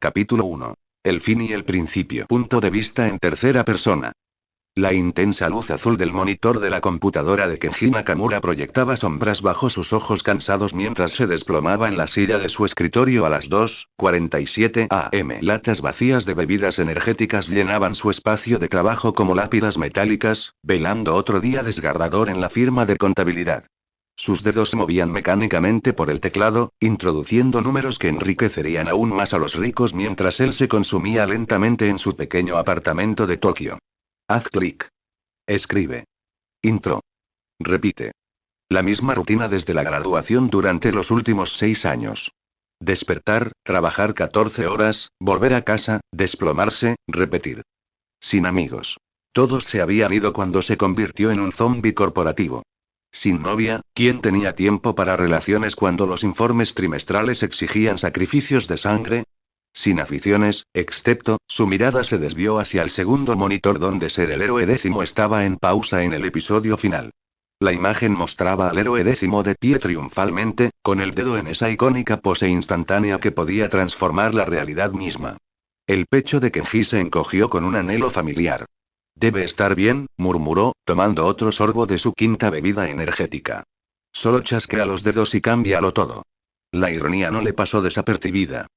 Capítulo 1. El fin y el principio. Punto de vista en tercera persona. La intensa luz azul del monitor de la computadora de Kenji Nakamura proyectaba sombras bajo sus ojos cansados mientras se desplomaba en la silla de su escritorio a las 2:47 am. Latas vacías de bebidas energéticas llenaban su espacio de trabajo como lápidas metálicas, velando otro día desgarrador en la firma de contabilidad. Sus dedos se movían mecánicamente por el teclado, introduciendo números que enriquecerían aún más a los ricos mientras él se consumía lentamente en su pequeño apartamento de Tokio. Haz clic. Escribe. Intro. Repite. La misma rutina desde la graduación durante los últimos 6 años. Despertar, trabajar 14 horas, volver a casa, desplomarse, repetir. Sin amigos. Todos se habían ido cuando se convirtió en un zombi corporativo. Sin novia, ¿quién tenía tiempo para relaciones cuando los informes trimestrales exigían sacrificios de sangre? Sin aficiones, excepto, su mirada se desvió hacia el segundo monitor donde ser el héroe décimo estaba en pausa en el episodio final. La imagen mostraba al héroe décimo de pie triunfalmente, con el dedo en esa icónica pose instantánea que podía transformar la realidad misma. El pecho de Kenji se encogió con un anhelo familiar. Debe estar bien, murmuró, tomando otro sorbo de su quinta bebida energética. Solo chasquea los dedos y cámbialo todo. La ironía no le pasó desapercibida.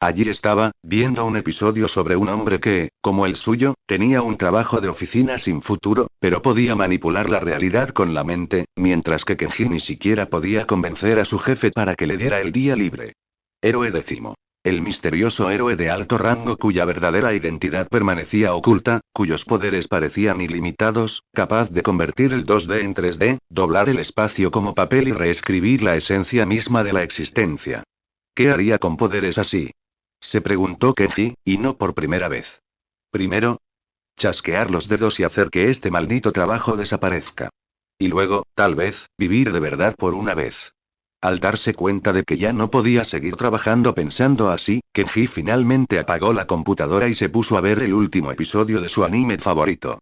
Allí estaba, viendo un episodio sobre un hombre que, como el suyo, tenía un trabajo de oficina sin futuro, pero podía manipular la realidad con la mente, mientras que Kenji ni siquiera podía convencer a su jefe para que le diera el día libre. Héroe décimo. El misterioso héroe de alto rango cuya verdadera identidad permanecía oculta, cuyos poderes parecían ilimitados, capaz de convertir el 2D en 3D, doblar el espacio como papel y reescribir la esencia misma de la existencia. ¿Qué haría con poderes así? Se preguntó Kenji, y no por primera vez. Primero, chasquear los dedos y hacer que este maldito trabajo desaparezca. Y luego, tal vez, vivir de verdad por una vez. Al darse cuenta de que ya no podía seguir trabajando pensando así, Kenji finalmente apagó la computadora y se puso a ver el último episodio de su anime favorito.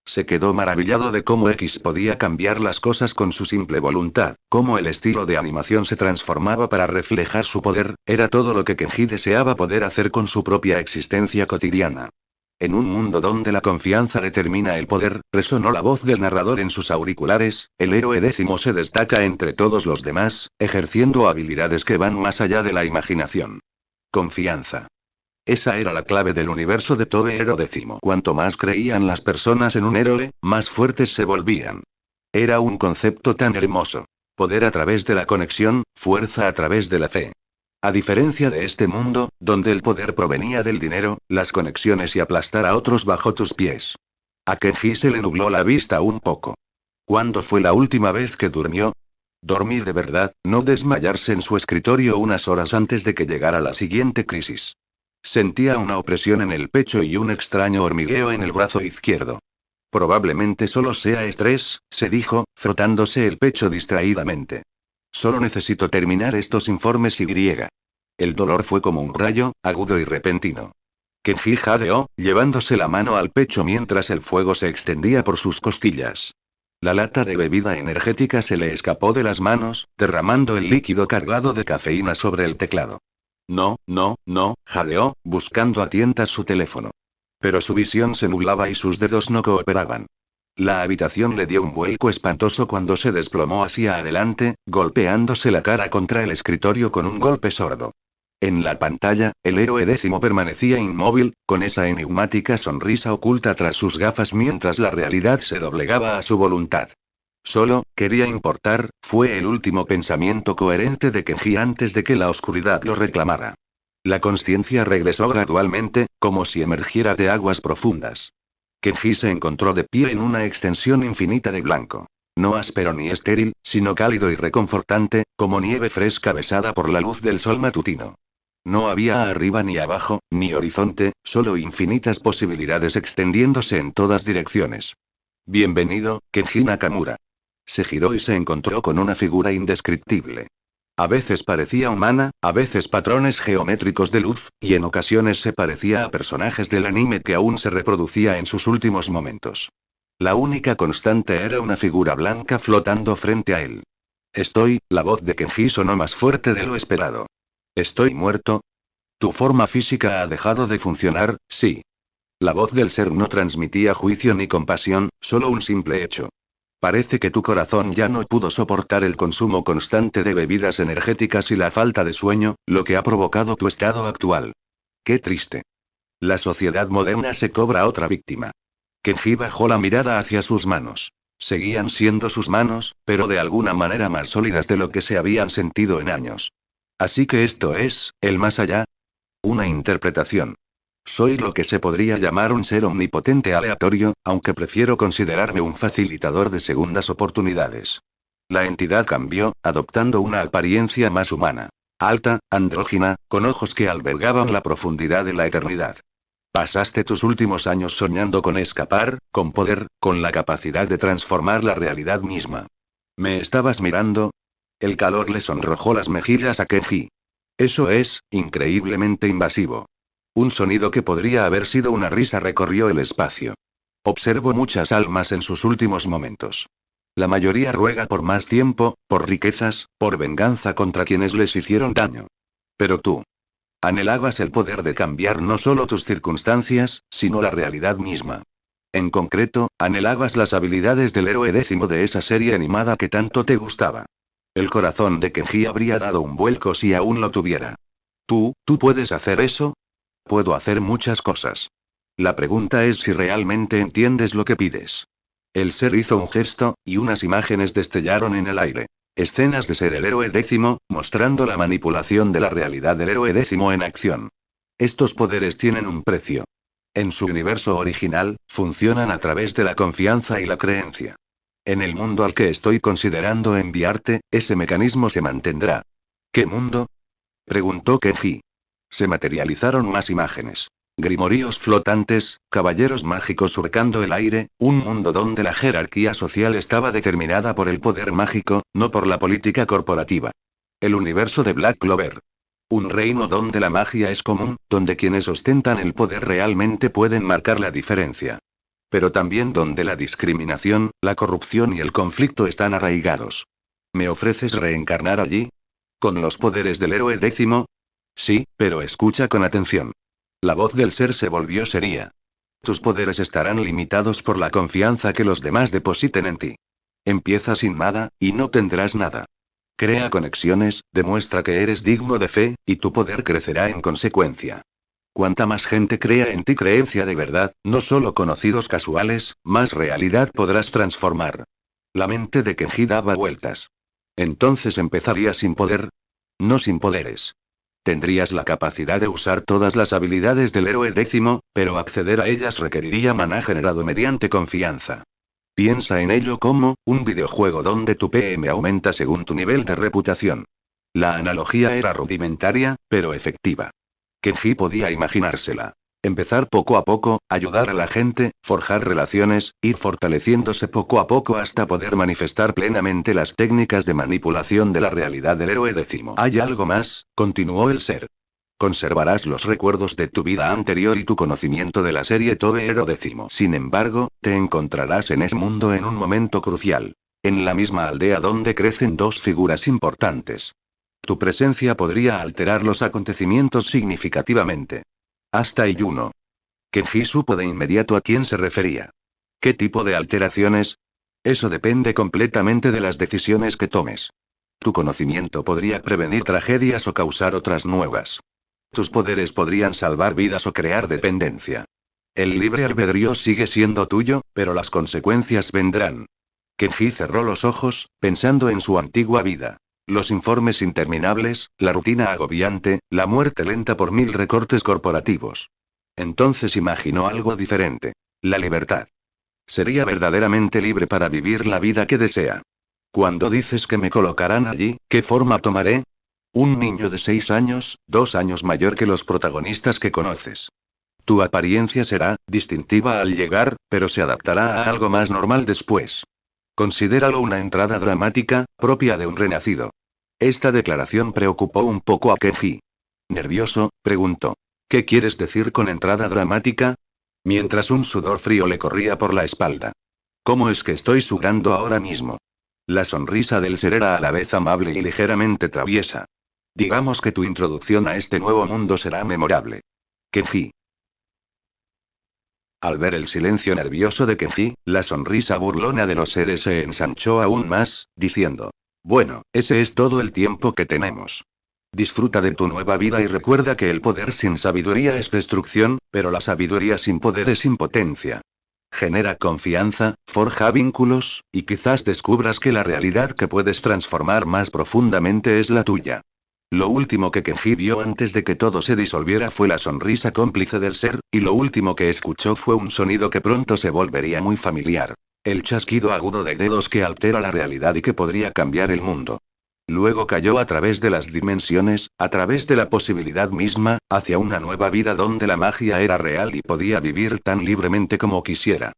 Se quedó maravillado de cómo X podía cambiar las cosas con su simple voluntad, cómo el estilo de animación se transformaba para reflejar su poder, era todo lo que Kenji deseaba poder hacer con su propia existencia cotidiana. En un mundo donde la confianza determina el poder, resonó la voz del narrador en sus auriculares, el héroe décimo se destaca entre todos los demás, ejerciendo habilidades que van más allá de la imaginación. Confianza. Esa era la clave del universo de Tobe Héroe décimo. Cuanto más creían las personas en un héroe, más fuertes se volvían. Era un concepto tan hermoso. Poder a través de la conexión, fuerza a través de la fe. A diferencia de este mundo, donde el poder provenía del dinero, las conexiones y aplastar a otros bajo tus pies. A Kenji se le nubló la vista un poco. ¿Cuándo fue la última vez que durmió? Dormir de verdad, no desmayarse en su escritorio unas horas antes de que llegara la siguiente crisis. Sentía una opresión en el pecho y un extraño hormigueo en el brazo izquierdo. Probablemente solo sea estrés, se dijo, frotándose el pecho distraídamente. Solo necesito terminar estos informes y. El dolor fue como un rayo, agudo y repentino. Kenji jadeó, llevándose la mano al pecho mientras el fuego se extendía por sus costillas. La lata de bebida energética se le escapó de las manos, derramando el líquido cargado de cafeína sobre el teclado. No, jadeó, buscando a tientas su teléfono. Pero su visión se nublaba y sus dedos no cooperaban. La habitación le dio un vuelco espantoso cuando se desplomó hacia adelante, golpeándose la cara contra el escritorio con un golpe sordo. En la pantalla, el héroe décimo permanecía inmóvil, con esa enigmática sonrisa oculta tras sus gafas mientras la realidad se doblegaba a su voluntad. Solo, quería importar, fue el último pensamiento coherente de Kenji antes de que la oscuridad lo reclamara. La consciencia regresó gradualmente, como si emergiera de aguas profundas. Kenji se encontró de pie en una extensión infinita de blanco. No áspero ni estéril, sino cálido y reconfortante, como nieve fresca besada por la luz del sol matutino. No había arriba ni abajo, ni horizonte, solo infinitas posibilidades extendiéndose en todas direcciones. Bienvenido, Kenji Nakamura. Se giró y se encontró con una figura indescriptible. A veces parecía humana, a veces patrones geométricos de luz, y en ocasiones se parecía a personajes del anime que aún se reproducía en sus últimos momentos. La única constante era una figura blanca flotando frente a él. La voz de Kenji sonó más fuerte de lo esperado. ¿Estoy muerto? Tu forma física ha dejado de funcionar, sí. La voz del ser no transmitía juicio ni compasión, solo un simple hecho. Parece que tu corazón ya no pudo soportar el consumo constante de bebidas energéticas y la falta de sueño, lo que ha provocado tu estado actual. Qué triste. La sociedad moderna se cobra otra víctima. Kenji bajó la mirada hacia sus manos. Seguían siendo sus manos, pero de alguna manera más sólidas de lo que se habían sentido en años. Así que esto es, el más allá. Una interpretación. Soy lo que se podría llamar un ser omnipotente aleatorio, aunque prefiero considerarme un facilitador de segundas oportunidades. La entidad cambió, adoptando una apariencia más humana. Alta, andrógina, con ojos que albergaban la profundidad de la eternidad. Pasaste tus últimos años soñando con escapar, con poder, con la capacidad de transformar la realidad misma. ¿Me estabas mirando? El calor le sonrojó las mejillas a Kenji. Eso es, increíblemente invasivo. Un sonido que podría haber sido una risa recorrió el espacio. Observo muchas almas en sus últimos momentos. La mayoría ruega por más tiempo, por riquezas, por venganza contra quienes les hicieron daño. Pero tú. Anhelabas el poder de cambiar no solo tus circunstancias, sino la realidad misma. En concreto, anhelabas las habilidades del héroe décimo de esa serie animada que tanto te gustaba. El corazón de Kenji habría dado un vuelco si aún lo tuviera. ¿Tú puedes hacer eso? Puedo hacer muchas cosas. La pregunta es si realmente entiendes lo que pides. El ser hizo un gesto, y unas imágenes destellaron en el aire. Escenas de ser el héroe décimo, mostrando la manipulación de la realidad del héroe décimo en acción. Estos poderes tienen un precio. En su universo original, funcionan a través de la confianza y la creencia. En el mundo al que estoy considerando enviarte, ese mecanismo se mantendrá. ¿Qué mundo? Preguntó Kenji. Se materializaron más imágenes. Grimoríos flotantes, caballeros mágicos surcando el aire, un mundo donde la jerarquía social estaba determinada por el poder mágico, no por la política corporativa. El universo de Black Clover. Un reino donde la magia es común, donde quienes ostentan el poder realmente pueden marcar la diferencia. Pero también donde la discriminación, la corrupción y el conflicto están arraigados. ¿Me ofreces reencarnar allí? ¿Con los poderes del héroe décimo? Sí, pero escucha con atención. La voz del ser se volvió seria. Tus poderes estarán limitados por la confianza que los demás depositen en ti. Empieza sin nada, y no tendrás nada. Crea conexiones, demuestra que eres digno de fe, y tu poder crecerá en consecuencia. Cuanta más gente crea en ti creencia de verdad, no solo conocidos casuales, más realidad podrás transformar. La mente de Kenji daba vueltas. Entonces empezaría sin poder. No sin poderes. Tendrías la capacidad de usar todas las habilidades del héroe décimo, pero acceder a ellas requeriría maná generado mediante confianza. Piensa en ello como un videojuego donde tu PM aumenta según tu nivel de reputación. La analogía era rudimentaria, pero efectiva. Kenji podía imaginársela. Empezar poco a poco, ayudar a la gente, forjar relaciones, ir fortaleciéndose poco a poco hasta poder manifestar plenamente las técnicas de manipulación de la realidad del héroe décimo. ¿Hay algo más? Continuó el ser. Conservarás los recuerdos de tu vida anterior y tu conocimiento de la serie Tobe Hero décimo. Sin embargo, te encontrarás en ese mundo en un momento crucial. En la misma aldea donde crecen dos figuras importantes. Tu presencia podría alterar los acontecimientos significativamente. Hasta y uno. Kenji supo de inmediato a quién se refería. ¿Qué tipo de alteraciones? Eso depende completamente de las decisiones que tomes. Tu conocimiento podría prevenir tragedias o causar otras nuevas. Tus poderes podrían salvar vidas o crear dependencia. El libre albedrío sigue siendo tuyo, pero las consecuencias vendrán. Kenji cerró los ojos, pensando en su antigua vida. Los informes interminables, la rutina agobiante, la muerte lenta por 1000 recortes corporativos. Entonces imaginó algo diferente. La libertad. Sería verdaderamente libre para vivir la vida que desea. Cuando dices que me colocarán allí, ¿qué forma tomaré? Un niño de 6 años, 2 años mayor que los protagonistas que conoces. Tu apariencia será distintiva al llegar, pero se adaptará a algo más normal después. Considéralo una entrada dramática, propia de un renacido. Esta declaración preocupó un poco a Kenji. Nervioso, preguntó. ¿Qué quieres decir con entrada dramática? Mientras un sudor frío le corría por la espalda. ¿Cómo es que estoy sudando ahora mismo? La sonrisa del ser era a la vez amable y ligeramente traviesa. Digamos que tu introducción a este nuevo mundo será memorable. Kenji. Al ver el silencio nervioso de Kenji, la sonrisa burlona de los seres se ensanchó aún más, diciendo: bueno, ese es todo el tiempo que tenemos. Disfruta de tu nueva vida y recuerda que el poder sin sabiduría es destrucción, pero la sabiduría sin poder es impotencia. Genera confianza, forja vínculos, y quizás descubras que la realidad que puedes transformar más profundamente es la tuya. Lo último que Kenji vio antes de que todo se disolviera fue la sonrisa cómplice del ser, y lo último que escuchó fue un sonido que pronto se volvería muy familiar. El chasquido agudo de dedos que altera la realidad y que podría cambiar el mundo. Luego cayó a través de las dimensiones, a través de la posibilidad misma, hacia una nueva vida donde la magia era real y podía vivir tan libremente como quisiera.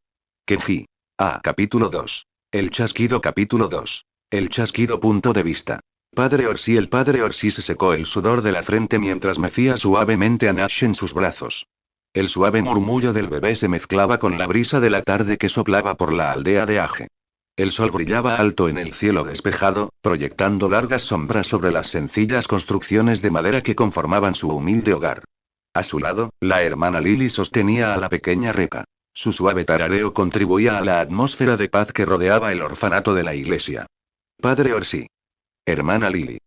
Kenji. Capítulo 2. El chasquido. Capítulo 2. El chasquido. Punto de vista. Padre Orsi. El padre Orsi se secó el sudor de la frente mientras mecía suavemente a Nash en sus brazos. El suave murmullo del bebé se mezclaba con la brisa de la tarde que soplaba por la aldea de Age. El sol brillaba alto en el cielo despejado, proyectando largas sombras sobre las sencillas construcciones de madera que conformaban su humilde hogar. A su lado, la hermana Lily sostenía a la pequeña Reka. Su suave tarareo contribuía a la atmósfera de paz que rodeaba el orfanato de la iglesia. Padre Orsi. Hermana Lily.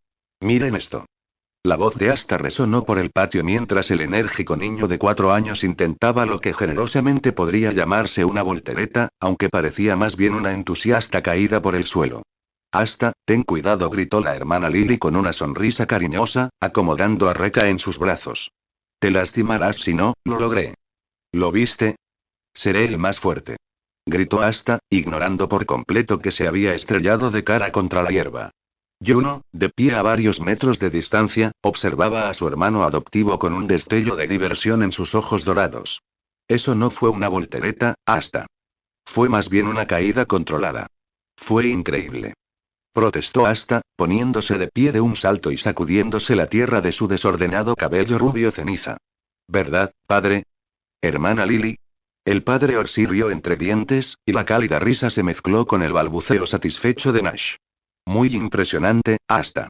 Miren esto. La voz de Asta resonó por el patio mientras el enérgico niño de 4 años intentaba lo que generosamente podría llamarse una voltereta, aunque parecía más bien una entusiasta caída por el suelo. Asta, ten cuidado, gritó la hermana Lily con una sonrisa cariñosa, acomodando a Reka en sus brazos. Te lastimarás si no lo logré. ¿Lo viste? Seré el más fuerte. Gritó Asta, ignorando por completo que se había estrellado de cara contra la hierba. Juno, de pie a varios metros de distancia, observaba a su hermano adoptivo con un destello de diversión en sus ojos dorados. Eso no fue una voltereta, Asta. Fue más bien una caída controlada. Fue increíble. Protestó Asta, poniéndose de pie de un salto y sacudiéndose la tierra de su desordenado cabello rubio ceniza. ¿Verdad, padre? Hermana Lily. El padre Orsi rió entre dientes, y la cálida risa se mezcló con el balbuceo satisfecho de Nash. Muy impresionante, Asta.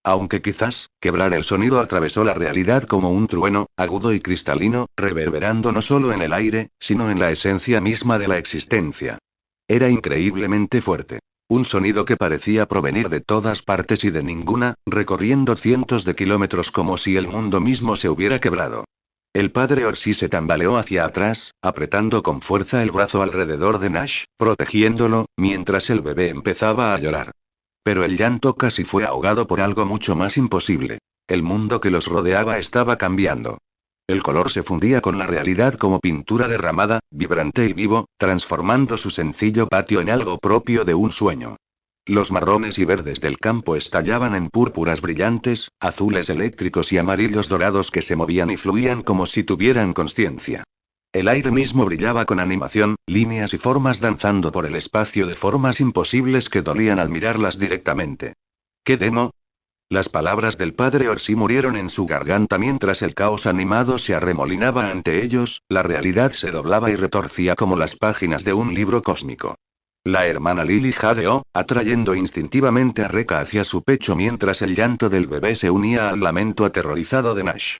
Aunque quizás, quebrar el sonido atravesó la realidad como un trueno, agudo y cristalino, reverberando no solo en el aire, sino en la esencia misma de la existencia. Era increíblemente fuerte. Un sonido que parecía provenir de todas partes y de ninguna, recorriendo cientos de kilómetros como si el mundo mismo se hubiera quebrado. El padre Orsi se tambaleó hacia atrás, apretando con fuerza el brazo alrededor de Nash, protegiéndolo, mientras el bebé empezaba a llorar. Pero el llanto casi fue ahogado por algo mucho más imposible. El mundo que los rodeaba estaba cambiando. El color se fundía con la realidad como pintura derramada, vibrante y vivo, transformando su sencillo patio en algo propio de un sueño. Los marrones y verdes del campo estallaban en púrpuras brillantes, azules eléctricos y amarillos dorados que se movían y fluían como si tuvieran conciencia. El aire mismo brillaba con animación, líneas y formas danzando por el espacio de formas imposibles que dolían al mirarlas directamente. ¿Qué demo? Las palabras del padre Orsi murieron en su garganta mientras el caos animado se arremolinaba ante ellos, la realidad se doblaba y retorcía como las páginas de un libro cósmico. La hermana Lily jadeó, atrayendo instintivamente a Reka hacia su pecho mientras el llanto del bebé se unía al lamento aterrorizado de Nash.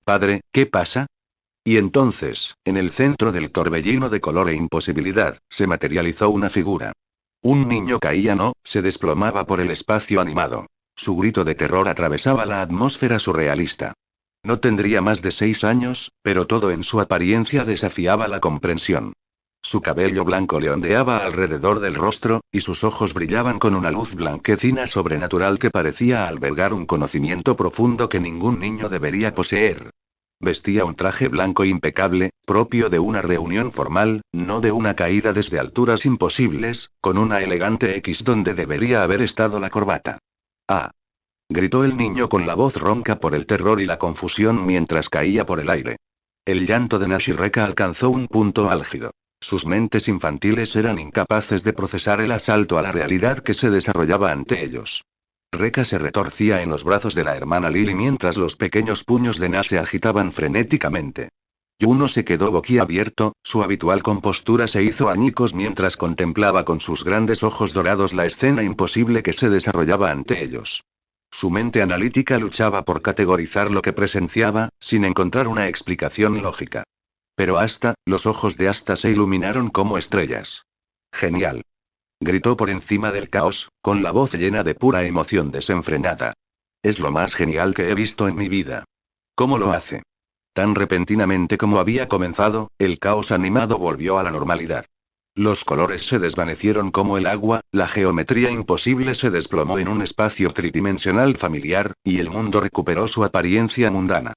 Padre, ¿qué pasa? Y entonces, en el centro del torbellino de color e imposibilidad, se materializó una figura. Un niño caía, se desplomaba por el espacio animado. Su grito de terror atravesaba la atmósfera surrealista. No tendría más de 6 años, pero todo en su apariencia desafiaba la comprensión. Su cabello blanco le ondeaba alrededor del rostro, y sus ojos brillaban con una luz blanquecina sobrenatural que parecía albergar un conocimiento profundo que ningún niño debería poseer. Vestía un traje blanco impecable, propio de una reunión formal, no de una caída desde alturas imposibles, con una elegante X donde debería haber estado la corbata. ¡Ah! Gritó el niño con la voz ronca por el terror y la confusión mientras caía por el aire. El llanto de Nash y Reka alcanzó un punto álgido. Sus mentes infantiles eran incapaces de procesar el asalto a la realidad que se desarrollaba ante ellos. Reka se retorcía en los brazos de la hermana Lily mientras los pequeños puños de Nash se agitaban frenéticamente. Juno se quedó boquiabierto, su habitual compostura se hizo añicos mientras contemplaba con sus grandes ojos dorados la escena imposible que se desarrollaba ante ellos. Su mente analítica luchaba por categorizar lo que presenciaba, sin encontrar una explicación lógica. Pero los ojos de Asta se iluminaron como estrellas. Genial. Gritó por encima del caos, con la voz llena de pura emoción desenfrenada. Es lo más genial que he visto en mi vida. ¿Cómo lo hace? Tan repentinamente como había comenzado, el caos animado volvió a la normalidad. Los colores se desvanecieron como el agua, la geometría imposible se desplomó en un espacio tridimensional familiar, y el mundo recuperó su apariencia mundana.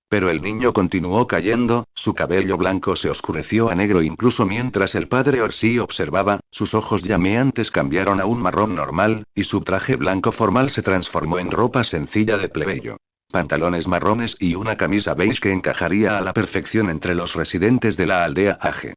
Pero el niño continuó cayendo, su cabello blanco se oscureció a negro incluso mientras el padre Orsi observaba, sus ojos llameantes cambiaron a un marrón normal, y su traje blanco formal se transformó en ropa sencilla de plebeyo. Pantalones marrones y una camisa beige que encajaría a la perfección entre los residentes de la aldea Age.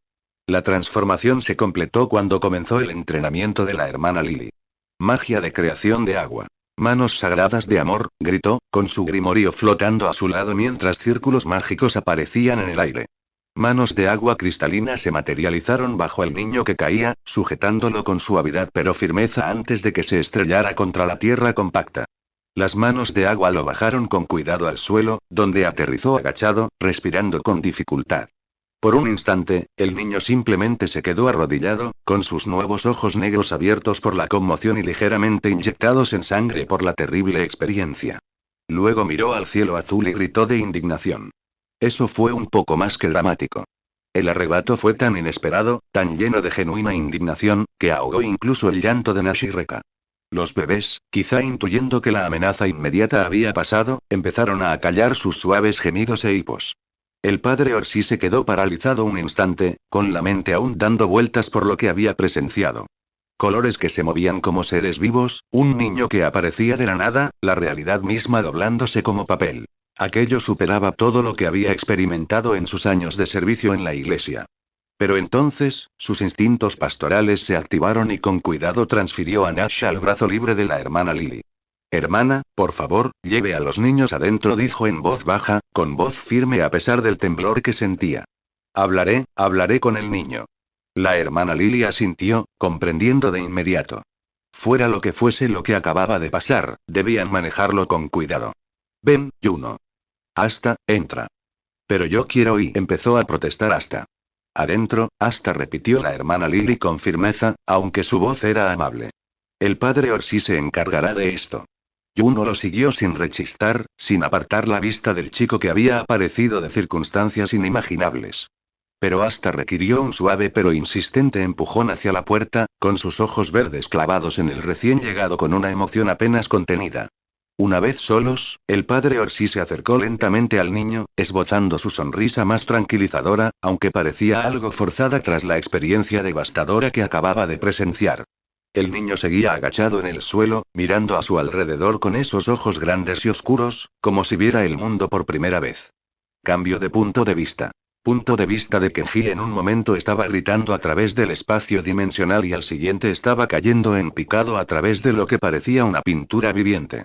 La transformación se completó cuando comenzó el entrenamiento de la hermana Lily. Magia de creación de agua. Manos sagradas de amor, gritó, con su grimorio flotando a su lado mientras círculos mágicos aparecían en el aire. Manos de agua cristalina se materializaron bajo el niño que caía, sujetándolo con suavidad pero firmeza antes de que se estrellara contra la tierra compacta. Las manos de agua lo bajaron con cuidado al suelo, donde aterrizó agachado, respirando con dificultad. Por un instante, el niño simplemente se quedó arrodillado, con sus nuevos ojos negros abiertos por la conmoción y ligeramente inyectados en sangre por la terrible experiencia. Luego miró al cielo azul y gritó de indignación. Eso fue un poco más que dramático. El arrebato fue tan inesperado, tan lleno de genuina indignación, que ahogó incluso el llanto de Nash y Reka. Los bebés, quizá intuyendo que la amenaza inmediata había pasado, empezaron a acallar sus suaves gemidos e hipos. El padre Orsi se quedó paralizado un instante, con la mente aún dando vueltas por lo que había presenciado. Colores que se movían como seres vivos, un niño que aparecía de la nada, la realidad misma doblándose como papel. Aquello superaba todo lo que había experimentado en sus años de servicio en la iglesia. Pero entonces, sus instintos pastorales se activaron y con cuidado transfirió a Nash al brazo libre de la hermana Lily. Hermana, por favor, lleve a los niños adentro, dijo en voz baja, con voz firme a pesar del temblor que sentía. Hablaré con el niño. La hermana Lily asintió, comprendiendo de inmediato. Fuera lo que fuese lo que acababa de pasar, debían manejarlo con cuidado. Ven, Juno. Asta, entra. Pero yo quiero ir, empezó a protestar Asta. Adentro, Asta, repitió la hermana Lily con firmeza, aunque su voz era amable. El padre Orsi se encargará de esto. Juno lo siguió sin rechistar, sin apartar la vista del chico que había aparecido de circunstancias inimaginables. Pero Asta requirió un suave pero insistente empujón hacia la puerta, con sus ojos verdes clavados en el recién llegado con una emoción apenas contenida. Una vez solos, el padre Orsi se acercó lentamente al niño, esbozando su sonrisa más tranquilizadora, aunque parecía algo forzada tras la experiencia devastadora que acababa de presenciar. El niño seguía agachado en el suelo, mirando a su alrededor con esos ojos grandes y oscuros, como si viera el mundo por primera vez. Cambio de punto de vista. Punto de vista de Kenji en un momento estaba gritando a través del espacio dimensional y al siguiente estaba cayendo en picado a través de lo que parecía una pintura viviente.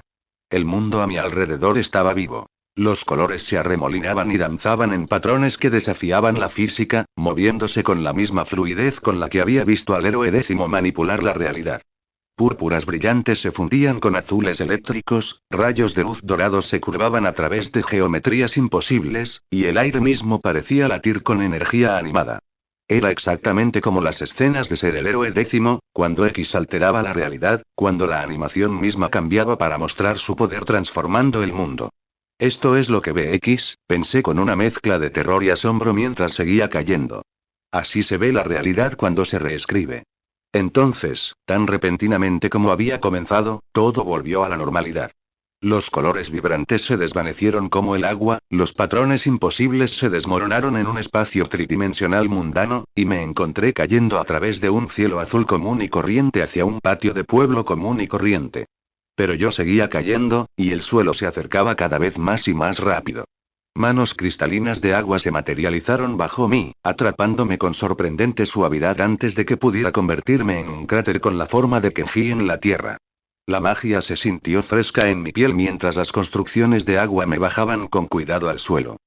El mundo a mi alrededor estaba vivo. Los colores se arremolinaban y danzaban en patrones que desafiaban la física, moviéndose con la misma fluidez con la que había visto al héroe décimo manipular la realidad. Púrpuras brillantes se fundían con azules eléctricos, rayos de luz dorados se curvaban a través de geometrías imposibles, y el aire mismo parecía latir con energía animada. Era exactamente como las escenas de ser el héroe décimo, cuando X alteraba la realidad, cuando la animación misma cambiaba para mostrar su poder transformando el mundo. Esto es lo que ve X, pensé con una mezcla de terror y asombro mientras seguía cayendo. Así se ve la realidad cuando se reescribe. Entonces, tan repentinamente como había comenzado, todo volvió a la normalidad. Los colores vibrantes se desvanecieron como el agua, los patrones imposibles se desmoronaron en un espacio tridimensional mundano, y me encontré cayendo a través de un cielo azul común y corriente hacia un patio de pueblo común y corriente. Pero yo seguía cayendo, y el suelo se acercaba cada vez más y más rápido. Manos cristalinas de agua se materializaron bajo mí, atrapándome con sorprendente suavidad antes de que pudiera convertirme en un cráter con la forma de Kenji en la tierra. La magia se sintió fresca en mi piel mientras las construcciones de agua me bajaban con cuidado al suelo.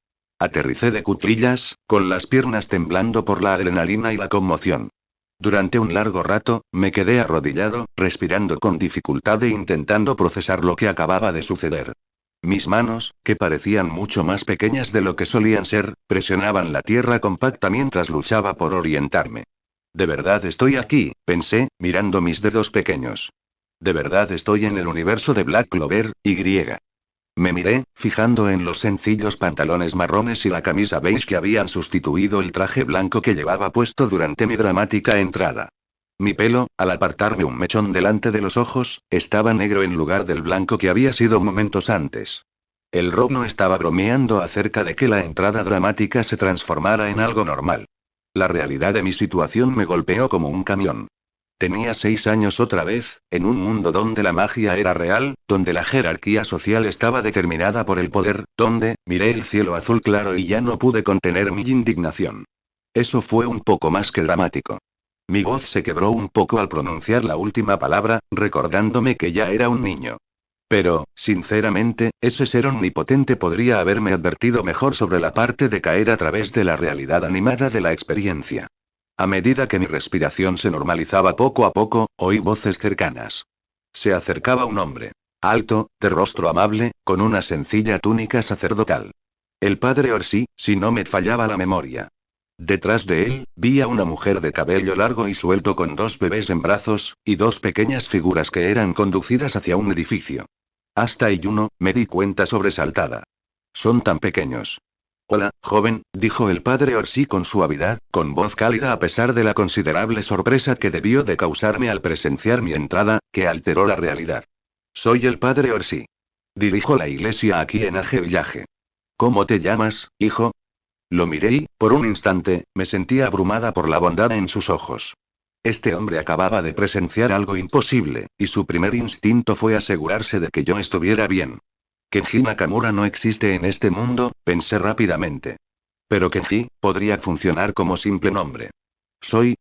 Aterricé de cuclillas, con las piernas temblando por la adrenalina y la conmoción. Durante un largo rato, me quedé arrodillado, respirando con dificultad e intentando procesar lo que acababa de suceder. Mis manos, que parecían mucho más pequeñas de lo que solían ser, presionaban la tierra compacta mientras luchaba por orientarme. De verdad estoy aquí, pensé, mirando mis dedos pequeños. De verdad estoy en el universo de Black Clover, Y. Me miré, fijando en los sencillos pantalones marrones y la camisa beige que habían sustituido el traje blanco que llevaba puesto durante mi dramática entrada. Mi pelo, al apartarme un mechón delante de los ojos, estaba negro en lugar del blanco que había sido momentos antes. El Rob no estaba bromeando acerca de que la entrada dramática se transformara en algo normal. La realidad de mi situación me golpeó como un camión. Tenía 6 años otra vez, en un mundo donde la magia era real, donde la jerarquía social estaba determinada por el poder, donde, miré el cielo azul claro y ya no pude contener mi indignación. Eso fue un poco más que dramático. Mi voz se quebró un poco al pronunciar la última palabra, recordándome que ya era un niño. Pero, sinceramente, ese ser omnipotente podría haberme advertido mejor sobre la parte de caer a través de la realidad animada de la experiencia. A medida que mi respiración se normalizaba poco a poco, oí voces cercanas. Se acercaba un hombre. Alto, de rostro amable, con una sencilla túnica sacerdotal. El padre Orsi, si no me fallaba la memoria. Detrás de él, vi a una mujer de cabello largo y suelto con 2 bebés en brazos, y 2 pequeñas figuras que eran conducidas hacia un edificio. Hasta Yuno, me di cuenta sobresaltada. Son tan pequeños. Hola, joven, dijo el padre Orsi con suavidad, con voz cálida a pesar de la considerable sorpresa que debió de causarme al presenciar mi entrada, que alteró la realidad. Soy el padre Orsi. Dirijo la iglesia aquí en Aje Village. ¿Cómo te llamas, hijo? Lo miré y, por un instante, me sentí abrumada por la bondad en sus ojos. Este hombre acababa de presenciar algo imposible, y su primer instinto fue asegurarse de que yo estuviera bien. Kenji Nakamura no existe en este mundo, pensé rápidamente. Pero Kenji, podría funcionar como simple nombre.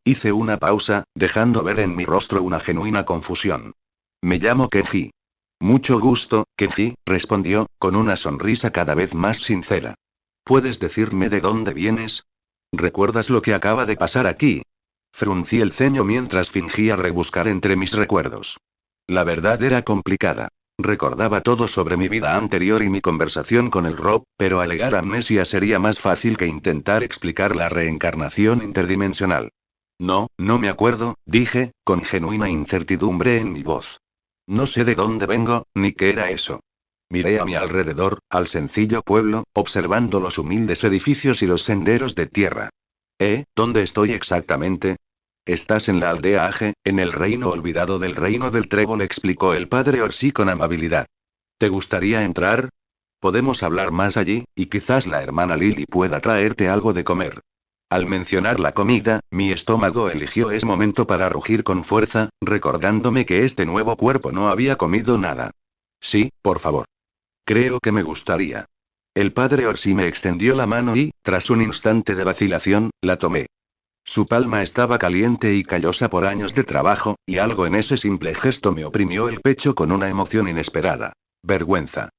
Hice una pausa, dejando ver en mi rostro una genuina confusión. Me llamo Kenji. Mucho gusto, Kenji, respondió, con una sonrisa cada vez más sincera. ¿Puedes decirme de dónde vienes? ¿Recuerdas lo que acaba de pasar aquí? Fruncí el ceño mientras fingía rebuscar entre mis recuerdos. La verdad era complicada. Recordaba todo sobre mi vida anterior y mi conversación con el Rob, pero alegar amnesia sería más fácil que intentar explicar la reencarnación interdimensional. No me acuerdo, dije, con genuina incertidumbre en mi voz. No sé de dónde vengo, ni qué era eso. Miré a mi alrededor, al sencillo pueblo, observando los humildes edificios y los senderos de tierra. ¿Dónde estoy exactamente? Estás en la aldea Aje, en el reino olvidado del reino del trébol, explicó el padre Orsi con amabilidad. ¿Te gustaría entrar? Podemos hablar más allí, y quizás la hermana Lily pueda traerte algo de comer. Al mencionar la comida, mi estómago eligió ese momento para rugir con fuerza, recordándome que este nuevo cuerpo no había comido nada. Sí, por favor. Creo que me gustaría. El padre Orsi me extendió la mano y, tras un instante de vacilación, la tomé. Su palma estaba caliente y callosa por años de trabajo, y algo en ese simple gesto me oprimió el pecho con una emoción inesperada. Vergüenza.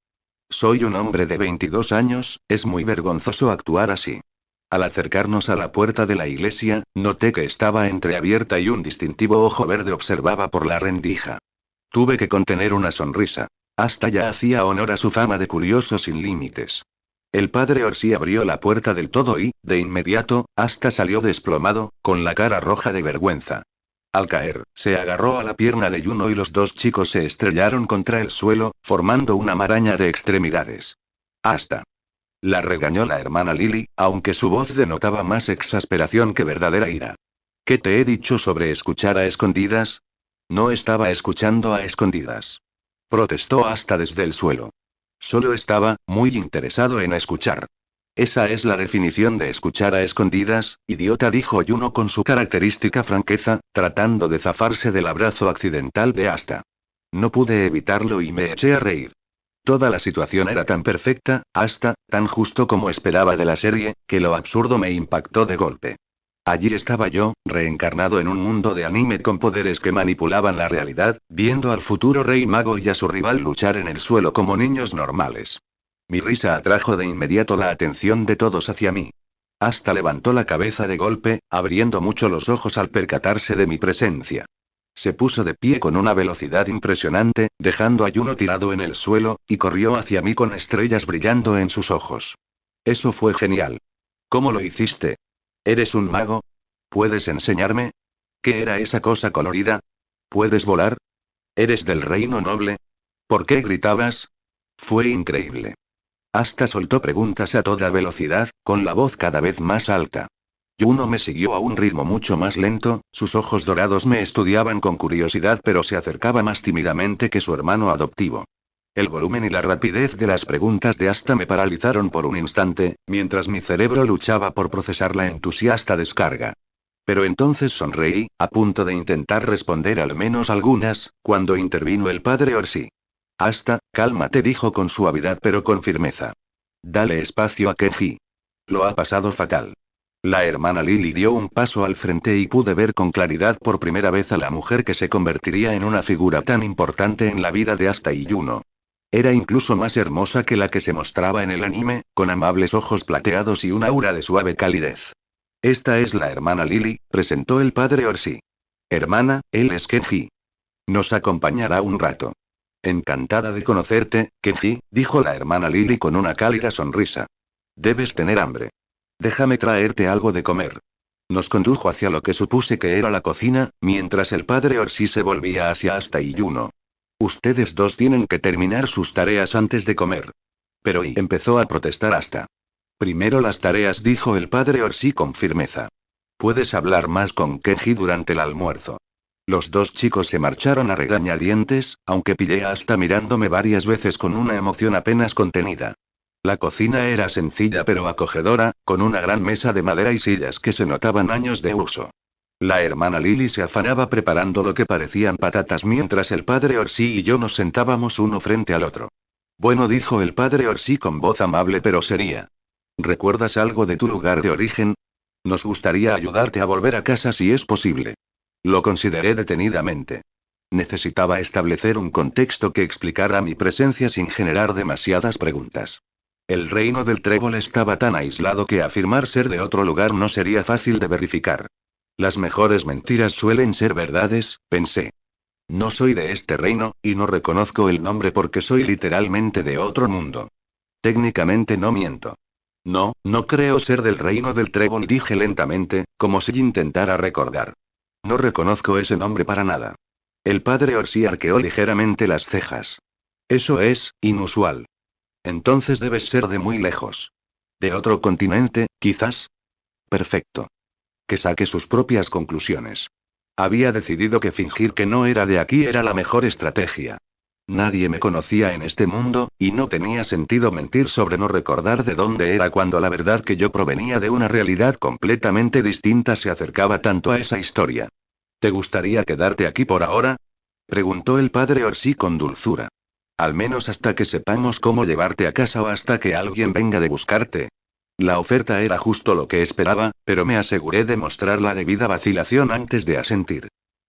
Soy un hombre de 22 años, es muy vergonzoso actuar así. Al acercarnos a la puerta de la iglesia, noté que estaba entreabierta y un distintivo ojo verde observaba por la rendija. Tuve que contener una sonrisa. Hasta ya hacía honor a su fama de curioso sin límites. El padre Orsi abrió la puerta del todo y, de inmediato, Asta salió desplomado, con la cara roja de vergüenza. Al caer, se agarró a la pierna de Yuno y los 2 chicos se estrellaron contra el suelo, formando una maraña de extremidades. Asta. La regañó la hermana Lily, aunque su voz denotaba más exasperación que verdadera ira. ¿Qué te he dicho sobre escuchar a escondidas? No estaba escuchando a escondidas. Protestó Asta desde el suelo. Solo estaba, muy interesado en escuchar. Esa es la definición de escuchar a escondidas, idiota, dijo Yuno con su característica franqueza, tratando de zafarse del abrazo accidental de Asta. No pude evitarlo y me eché a reír. Toda la situación era tan perfecta, Asta, tan justo como esperaba de la serie, que lo absurdo me impactó de golpe. Allí estaba yo, reencarnado en un mundo de anime con poderes que manipulaban la realidad, viendo al futuro rey mago y a su rival luchar en el suelo como niños normales. Mi risa atrajo de inmediato la atención de todos hacia mí. Asta levantó la cabeza de golpe, abriendo mucho los ojos al percatarse de mi presencia. Se puso de pie con una velocidad impresionante, dejando a Juno tirado en el suelo, y corrió hacia mí con estrellas brillando en sus ojos. Eso fue genial. ¿Cómo lo hiciste? ¿Eres un mago? ¿Puedes enseñarme? ¿Qué era esa cosa colorida? ¿Puedes volar? ¿Eres del reino noble? ¿Por qué gritabas? Fue increíble. Asta soltó preguntas a toda velocidad, con la voz cada vez más alta. Juno me siguió a un ritmo mucho más lento, sus ojos dorados me estudiaban con curiosidad pero se acercaba más tímidamente que su hermano adoptivo. El volumen y la rapidez de las preguntas de Asta me paralizaron por un instante, mientras mi cerebro luchaba por procesar la entusiasta descarga. Pero entonces sonreí, a punto de intentar responder al menos algunas, cuando intervino el padre Orsi. Asta, cálmate, dijo con suavidad pero con firmeza. Dale espacio a Kenji. Lo ha pasado fatal. La hermana Lily dio un paso al frente y pude ver con claridad por primera vez a la mujer que se convertiría en una figura tan importante en la vida de Asta y Juno. Era incluso más hermosa que la que se mostraba en el anime, con amables ojos plateados y un aura de suave calidez. Esta es la hermana Lily, presentó el padre Orsi. Hermana, él es Kenji. Nos acompañará un rato. Encantada de conocerte, Kenji, dijo la hermana Lily con una cálida sonrisa. Debes tener hambre. Déjame traerte algo de comer. Nos condujo hacia lo que supuse que era la cocina, mientras el padre Orsi se volvía hacia Asta y Juno. Ustedes dos tienen que terminar sus tareas antes de comer. Pero y empezó a protestar Asta. Primero las tareas, dijo el padre Orsi con firmeza. Puedes hablar más con Kenji durante el almuerzo. Los dos chicos se marcharon a regañadientes, aunque pillé a Asta mirándome varias veces con una emoción apenas contenida. La cocina era sencilla pero acogedora, con una gran mesa de madera y sillas que se notaban años de uso. La hermana Lily se afanaba preparando lo que parecían patatas mientras el padre Orsi y yo nos sentábamos uno frente al otro. Bueno, dijo el padre Orsi con voz amable pero seria. ¿Recuerdas algo de tu lugar de origen? Nos gustaría ayudarte a volver a casa si es posible. Lo consideré detenidamente. Necesitaba establecer un contexto que explicara mi presencia sin generar demasiadas preguntas. El reino del trébol estaba tan aislado que afirmar ser de otro lugar no sería fácil de verificar. Las mejores mentiras suelen ser verdades, pensé. No soy de este reino, y no reconozco el nombre porque soy literalmente de otro mundo. Técnicamente no miento. No, no creo ser del reino del trébol, dije lentamente, como si intentara recordar. No reconozco ese nombre para nada. El padre Orsi arqueó ligeramente las cejas. Eso es inusual. Entonces debes ser de muy lejos. ¿De otro continente, quizás? Perfecto. Que saque sus propias conclusiones. Había decidido que fingir que no era de aquí era la mejor estrategia. Nadie me conocía en este mundo, y no tenía sentido mentir sobre no recordar de dónde era cuando la verdad que yo provenía de una realidad completamente distinta se acercaba tanto a esa historia. ¿Te gustaría quedarte aquí por ahora? Preguntó el padre Orsi con dulzura. Al menos hasta que sepamos cómo llevarte a casa o hasta que alguien venga de buscarte. La oferta era justo lo que esperaba, pero me aseguré de mostrar la debida vacilación antes de asentir.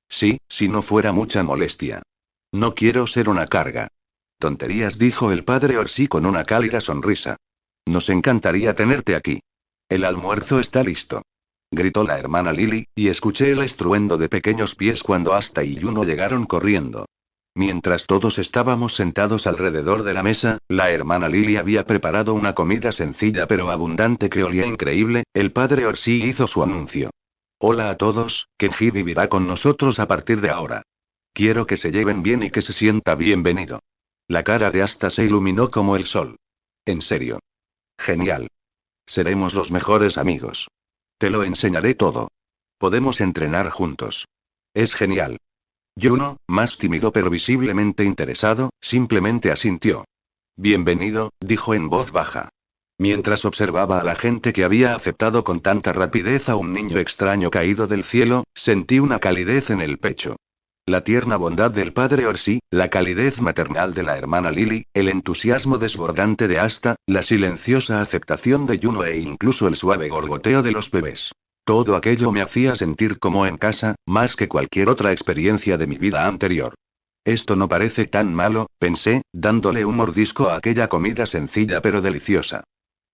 Sí, si no fuera mucha molestia. No quiero ser una carga. Tonterías, dijo el padre Orsi con una cálida sonrisa. Nos encantaría tenerte aquí. El almuerzo está listo. Gritó la hermana Lily, y escuché el estruendo de pequeños pies cuando Asta y Juno llegaron corriendo. Mientras todos estábamos sentados alrededor de la mesa, la hermana Lily había preparado una comida sencilla pero abundante que olía increíble. El padre Orsi hizo su anuncio. Hola a todos, Kenji vivirá con nosotros a partir de ahora. Quiero que se lleven bien y que se sienta bienvenido. La cara de Asta se iluminó como el sol. En serio. Genial. Seremos los mejores amigos. Te lo enseñaré todo. Podemos entrenar juntos. Es genial. Juno, más tímido pero visiblemente interesado, simplemente asintió. Bienvenido, dijo en voz baja. Mientras observaba a la gente que había aceptado con tanta rapidez a un niño extraño caído del cielo, sentí una calidez en el pecho. La tierna bondad del padre Orsi, la calidez maternal de la hermana Lily, el entusiasmo desbordante de Asta, la silenciosa aceptación de Juno e incluso el suave gorgoteo de los bebés. Todo aquello me hacía sentir como en casa, más que cualquier otra experiencia de mi vida anterior. Esto no parece tan malo, pensé, dándole un mordisco a aquella comida sencilla pero deliciosa.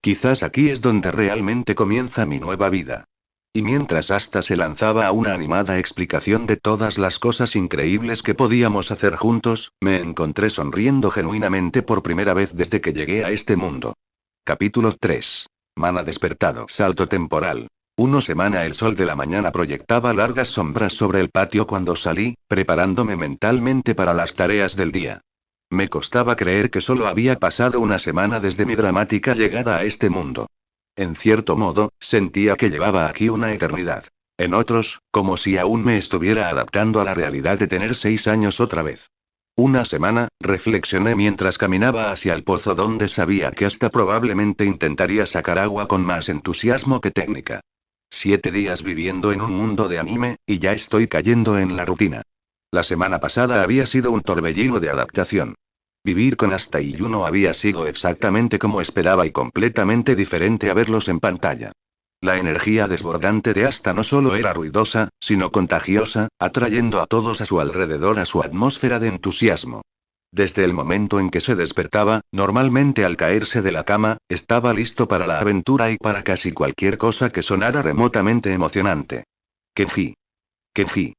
Quizás aquí es donde realmente comienza mi nueva vida. Y mientras Asta se lanzaba a una animada explicación de todas las cosas increíbles que podíamos hacer juntos, me encontré sonriendo genuinamente por primera vez desde que llegué a este mundo. Capítulo 3. Man ha despertado. Salto temporal. Una semana. El sol de la mañana proyectaba largas sombras sobre el patio cuando salí, preparándome mentalmente para las tareas del día. Me costaba creer que solo había pasado una semana desde mi dramática llegada a este mundo. En cierto modo, sentía que llevaba aquí una eternidad. En otros, como si aún me estuviera adaptando a la realidad de tener 6 años otra vez. Una semana, reflexioné mientras caminaba hacia el pozo donde sabía que hasta probablemente intentaría sacar agua con más entusiasmo que técnica. 7 días viviendo en un mundo de anime, y ya estoy cayendo en la rutina. La semana pasada había sido un torbellino de adaptación. Vivir con Asta y Yuno había sido exactamente como esperaba y completamente diferente a verlos en pantalla. La energía desbordante de Asta no solo era ruidosa, sino contagiosa, atrayendo a todos a su alrededor a su atmósfera de entusiasmo. Desde el momento en que se despertaba, normalmente al caerse de la cama, estaba listo para la aventura y para casi cualquier cosa que sonara remotamente emocionante. Kenji. Kenji.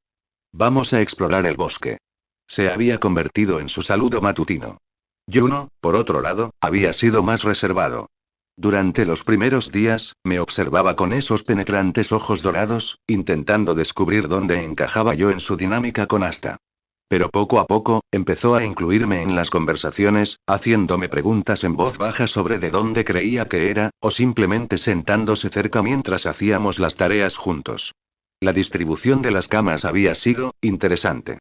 Vamos a explorar el bosque. Se había convertido en su saludo matutino. Yuno, por otro lado, había sido más reservado. Durante los primeros días, me observaba con esos penetrantes ojos dorados, intentando descubrir dónde encajaba yo en su dinámica con Asta. Pero poco a poco, empezó a incluirme en las conversaciones, haciéndome preguntas en voz baja sobre de dónde creía que era, o simplemente sentándose cerca mientras hacíamos las tareas juntos. La distribución de las camas había sido interesante.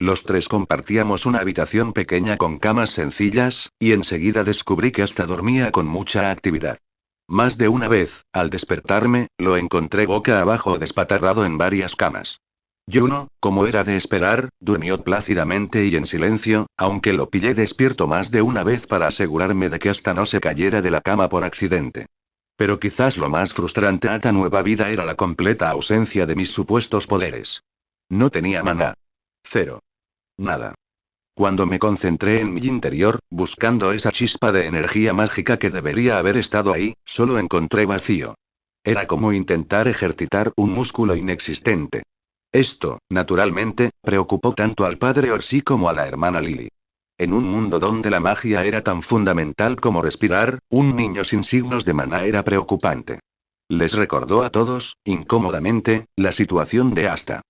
Los tres compartíamos una habitación pequeña con camas sencillas, y enseguida descubrí que hasta dormía con mucha actividad. Más de una vez, al despertarme, lo encontré boca abajo despatarrado en varias camas. Yuno, como era de esperar, durmió plácidamente y en silencio, aunque lo pillé despierto más de una vez para asegurarme de que hasta no se cayera de la cama por accidente. Pero quizás lo más frustrante a esta nueva vida era la completa ausencia de mis supuestos poderes. No tenía maná. Cero. Nada. Cuando me concentré en mi interior, buscando esa chispa de energía mágica que debería haber estado ahí, solo encontré vacío. Era como intentar ejercitar un músculo inexistente. Esto, naturalmente, preocupó tanto al padre Orsi como a la hermana Lily. En un mundo donde la magia era tan fundamental como respirar, un niño sin signos de maná era preocupante. Les recordó a todos, incómodamente, la situación de Asta.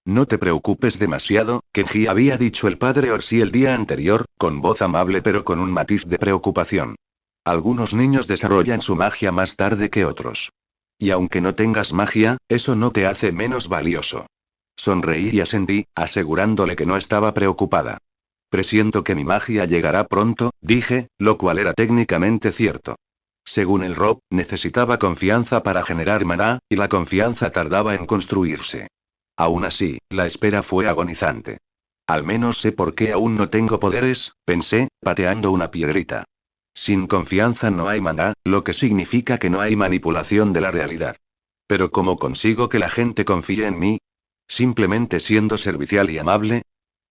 No te preocupes demasiado, Kenji, había dicho el padre Orsi el día anterior, con voz amable pero con un matiz de preocupación. Algunos niños desarrollan su magia más tarde que otros. Y aunque no tengas magia, eso no te hace menos valioso. Sonreí y asentí, asegurándole que no estaba preocupada. Presiento que mi magia llegará pronto, dije, lo cual era técnicamente cierto. Según el Rob, necesitaba confianza para generar maná, y la confianza tardaba en construirse. Aún así, la espera fue agonizante. Al menos sé por qué aún no tengo poderes, pensé, pateando una piedrita. Sin confianza no hay maná, lo que significa que no hay manipulación de la realidad. Pero ¿cómo consigo que la gente confíe en mí? ¿Simplemente siendo servicial y amable?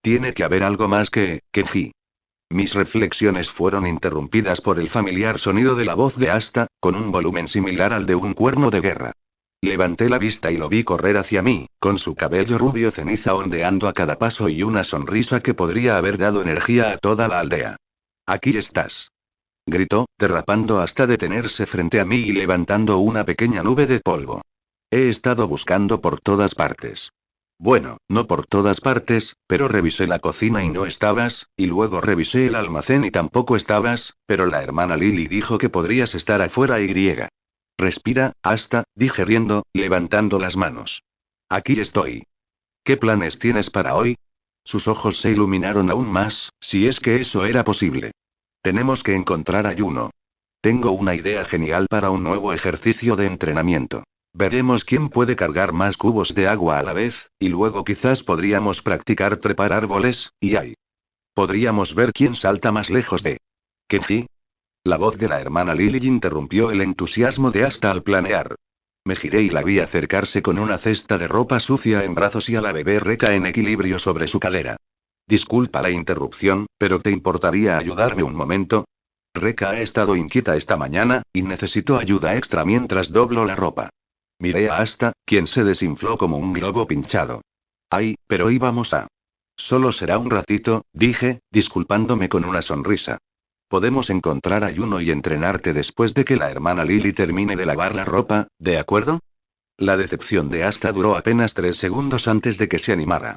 Tiene que haber algo más Kenji. Mis reflexiones fueron interrumpidas por el familiar sonido de la voz de Asta, con un volumen similar al de un cuerno de guerra. Levanté la vista y lo vi correr hacia mí, con su cabello rubio ceniza ondeando a cada paso y una sonrisa que podría haber dado energía a toda la aldea. «Aquí estás», gritó, derrapando hasta detenerse frente a mí y levantando una pequeña nube de polvo. He estado buscando por todas partes. Bueno, no por todas partes, pero revisé la cocina y no estabas, y luego revisé el almacén y tampoco estabas, pero la hermana Lily dijo que podrías estar afuera y. Respira, Asta, dije riendo, levantando las manos. Aquí estoy. ¿Qué planes tienes para hoy? Sus ojos se iluminaron aún más, si es que eso era posible. Tenemos que encontrar a Yuno. Tengo una idea genial para un nuevo ejercicio de entrenamiento. Veremos quién puede cargar más cubos de agua a la vez, y luego quizás podríamos practicar trepar árboles, y ahí. Podríamos ver quién salta más lejos de. Kenji. La voz de la hermana Lily interrumpió el entusiasmo de Asta al planear. Me giré y la vi acercarse con una cesta de ropa sucia en brazos y a la bebé reca en equilibrio sobre su cadera. Disculpa la interrupción, pero ¿te importaría ayudarme un momento? Reka ha estado inquieta esta mañana, y necesito ayuda extra mientras doblo la ropa. Miré a Asta, quien se desinfló como un globo pinchado. Ay, pero íbamos a... Solo será un ratito, dije, disculpándome con una sonrisa. Podemos encontrar ayuno y entrenarte después de que la hermana Lily termine de lavar la ropa, ¿de acuerdo? La decepción de Asta duró apenas 3 segundos antes de que se animara.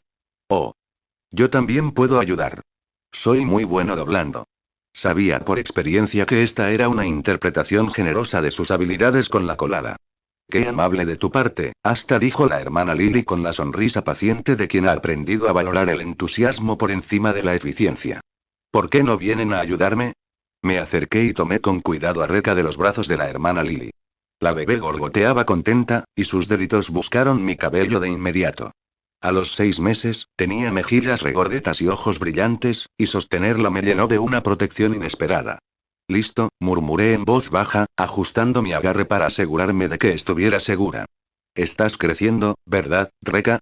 Oh. Yo también puedo ayudar. Soy muy bueno doblando. Sabía por experiencia que esta era una interpretación generosa de sus habilidades con la colada. Qué amable de tu parte, Asta, dijo la hermana Lily con la sonrisa paciente de quien ha aprendido a valorar el entusiasmo por encima de la eficiencia. ¿Por qué no vienen a ayudarme? Me acerqué y tomé con cuidado a Reka de los brazos de la hermana Lily. La bebé gorgoteaba contenta, y sus deditos buscaron mi cabello de inmediato. A los 6 meses, tenía mejillas regordetas y ojos brillantes, y sostenerla me llenó de una protección inesperada. Listo, murmuré en voz baja, ajustando mi agarre para asegurarme de que estuviera segura. Estás creciendo, ¿verdad, Reka?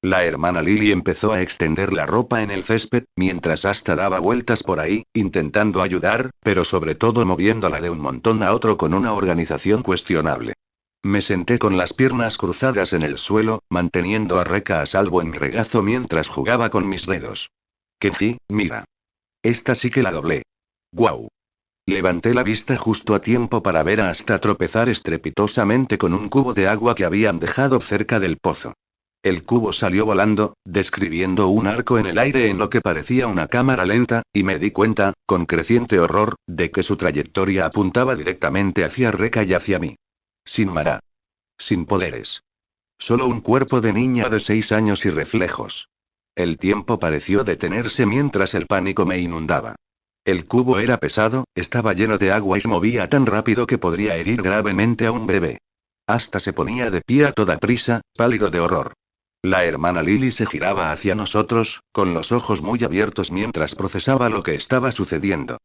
La hermana Lily empezó a extender la ropa en el césped, mientras Asta daba vueltas por ahí, intentando ayudar, pero sobre todo moviéndola de un montón a otro con una organización cuestionable. Me senté con las piernas cruzadas en el suelo, manteniendo a Reka a salvo en mi regazo mientras jugaba con mis dedos. Kenji, mira. Esta sí que la doblé. ¡Guau! Levanté la vista justo a tiempo para ver a Asta tropezar estrepitosamente con un cubo de agua que habían dejado cerca del pozo. El cubo salió volando, describiendo un arco en el aire en lo que parecía una cámara lenta, y me di cuenta, con creciente horror, de que su trayectoria apuntaba directamente hacia Reka y hacia mí. Sin Mara. Sin poderes. Solo un cuerpo de niña de 6 años y reflejos. El tiempo pareció detenerse mientras el pánico me inundaba. El cubo era pesado, estaba lleno de agua y se movía tan rápido que podría herir gravemente a un bebé. Hasta se ponía de pie a toda prisa, pálido de horror. La hermana Lily se giraba hacia nosotros, con los ojos muy abiertos mientras procesaba lo que estaba sucediendo.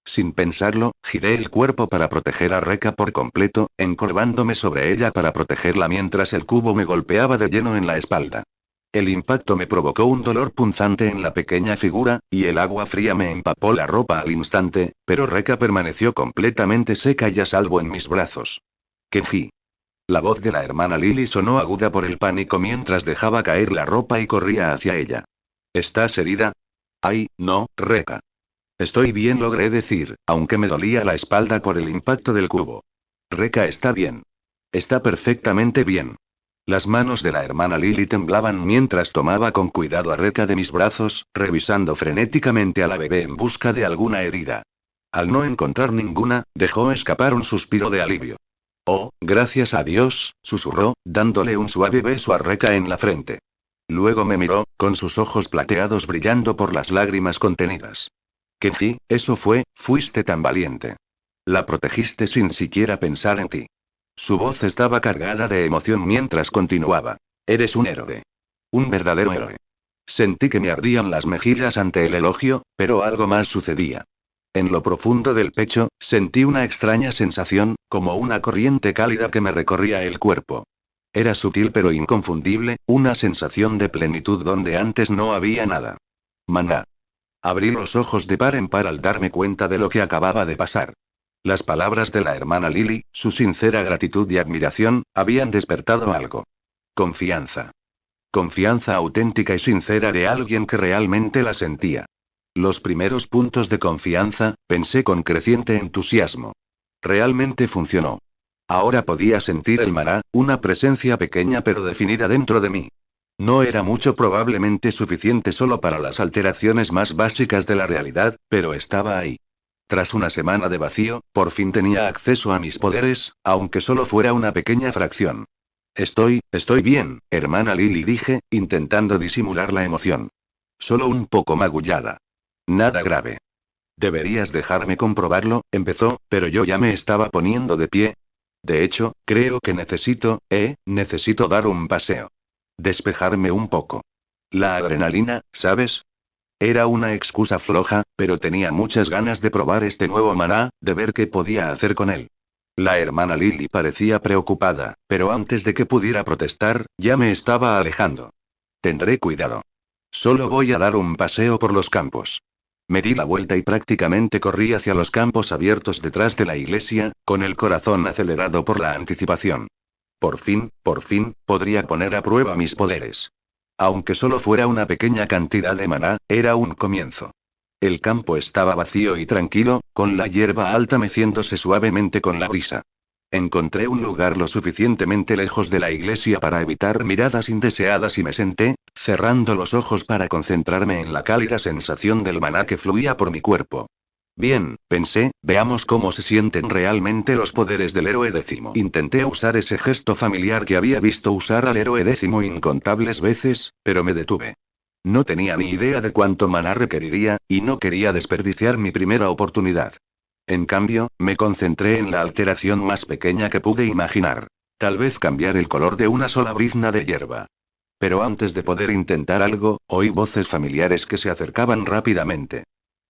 Sin pensarlo, giré el cuerpo para proteger a Reka por completo, encorvándome sobre ella para protegerla mientras el cubo me golpeaba de lleno en la espalda. El impacto me provocó un dolor punzante en la pequeña figura, y el agua fría me empapó la ropa al instante, pero Reka permaneció completamente seca y a salvo en mis brazos. Kenji. La voz de la hermana Lily sonó aguda por el pánico mientras dejaba caer la ropa y corría hacia ella. ¿Estás herida? Ay, no, Reka. Estoy bien, logré decir, aunque me dolía la espalda por el impacto del cubo. Reka está bien. Está perfectamente bien. Las manos de la hermana Lily temblaban mientras tomaba con cuidado a Reka de mis brazos, revisando frenéticamente a la bebé en busca de alguna herida. Al no encontrar ninguna, dejó escapar un suspiro de alivio. Oh, gracias a Dios, susurró, dándole un suave beso a Reka en la frente. Luego me miró, con sus ojos plateados brillando por las lágrimas contenidas. Kenji, fuiste tan valiente. La protegiste sin siquiera pensar en ti. Su voz estaba cargada de emoción mientras continuaba. Eres un héroe. Un verdadero héroe. Sentí que me ardían las mejillas ante el elogio, pero algo más sucedía. En lo profundo del pecho, sentí una extraña sensación, como una corriente cálida que me recorría el cuerpo. Era sutil pero inconfundible, una sensación de plenitud donde antes no había nada. Maná. Abrí los ojos de par en par al darme cuenta de lo que acababa de pasar. Las palabras de la hermana Lily, su sincera gratitud y admiración, habían despertado algo. Confianza. Confianza auténtica y sincera de alguien que realmente la sentía. Los primeros puntos de confianza, pensé con creciente entusiasmo. Realmente funcionó. Ahora podía sentir el Mará, una presencia pequeña pero definida dentro de mí. No era mucho, probablemente suficiente solo para las alteraciones más básicas de la realidad, pero estaba ahí. Tras una semana de vacío, por fin tenía acceso a mis poderes, aunque solo fuera una pequeña fracción. Estoy bien, hermana Lily, dije, intentando disimular la emoción. Solo un poco magullada. Nada grave. Deberías dejarme comprobarlo, empezó, pero yo ya me estaba poniendo de pie. De hecho, creo que necesito dar un paseo. Despejarme un poco. La adrenalina, ¿sabes? Era una excusa floja, pero tenía muchas ganas de probar este nuevo maná, de ver qué podía hacer con él. La hermana Lily parecía preocupada, pero antes de que pudiera protestar, ya me estaba alejando. Tendré cuidado. Solo voy a dar un paseo por los campos. Me di la vuelta y prácticamente corrí hacia los campos abiertos detrás de la iglesia, con el corazón acelerado por la anticipación. Por fin, podría poner a prueba mis poderes. Aunque solo fuera una pequeña cantidad de maná, era un comienzo. El campo estaba vacío y tranquilo, con la hierba alta meciéndose suavemente con la brisa. Encontré un lugar lo suficientemente lejos de la iglesia para evitar miradas indeseadas y me senté, cerrando los ojos para concentrarme en la cálida sensación del maná que fluía por mi cuerpo. Bien, pensé, veamos cómo se sienten realmente los poderes del héroe décimo. Intenté usar ese gesto familiar que había visto usar al héroe décimo incontables veces, pero me detuve. No tenía ni idea de cuánto maná requeriría, y no quería desperdiciar mi primera oportunidad. En cambio, me concentré en la alteración más pequeña que pude imaginar. Tal vez cambiar el color de una sola brizna de hierba. Pero antes de poder intentar algo, oí voces familiares que se acercaban rápidamente.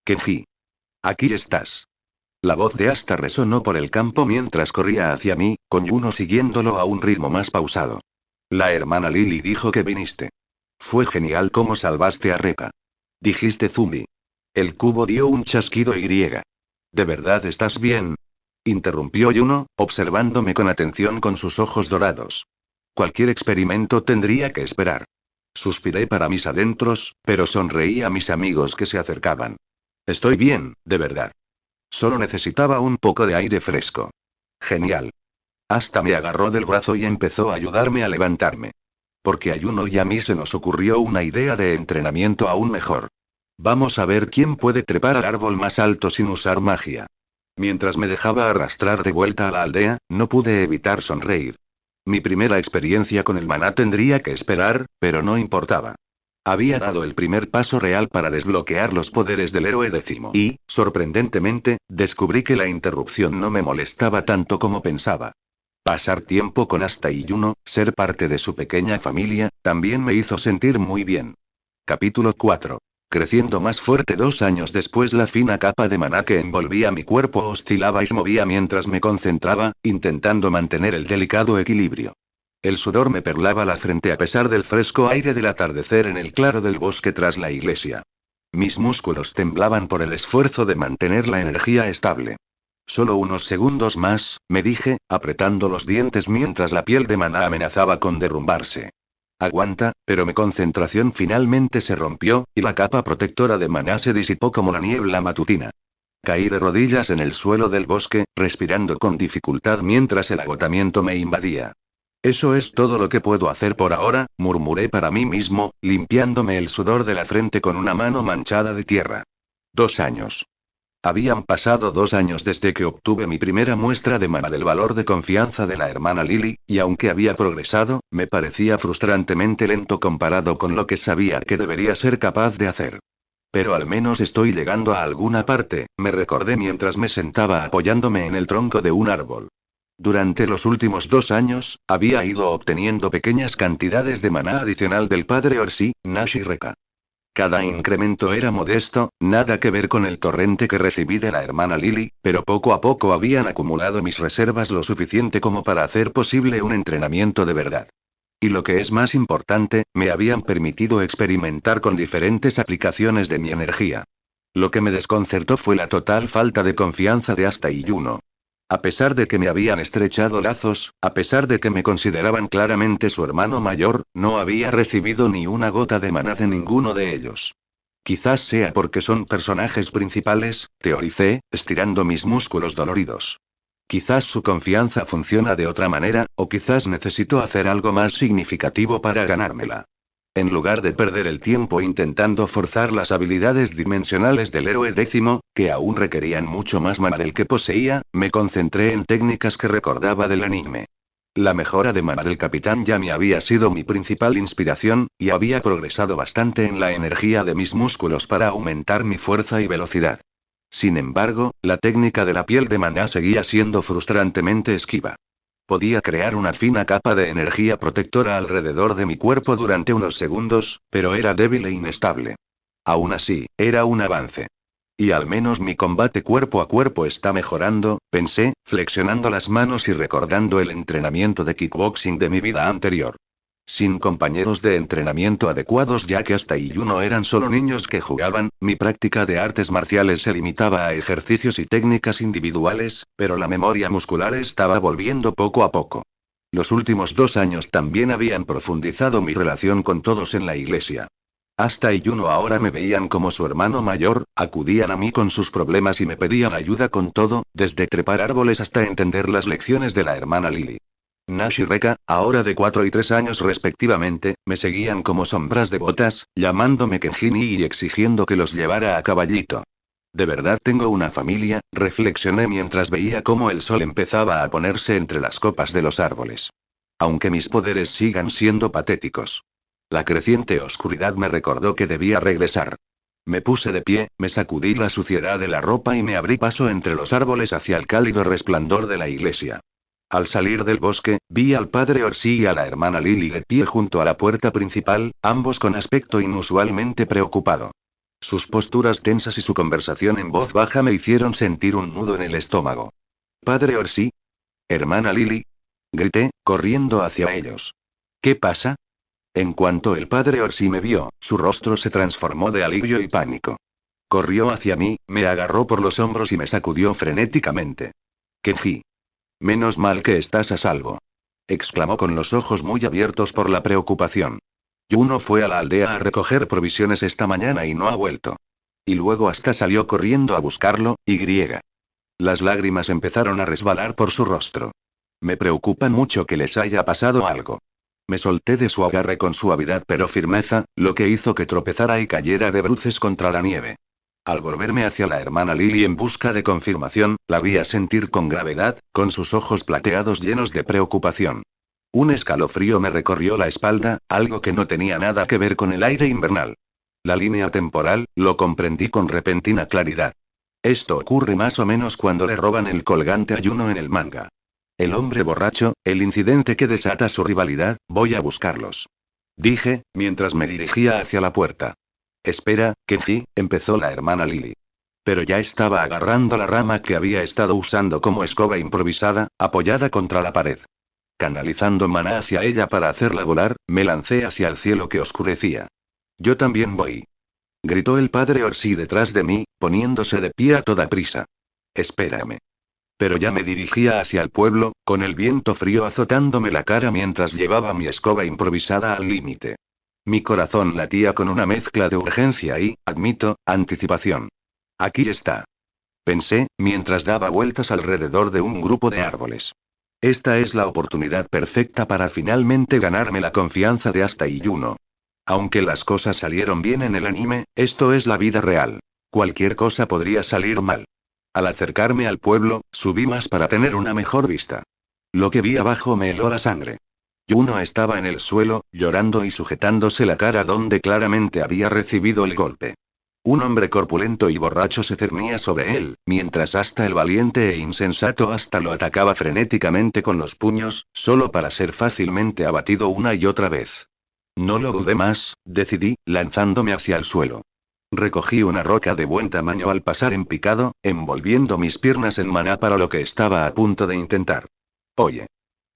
Kenji. Aquí estás. La voz de Asta resonó por el campo mientras corría hacia mí, con Yuno siguiéndolo a un ritmo más pausado. La hermana Lily dijo que viniste. Fue genial cómo salvaste a Reka. Dijiste Zumi. El cubo dio un chasquido y griega. ¿De verdad estás bien? Interrumpió Yuno, observándome con atención con sus ojos dorados. Cualquier experimento tendría que esperar. Suspiré para mis adentros, pero sonreí a mis amigos que se acercaban. Estoy bien, de verdad. Solo necesitaba un poco de aire fresco. Genial. Hasta me agarró del brazo y empezó a ayudarme a levantarme. Porque a Yuno y a mí se nos ocurrió una idea de entrenamiento aún mejor. Vamos a ver quién puede trepar al árbol más alto sin usar magia. Mientras me dejaba arrastrar de vuelta a la aldea, no pude evitar sonreír. Mi primera experiencia con el maná tendría que esperar, pero no importaba. Había dado el primer paso real para desbloquear los poderes del héroe décimo y, sorprendentemente, descubrí que la interrupción no me molestaba tanto como pensaba. Pasar tiempo con Asta y Yuno, ser parte de su pequeña familia, también me hizo sentir muy bien. Capítulo 4. Creciendo más fuerte 2 años después, la fina capa de maná que envolvía mi cuerpo oscilaba y se movía mientras me concentraba, intentando mantener el delicado equilibrio. El sudor me perlaba la frente a pesar del fresco aire del atardecer en el claro del bosque tras la iglesia. Mis músculos temblaban por el esfuerzo de mantener la energía estable. Solo unos segundos más, me dije, apretando los dientes mientras la piel de maná amenazaba con derrumbarse. Aguanta, pero mi concentración finalmente se rompió, y la capa protectora de maná se disipó como la niebla matutina. Caí de rodillas en el suelo del bosque, respirando con dificultad mientras el agotamiento me invadía. Eso es todo lo que puedo hacer por ahora, murmuré para mí mismo, limpiándome el sudor de la frente con una mano manchada de tierra. 2 años. Habían pasado 2 años desde que obtuve mi primera muestra de maná del valor de confianza de la hermana Lily, y aunque había progresado, me parecía frustrantemente lento comparado con lo que sabía que debería ser capaz de hacer. Pero al menos estoy llegando a alguna parte, me recordé mientras me sentaba apoyándome en el tronco de un árbol. Durante los últimos 2 años, había ido obteniendo pequeñas cantidades de maná adicional del padre Orsi, Nash y Reka. Cada incremento era modesto, nada que ver con el torrente que recibí de la hermana Lily, pero poco a poco habían acumulado mis reservas lo suficiente como para hacer posible un entrenamiento de verdad. Y lo que es más importante, me habían permitido experimentar con diferentes aplicaciones de mi energía. Lo que me desconcertó fue la total falta de confianza de Asta y Yuno. A pesar de que me habían estrechado lazos, a pesar de que me consideraban claramente su hermano mayor, no había recibido ni una gota de maná de ninguno de ellos. Quizás sea porque son personajes principales, teoricé, estirando mis músculos doloridos. Quizás su confianza funciona de otra manera, o quizás necesito hacer algo más significativo para ganármela. En lugar de perder el tiempo intentando forzar las habilidades dimensionales del héroe décimo, que aún requerían mucho más maná del que poseía, me concentré en técnicas que recordaba del anime. La mejora de maná del Capitán Yami había sido mi principal inspiración, y había progresado bastante en la energía de mis músculos para aumentar mi fuerza y velocidad. Sin embargo, la técnica de la piel de maná seguía siendo frustrantemente esquiva. Podía crear una fina capa de energía protectora alrededor de mi cuerpo durante unos segundos, pero era débil e inestable. Aún así, era un avance. Y al menos mi combate cuerpo a cuerpo está mejorando, pensé, flexionando las manos y recordando el entrenamiento de kickboxing de mi vida anterior. Sin compañeros de entrenamiento adecuados ya que hasta y no eran solo niños que jugaban, mi práctica de artes marciales se limitaba a ejercicios y técnicas individuales, pero la memoria muscular estaba volviendo poco a poco. Los últimos 2 años también habían profundizado mi relación con todos en la iglesia. Asta y Juno ahora me veían como su hermano mayor, acudían a mí con sus problemas y me pedían ayuda con todo, desde trepar árboles hasta entender las lecciones de la hermana Lily. Nash y Reka, ahora de 4 y 3 años respectivamente, me seguían como sombras devotas, llamándome Kenjini y exigiendo que los llevara a caballito. ¿De verdad tengo una familia?, reflexioné mientras veía cómo el sol empezaba a ponerse entre las copas de los árboles. Aunque mis poderes sigan siendo patéticos. La creciente oscuridad me recordó que debía regresar. Me puse de pie, me sacudí la suciedad de la ropa y me abrí paso entre los árboles hacia el cálido resplandor de la iglesia. Al salir del bosque, vi al padre Orsi y a la hermana Lily de pie junto a la puerta principal, ambos con aspecto inusualmente preocupado. Sus posturas tensas y su conversación en voz baja me hicieron sentir un nudo en el estómago. ¿Padre Orsi? ¿Hermana Lily? Grité, corriendo hacia ellos. ¿Qué pasa? En cuanto el padre Orsi me vio, su rostro se transformó de alivio y pánico. Corrió hacia mí, me agarró por los hombros y me sacudió frenéticamente. Kenji. Menos mal que estás a salvo. Exclamó con los ojos muy abiertos por la preocupación. Juno fue a la aldea a recoger provisiones esta mañana y no ha vuelto. Y luego hasta salió corriendo a buscarlo, y griega. Las lágrimas empezaron a resbalar por su rostro. Me preocupa mucho que les haya pasado algo. Me solté de su agarre con suavidad pero firmeza, lo que hizo que tropezara y cayera de bruces contra la nieve. Al volverme hacia la hermana Lily en busca de confirmación, la vi asentir con gravedad, con sus ojos plateados llenos de preocupación. Un escalofrío me recorrió la espalda, algo que no tenía nada que ver con el aire invernal. La línea temporal, lo comprendí con repentina claridad. Esto ocurre más o menos cuando le roban el colgante a Juno en el manga. El hombre borracho, el incidente que desata su rivalidad, voy a buscarlos. Dije, mientras me dirigía hacia la puerta. Espera, Kenji, empezó la hermana Lily. Pero ya estaba agarrando la rama que había estado usando como escoba improvisada, apoyada contra la pared. Canalizando maná hacia ella para hacerla volar, me lancé hacia el cielo que oscurecía. Yo también voy. Gritó el padre Orsi detrás de mí, poniéndose de pie a toda prisa. Espérame. Pero ya me dirigía hacia el pueblo, con el viento frío azotándome la cara mientras llevaba mi escoba improvisada al límite. Mi corazón latía con una mezcla de urgencia y, admito, anticipación. Aquí está. Pensé, mientras daba vueltas alrededor de un grupo de árboles. Esta es la oportunidad perfecta para finalmente ganarme la confianza de Asta y Juno. Aunque las cosas salieron bien en el anime, esto es la vida real. Cualquier cosa podría salir mal. Al acercarme al pueblo, subí más para tener una mejor vista. Lo que vi abajo me heló la sangre. Juno estaba en el suelo, llorando y sujetándose la cara donde claramente había recibido el golpe. Un hombre corpulento y borracho se cernía sobre él, mientras hasta el valiente e insensato Asta lo atacaba frenéticamente con los puños, solo para ser fácilmente abatido una y otra vez. No lo dudé más, decidí, lanzándome hacia el suelo. Recogí una roca de buen tamaño al pasar en picado, envolviendo mis piernas en maná para lo que estaba a punto de intentar. Oye.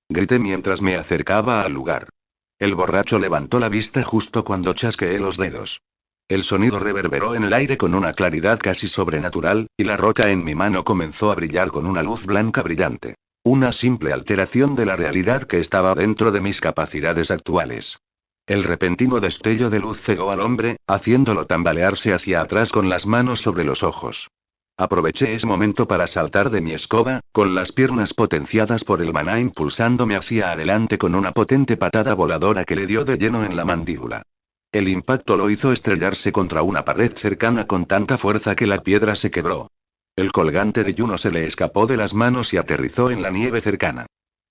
Grité mientras me acercaba al lugar. El borracho levantó la vista justo cuando chasqueé los dedos. El sonido reverberó en el aire con una claridad casi sobrenatural, y la roca en mi mano comenzó a brillar con una luz blanca brillante. Una simple alteración de la realidad que estaba dentro de mis capacidades actuales. El repentino destello de luz cegó al hombre, haciéndolo tambalearse hacia atrás con las manos sobre los ojos. Aproveché ese momento para saltar de mi escoba, con las piernas potenciadas por el maná impulsándome hacia adelante con una potente patada voladora que le dio de lleno en la mandíbula. El impacto lo hizo estrellarse contra una pared cercana con tanta fuerza que la piedra se quebró. El colgante de Juno se le escapó de las manos y aterrizó en la nieve cercana.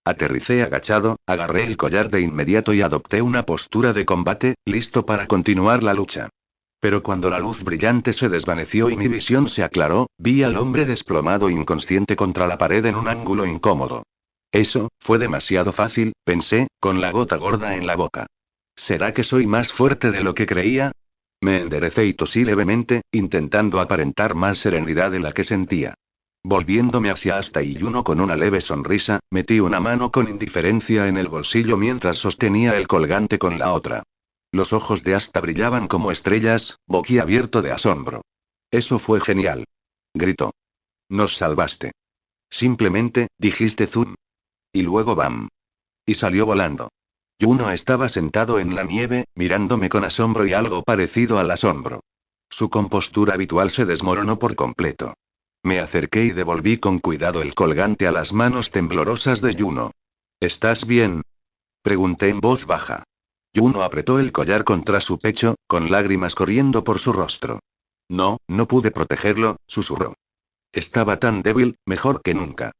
Aterricé agachado, agarré el collar de inmediato y adopté una postura de combate, listo para continuar la lucha. Pero cuando la luz brillante se desvaneció y mi visión se aclaró, vi al hombre desplomado inconsciente contra la pared en un ángulo incómodo. Eso, fue demasiado fácil, pensé, con la gota gorda en la boca. ¿Será que soy más fuerte de lo que creía? Me enderecé y tosí levemente, intentando aparentar más serenidad de la que sentía. Volviéndome hacia Asta y Yuno con una leve sonrisa, metí una mano con indiferencia en el bolsillo mientras sostenía el colgante con la otra. Los ojos de Asta brillaban como estrellas, boquiabierto de asombro. Eso fue genial. Gritó. Nos salvaste. Simplemente, dijiste zoom. Y luego bam. Y salió volando. Yuno estaba sentado en la nieve, mirándome con asombro y algo parecido al asombro. Su compostura habitual se desmoronó por completo. Me acerqué y devolví con cuidado el colgante a las manos temblorosas de Yuno. ¿Estás bien?, pregunté en voz baja. Yuno apretó el collar contra su pecho, con lágrimas corriendo por su rostro. No pude protegerlo, susurró. Estaba tan débil, mejor que nunca.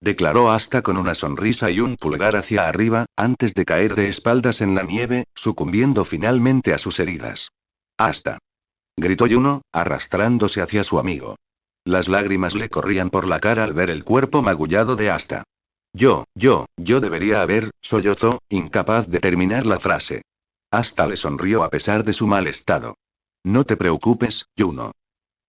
Declaró Asta con una sonrisa y un pulgar hacia arriba, antes de caer de espaldas en la nieve, sucumbiendo finalmente a sus heridas. Asta. Gritó Yuno, arrastrándose hacia su amigo. Las lágrimas le corrían por la cara al ver el cuerpo magullado de Asta. Yo debería haber, sollozó, incapaz de terminar la frase. Asta le sonrió a pesar de su mal estado. No te preocupes, Yuno.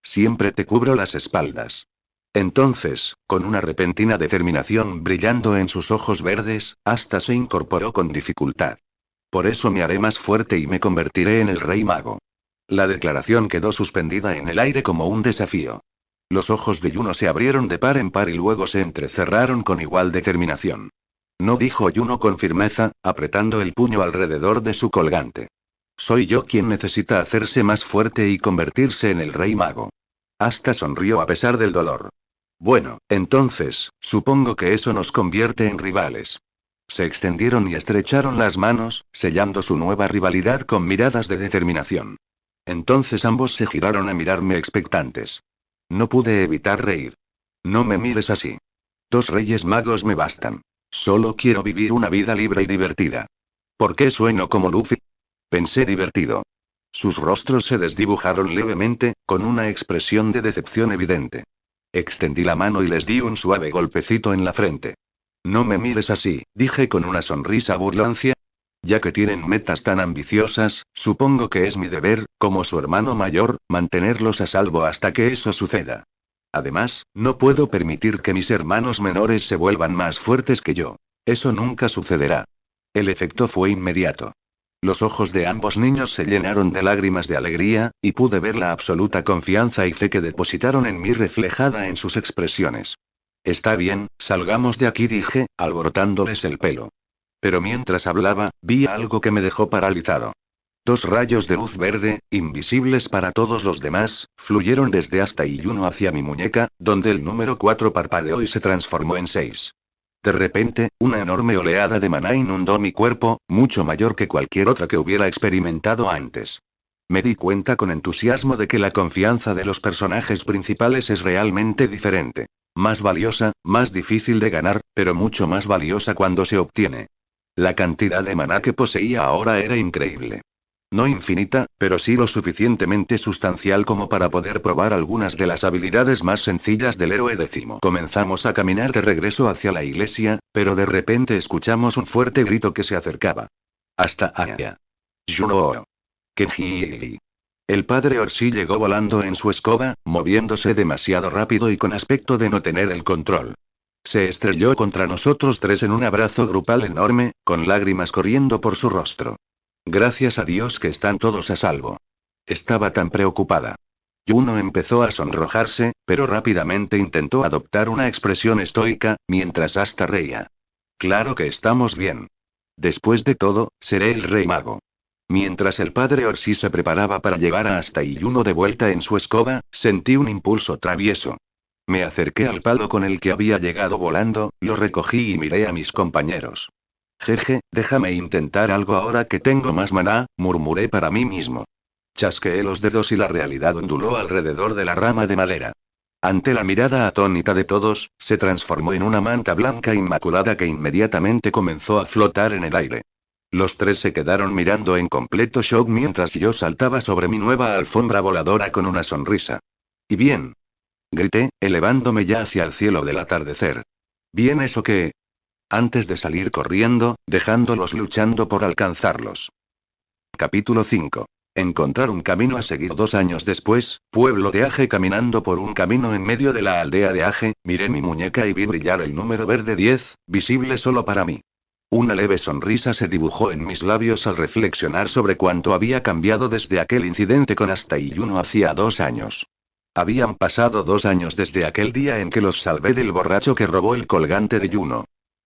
Siempre te cubro las espaldas. Entonces, con una repentina determinación brillando en sus ojos verdes, Asta se incorporó con dificultad. Por eso me haré más fuerte y me convertiré en el rey mago. La declaración quedó suspendida en el aire como un desafío. Los ojos de Yuno se abrieron de par en par y luego se entrecerraron con igual determinación. No, dijo Yuno con firmeza, apretando el puño alrededor de su colgante. Soy yo quien necesita hacerse más fuerte y convertirse en el rey mago. Asta sonrió a pesar del dolor. Bueno, entonces, supongo que eso nos convierte en rivales. Se extendieron y estrecharon las manos, sellando su nueva rivalidad con miradas de determinación. Entonces ambos se giraron a mirarme expectantes. No pude evitar reír. No me mires así. 2 reyes magos me bastan. Solo quiero vivir una vida libre y divertida. ¿Por qué sueno como Luffy? Pensé divertido. Sus rostros se desdibujaron levemente, con una expresión de decepción evidente. Extendí la mano y les di un suave golpecito en la frente. No me mires así, dije con una sonrisa burlancia. Ya que tienen metas tan ambiciosas, supongo que es mi deber, como su hermano mayor, mantenerlos a salvo hasta que eso suceda. Además, no puedo permitir que mis hermanos menores se vuelvan más fuertes que yo. Eso nunca sucederá. El efecto fue inmediato. Los ojos de ambos niños se llenaron de lágrimas de alegría, y pude ver la absoluta confianza y fe que depositaron en mí reflejada en sus expresiones. Está bien, salgamos de aquí, dije, alborotándoles el pelo. Pero mientras hablaba, vi algo que me dejó paralizado. 2 rayos de luz verde, invisibles para todos los demás, fluyeron desde Asta y Yuno hacia mi muñeca, donde el número 4 parpadeó y se transformó en 6. De repente, una enorme oleada de maná inundó mi cuerpo, mucho mayor que cualquier otra que hubiera experimentado antes. Me di cuenta con entusiasmo de que la confianza de los personajes principales es realmente diferente. Más valiosa, más difícil de ganar, pero mucho más valiosa cuando se obtiene. La cantidad de maná que poseía ahora era increíble. No infinita, pero sí lo suficientemente sustancial como para poder probar algunas de las habilidades más sencillas del héroe décimo. Comenzamos a caminar de regreso hacia la iglesia, pero de repente escuchamos un fuerte grito que se acercaba. Hasta allá. Juno. Kenji. El padre Orsi llegó volando en su escoba, moviéndose demasiado rápido y con aspecto de no tener el control. Se estrelló contra nosotros 3 en un abrazo grupal enorme, con lágrimas corriendo por su rostro. Gracias a Dios que están todos a salvo. Estaba tan preocupada. Yuno empezó a sonrojarse, pero rápidamente intentó adoptar una expresión estoica, mientras Asta reía. Claro que estamos bien. Después de todo, seré el rey mago. Mientras el padre Orsi se preparaba para llevar a Asta y Yuno de vuelta en su escoba, sentí un impulso travieso. Me acerqué al palo con el que había llegado volando, lo recogí y miré a mis compañeros. Jeje, déjame intentar algo ahora que tengo más maná, murmuré para mí mismo. Chasqueé los dedos y la realidad onduló alrededor de la rama de madera. Ante la mirada atónita de todos, se transformó en una manta blanca inmaculada que inmediatamente comenzó a flotar en el aire. Los 3 se quedaron mirando en completo shock mientras yo saltaba sobre mi nueva alfombra voladora con una sonrisa. ¿Y bien? Grité, elevándome ya hacia el cielo del atardecer. ¿Bien eso qué? Antes de salir corriendo, dejándolos luchando por alcanzarlos. Capítulo 5. Encontrar un camino a seguir. 2 años después, pueblo de Aje. Caminando por un camino en medio de la aldea de Aje, miré mi muñeca y vi brillar el número verde 10, visible solo para mí. Una leve sonrisa se dibujó en mis labios al reflexionar sobre cuánto había cambiado desde aquel incidente con Asta y Juno hacía 2 años. Habían pasado 2 años desde aquel día en que los salvé del borracho que robó el colgante de Juno.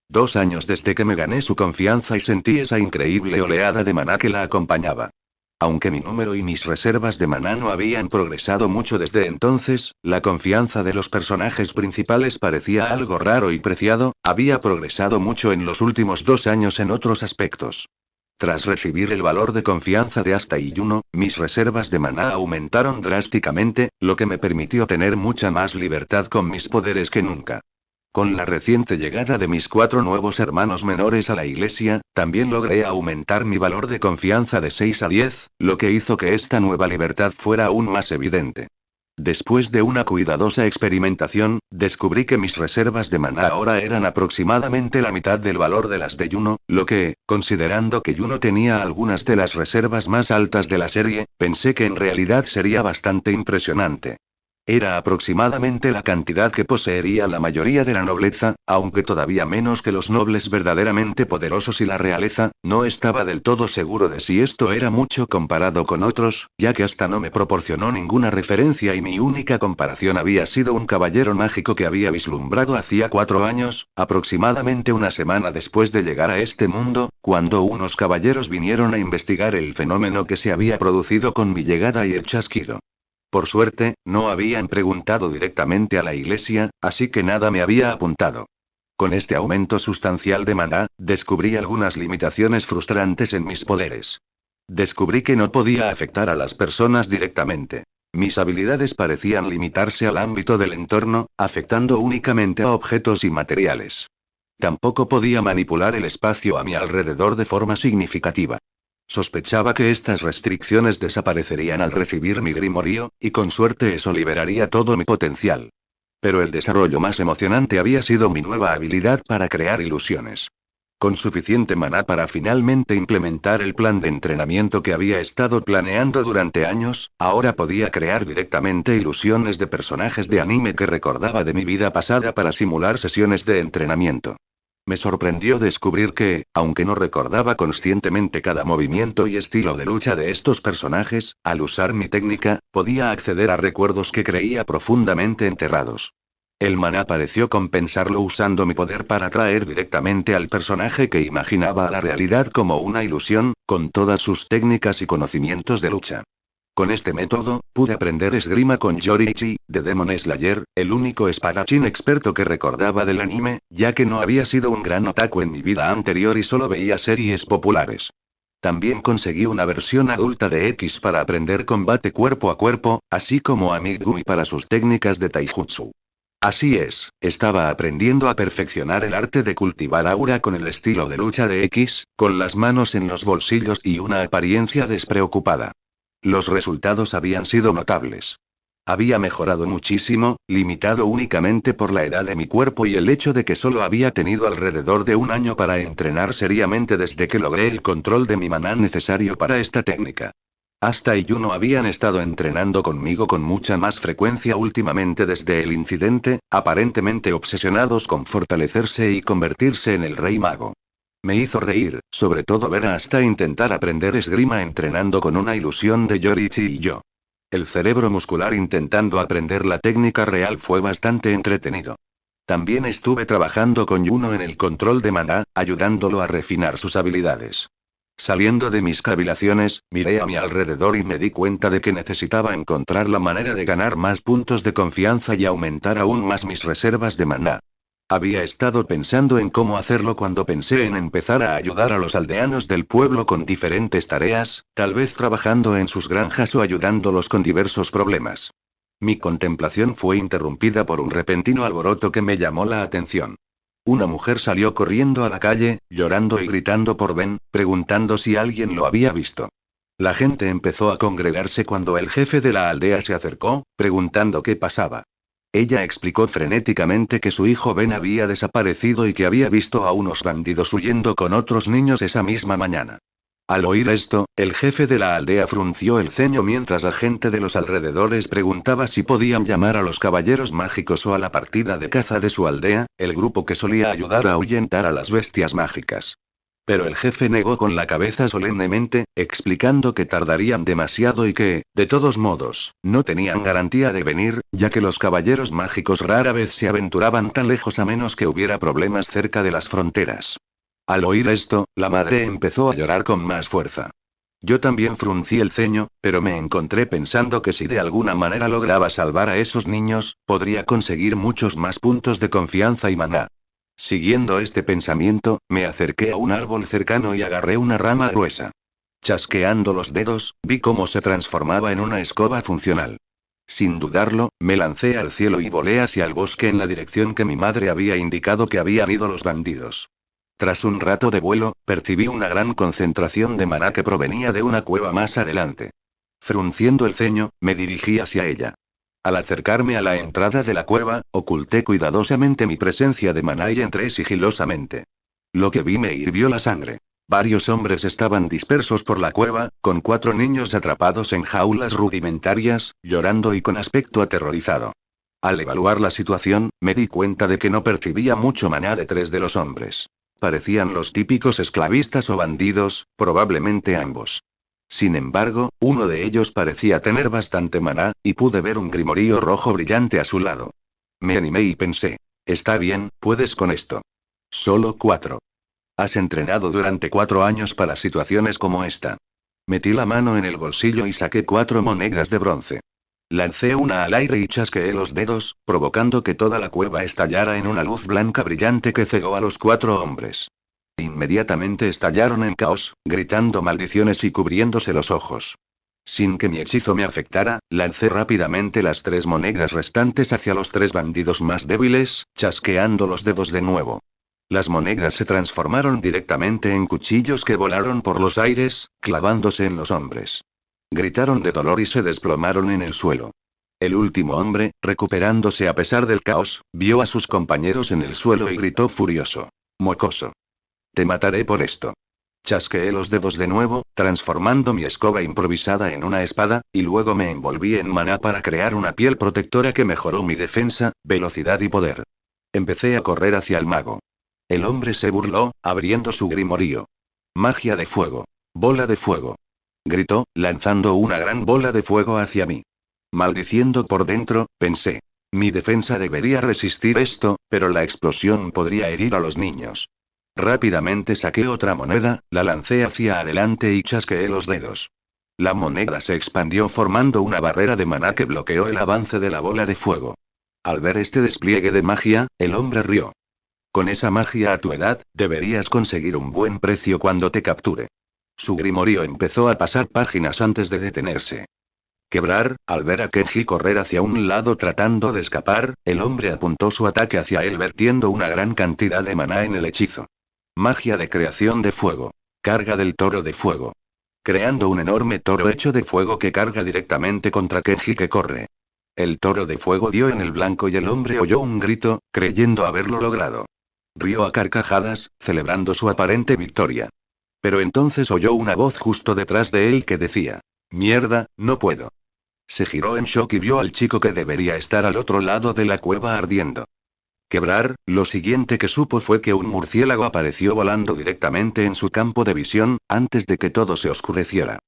2 años desde que me gané su confianza y sentí esa increíble oleada de maná que la acompañaba. Aunque mi número y mis reservas de maná no habían progresado mucho desde entonces, la confianza de los personajes principales parecía algo raro y preciado. Había progresado mucho en los últimos 2 años en otros aspectos. Tras recibir el valor de confianza de Asta y Juno, mis reservas de maná aumentaron drásticamente, lo que me permitió tener mucha más libertad con mis poderes que nunca. Con la reciente llegada de mis 4 nuevos hermanos menores a la iglesia, también logré aumentar mi valor de confianza de 6 a 10, lo que hizo que esta nueva libertad fuera aún más evidente. Después de una cuidadosa experimentación, descubrí que mis reservas de maná ahora eran aproximadamente la mitad del valor de las de Juno, lo que, considerando que Juno tenía algunas de las reservas más altas de la serie, pensé que en realidad sería bastante impresionante. Era aproximadamente la cantidad que poseería la mayoría de la nobleza, aunque todavía menos que los nobles verdaderamente poderosos y la realeza. No estaba del todo seguro de si esto era mucho comparado con otros, ya que hasta no me proporcionó ninguna referencia y mi única comparación había sido un caballero mágico que había vislumbrado hacía 4 años, aproximadamente una semana después de llegar a este mundo, cuando unos caballeros vinieron a investigar el fenómeno que se había producido con mi llegada y el chasquido. Por suerte, no habían preguntado directamente a la iglesia, así que nada me había apuntado. Con este aumento sustancial de maná, descubrí algunas limitaciones frustrantes en mis poderes. Descubrí que no podía afectar a las personas directamente. Mis habilidades parecían limitarse al ámbito del entorno, afectando únicamente a objetos y materiales. Tampoco podía manipular el espacio a mi alrededor de forma significativa. Sospechaba que estas restricciones desaparecerían al recibir mi grimorio, y con suerte eso liberaría todo mi potencial. Pero el desarrollo más emocionante había sido mi nueva habilidad para crear ilusiones. Con suficiente maná para finalmente implementar el plan de entrenamiento que había estado planeando durante años, ahora podía crear directamente ilusiones de personajes de anime que recordaba de mi vida pasada para simular sesiones de entrenamiento. Me sorprendió descubrir que, aunque no recordaba conscientemente cada movimiento y estilo de lucha de estos personajes, al usar mi técnica, podía acceder a recuerdos que creía profundamente enterrados. El maná pareció compensarlo usando mi poder para atraer directamente al personaje que imaginaba a la realidad como una ilusión, con todas sus técnicas y conocimientos de lucha. Con este método, pude aprender esgrima con Yoriichi, de Demon Slayer, el único espadachín experto que recordaba del anime, ya que no había sido un gran otaku en mi vida anterior y solo veía series populares. También conseguí una versión adulta de X para aprender combate cuerpo a cuerpo, así como Amigumi para sus técnicas de taijutsu. Así es, estaba aprendiendo a perfeccionar el arte de cultivar aura con el estilo de lucha de X, con las manos en los bolsillos y una apariencia despreocupada. Los resultados habían sido notables. Había mejorado muchísimo, limitado únicamente por la edad de mi cuerpo y el hecho de que solo había tenido alrededor de 1 año para entrenar seriamente desde que logré el control de mi maná necesario para esta técnica. Asta y Juno habían estado entrenando conmigo con mucha más frecuencia últimamente desde el incidente, aparentemente obsesionados con fortalecerse y convertirse en el rey mago. Me hizo reír, sobre todo ver a Asta intentar aprender esgrima entrenando con una ilusión de Yoriichi y yo. El cerebro muscular intentando aprender la técnica real fue bastante entretenido. También estuve trabajando con Juno en el control de maná, ayudándolo a refinar sus habilidades. Saliendo de mis cavilaciones, miré a mi alrededor y me di cuenta de que necesitaba encontrar la manera de ganar más puntos de confianza y aumentar aún más mis reservas de maná. Había estado pensando en cómo hacerlo cuando pensé en empezar a ayudar a los aldeanos del pueblo con diferentes tareas, tal vez trabajando en sus granjas o ayudándolos con diversos problemas. Mi contemplación fue interrumpida por un repentino alboroto que me llamó la atención. Una mujer salió corriendo a la calle, llorando y gritando por Ben, preguntando si alguien lo había visto. La gente empezó a congregarse cuando el jefe de la aldea se acercó, preguntando qué pasaba. Ella explicó frenéticamente que su hijo Ben había desaparecido y que había visto a unos bandidos huyendo con otros niños esa misma mañana. Al oír esto, el jefe de la aldea frunció el ceño mientras la gente de los alrededores preguntaba si podían llamar a los caballeros mágicos o a la partida de caza de su aldea, el grupo que solía ayudar a ahuyentar a las bestias mágicas. Pero el jefe negó con la cabeza solemnemente, explicando que tardarían demasiado y que, de todos modos, no tenían garantía de venir, ya que los caballeros mágicos rara vez se aventuraban tan lejos a menos que hubiera problemas cerca de las fronteras. Al oír esto, la madre empezó a llorar con más fuerza. Yo también fruncí el ceño, pero me encontré pensando que si de alguna manera lograba salvar a esos niños, podría conseguir muchos más puntos de confianza y maná. Siguiendo este pensamiento, me acerqué a un árbol cercano y agarré una rama gruesa. Chasqueando los dedos, vi cómo se transformaba en una escoba funcional. Sin dudarlo, me lancé al cielo y volé hacia el bosque en la dirección que mi madre había indicado que habían ido los bandidos. Tras un rato de vuelo, percibí una gran concentración de maná que provenía de una cueva más adelante. Frunciendo el ceño, me dirigí hacia ella. Al acercarme a la entrada de la cueva, oculté cuidadosamente mi presencia de maná y entré sigilosamente. Lo que vi me hirvió la sangre. Varios hombres estaban dispersos por la cueva, con 4 niños atrapados en jaulas rudimentarias, llorando y con aspecto aterrorizado. Al evaluar la situación, me di cuenta de que no percibía mucho maná de 3 de los hombres. Parecían los típicos esclavistas o bandidos, probablemente ambos. Sin embargo, uno de ellos parecía tener bastante maná, y pude ver un grimorío rojo brillante a su lado. Me animé y pensé: está bien, puedes con esto. Solo 4. Has entrenado durante 4 años para situaciones como esta. Metí la mano en el bolsillo y saqué 4 monedas de bronce. Lancé una al aire y chasqueé los dedos, provocando que toda la cueva estallara en una luz blanca brillante que cegó a los 4 hombres. Inmediatamente estallaron en caos, gritando maldiciones y cubriéndose los ojos. Sin que mi hechizo me afectara, lancé rápidamente las 3 monedas restantes hacia los 3 bandidos más débiles, chasqueando los dedos de nuevo. Las monedas se transformaron directamente en cuchillos que volaron por los aires, clavándose en los hombres. Gritaron de dolor y se desplomaron en el suelo. El último hombre, recuperándose a pesar del caos, vio a sus compañeros en el suelo y gritó furioso: «Mocoso. Te mataré por esto». Chasqueé los dedos de nuevo, transformando mi escoba improvisada en una espada, y luego me envolví en maná para crear una piel protectora que mejoró mi defensa, velocidad y poder. Empecé a correr hacia el mago. El hombre se burló, abriendo su grimorío. «Magia de fuego. Bola de fuego», gritó, lanzando una gran bola de fuego hacia mí. Maldiciendo por dentro, pensé: mi defensa debería resistir esto, pero la explosión podría herir a los niños. Rápidamente saqué otra moneda, la lancé hacia adelante y chasqueé los dedos. La moneda se expandió formando una barrera de maná que bloqueó el avance de la bola de fuego. Al ver este despliegue de magia, el hombre rió. «Con esa magia a tu edad, deberías conseguir un buen precio cuando te capture». Su grimorío empezó a pasar páginas antes de detenerse. Quebrar, al ver a Kenji correr hacia un lado tratando de escapar, el hombre apuntó su ataque hacia él vertiendo una gran cantidad de maná en el hechizo. Magia de creación de fuego. Carga del toro de fuego. Creando un enorme toro hecho de fuego que carga directamente contra Kenji que corre. El toro de fuego dio en el blanco y el hombre oyó un grito, creyendo haberlo logrado. Rió a carcajadas, celebrando su aparente victoria. Pero entonces oyó una voz justo detrás de él que decía: «Mierda, no puedo». Se giró en shock y vio al chico que debería estar al otro lado de la cueva ardiendo. Quebrar, lo siguiente que supo fue que un murciélago apareció volando directamente en su campo de visión, antes de que todo se oscureciera.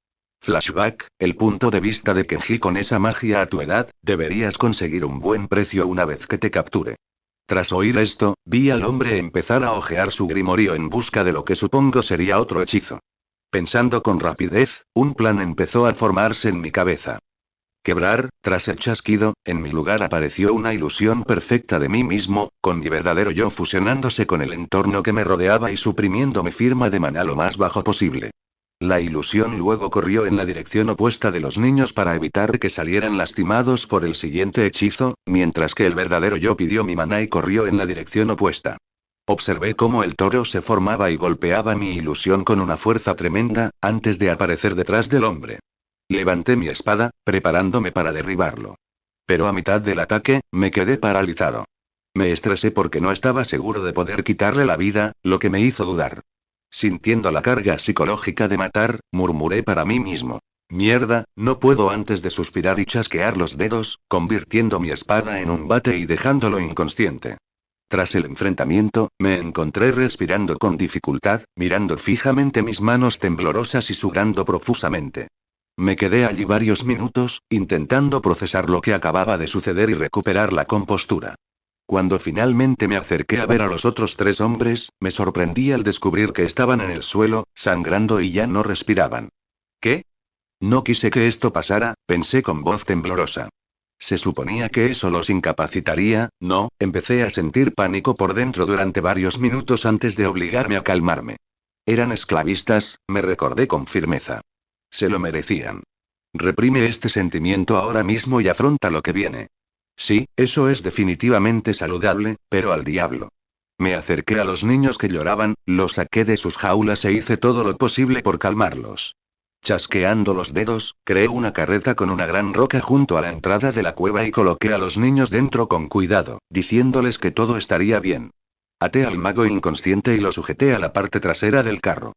Flashback, el punto de vista de Kenji: con esa magia a tu edad, deberías conseguir un buen precio una vez que te capture. Tras oír esto, vi al hombre empezar a hojear su grimorío en busca de lo que supongo sería otro hechizo. Pensando con rapidez, un plan empezó a formarse en mi cabeza. Quebrar, tras el chasquido, en mi lugar apareció una ilusión perfecta de mí mismo, con mi verdadero yo fusionándose con el entorno que me rodeaba y suprimiendo mi firma de maná lo más bajo posible. La ilusión luego corrió en la dirección opuesta de los niños para evitar que salieran lastimados por el siguiente hechizo, mientras que el verdadero yo pidió mi maná y corrió en la dirección opuesta. Observé cómo el toro se formaba y golpeaba mi ilusión con una fuerza tremenda, antes de aparecer detrás del hombre. Levanté mi espada, preparándome para derribarlo. Pero a mitad del ataque, me quedé paralizado. Me estresé porque no estaba seguro de poder quitarle la vida, lo que me hizo dudar. Sintiendo la carga psicológica de matar, murmuré para mí mismo. Mierda, no puedo antes de suspirar y chasquear los dedos, convirtiendo mi espada en un bate y dejándolo inconsciente. Tras el enfrentamiento, me encontré respirando con dificultad, mirando fijamente mis manos temblorosas y sudando profusamente. Me quedé allí varios minutos, intentando procesar lo que acababa de suceder y recuperar la compostura. Cuando finalmente me acerqué a ver a los otros 3 hombres, me sorprendí al descubrir que estaban en el suelo, sangrando y ya no respiraban. ¿Qué? No quise que esto pasara, pensé con voz temblorosa. Se suponía que eso los incapacitaría, ¿no? Empecé a sentir pánico por dentro durante varios minutos antes de obligarme a calmarme. Eran esclavistas, me recordé con firmeza. Se lo merecían. Reprime este sentimiento ahora mismo y afronta lo que viene. Sí, eso es definitivamente saludable, pero al diablo. Me acerqué a los niños que lloraban, los saqué de sus jaulas e hice todo lo posible por calmarlos. Chasqueando los dedos, creé una carreta con una gran roca junto a la entrada de la cueva y coloqué a los niños dentro con cuidado, diciéndoles que todo estaría bien. Até al mago inconsciente y lo sujeté a la parte trasera del carro.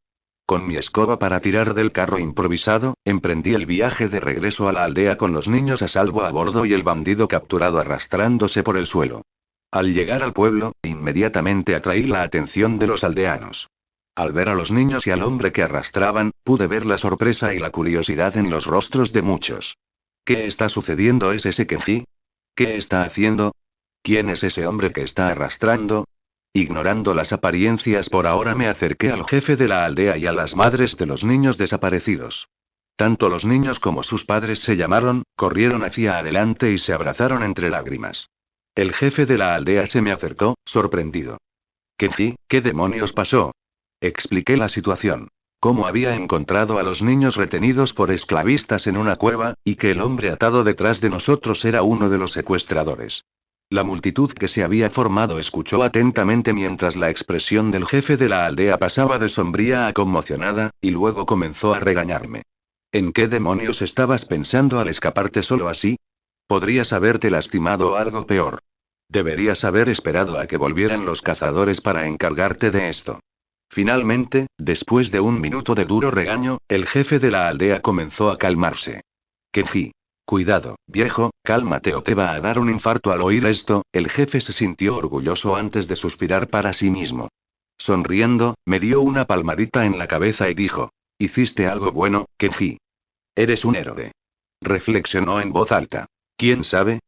Con mi escoba para tirar del carro improvisado, emprendí el viaje de regreso a la aldea con los niños a salvo a bordo y el bandido capturado arrastrándose por el suelo. Al llegar al pueblo, inmediatamente atraí la atención de los aldeanos. Al ver a los niños y al hombre que arrastraban, pude ver la sorpresa y la curiosidad en los rostros de muchos. ¿Qué está sucediendo? ¿Es ese Kenji? ¿Qué está haciendo? ¿Quién es ese hombre que está arrastrando? Ignorando las apariencias por ahora me acerqué al jefe de la aldea y a las madres de los niños desaparecidos. Tanto los niños como sus padres se llamaron, corrieron hacia adelante y se abrazaron entre lágrimas. El jefe de la aldea se me acercó, sorprendido. Kenji, ¿qué demonios pasó? Expliqué la situación. Cómo había encontrado a los niños retenidos por esclavistas en una cueva, y que el hombre atado detrás de nosotros era uno de los secuestradores. La multitud que se había formado escuchó atentamente mientras la expresión del jefe de la aldea pasaba de sombría a conmocionada, y luego comenzó a regañarme. ¿En qué demonios estabas pensando al escaparte solo así? Podrías haberte lastimado o algo peor. Deberías haber esperado a que volvieran los cazadores para encargarte de esto. Finalmente, después de un minuto de duro regaño, el jefe de la aldea comenzó a calmarse. Kenji. Cuidado, viejo, cálmate o te va a dar un infarto al oír esto. El jefe se sintió orgulloso antes de suspirar para sí mismo. Sonriendo, me dio una palmadita en la cabeza y dijo: hiciste algo bueno, Kenji. Eres un héroe. Reflexionó en voz alta. ¿Quién sabe?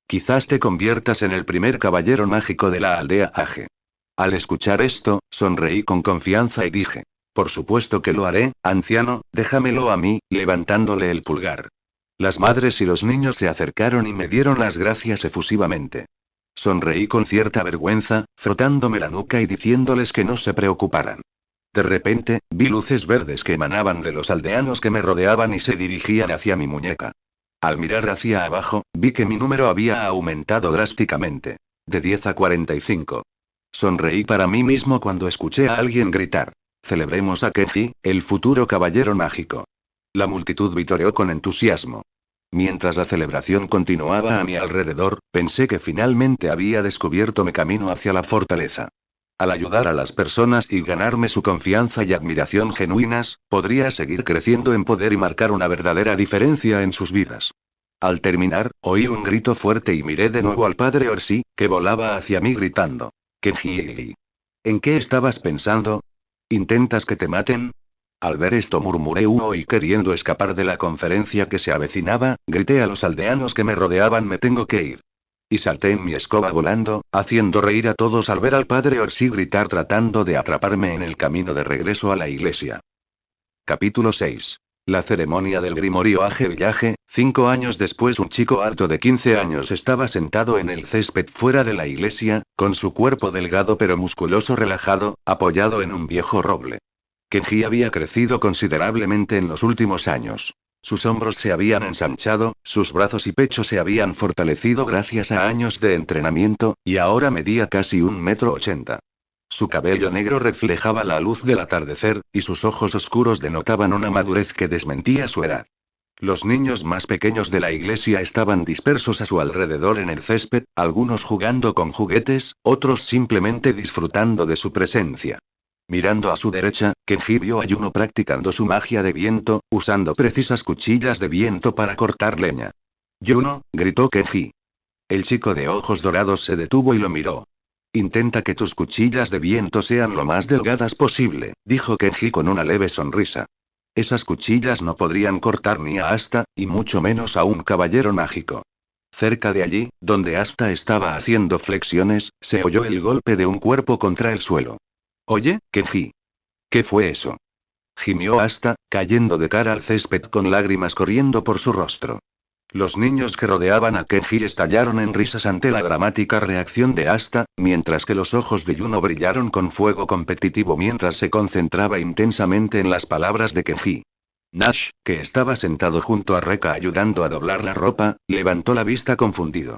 Quizás te conviertas en el primer caballero mágico de la aldea Age. Al escuchar esto, sonreí con confianza y dije: por supuesto que lo haré, anciano, déjamelo a mí, levantándole el pulgar. Las madres y los niños se acercaron y me dieron las gracias efusivamente. Sonreí con cierta vergüenza, frotándome la nuca y diciéndoles que no se preocuparan. De repente, vi luces verdes que emanaban de los aldeanos que me rodeaban y se dirigían hacia mi muñeca. Al mirar hacia abajo, vi que mi número había aumentado drásticamente. De 10 a 45. Sonreí para mí mismo cuando escuché a alguien gritar: celebremos a Kenji, el futuro caballero mágico. La multitud vitoreó con entusiasmo. Mientras la celebración continuaba a mi alrededor, pensé que finalmente había descubierto mi camino hacia la fortaleza. Al ayudar a las personas y ganarme su confianza y admiración genuinas, podría seguir creciendo en poder y marcar una verdadera diferencia en sus vidas. Al terminar, oí un grito fuerte y miré de nuevo al padre Orsi, que volaba hacia mí gritando: Kenji. ¿En qué estabas pensando? ¿Intentas que te maten? Al ver esto murmuré y queriendo escapar de la conferencia que se avecinaba, grité a los aldeanos que me rodeaban: me tengo que ir. Y salté en mi escoba volando, haciendo reír a todos al ver al padre Orsi gritar tratando de atraparme en el camino de regreso a la iglesia. Capítulo 6. La ceremonia del Grimorio Age Village. 5 años después, un chico alto de 15 años estaba sentado en el césped fuera de la iglesia, con su cuerpo delgado pero musculoso relajado, apoyado en un viejo roble. Kenji había crecido considerablemente en los últimos años. Sus hombros se habían ensanchado, sus brazos y pecho se habían fortalecido gracias a años de entrenamiento, y ahora medía casi 1,80 m. Su cabello negro reflejaba la luz del atardecer, y sus ojos oscuros denotaban una madurez que desmentía su edad. Los niños más pequeños de la iglesia estaban dispersos a su alrededor en el césped, algunos jugando con juguetes, otros simplemente disfrutando de su presencia. Mirando a su derecha, Kenji vio a Yuno practicando su magia de viento, usando precisas cuchillas de viento para cortar leña. «Yuno», gritó Kenji. El chico de ojos dorados se detuvo y lo miró. «Intenta que tus cuchillas de viento sean lo más delgadas posible», dijo Kenji con una leve sonrisa. Esas cuchillas no podrían cortar ni a Asta, y mucho menos a un caballero mágico. Cerca de allí, donde Asta estaba haciendo flexiones, se oyó el golpe de un cuerpo contra el suelo. «Oye, Kenji. ¿Qué fue eso?», gimió Asta, cayendo de cara al césped con lágrimas corriendo por su rostro. Los niños que rodeaban a Kenji estallaron en risas ante la dramática reacción de Asta, mientras que los ojos de Yuno brillaron con fuego competitivo mientras se concentraba intensamente en las palabras de Kenji. Nash, que estaba sentado junto a Reka ayudando a doblar la ropa, levantó la vista confundido.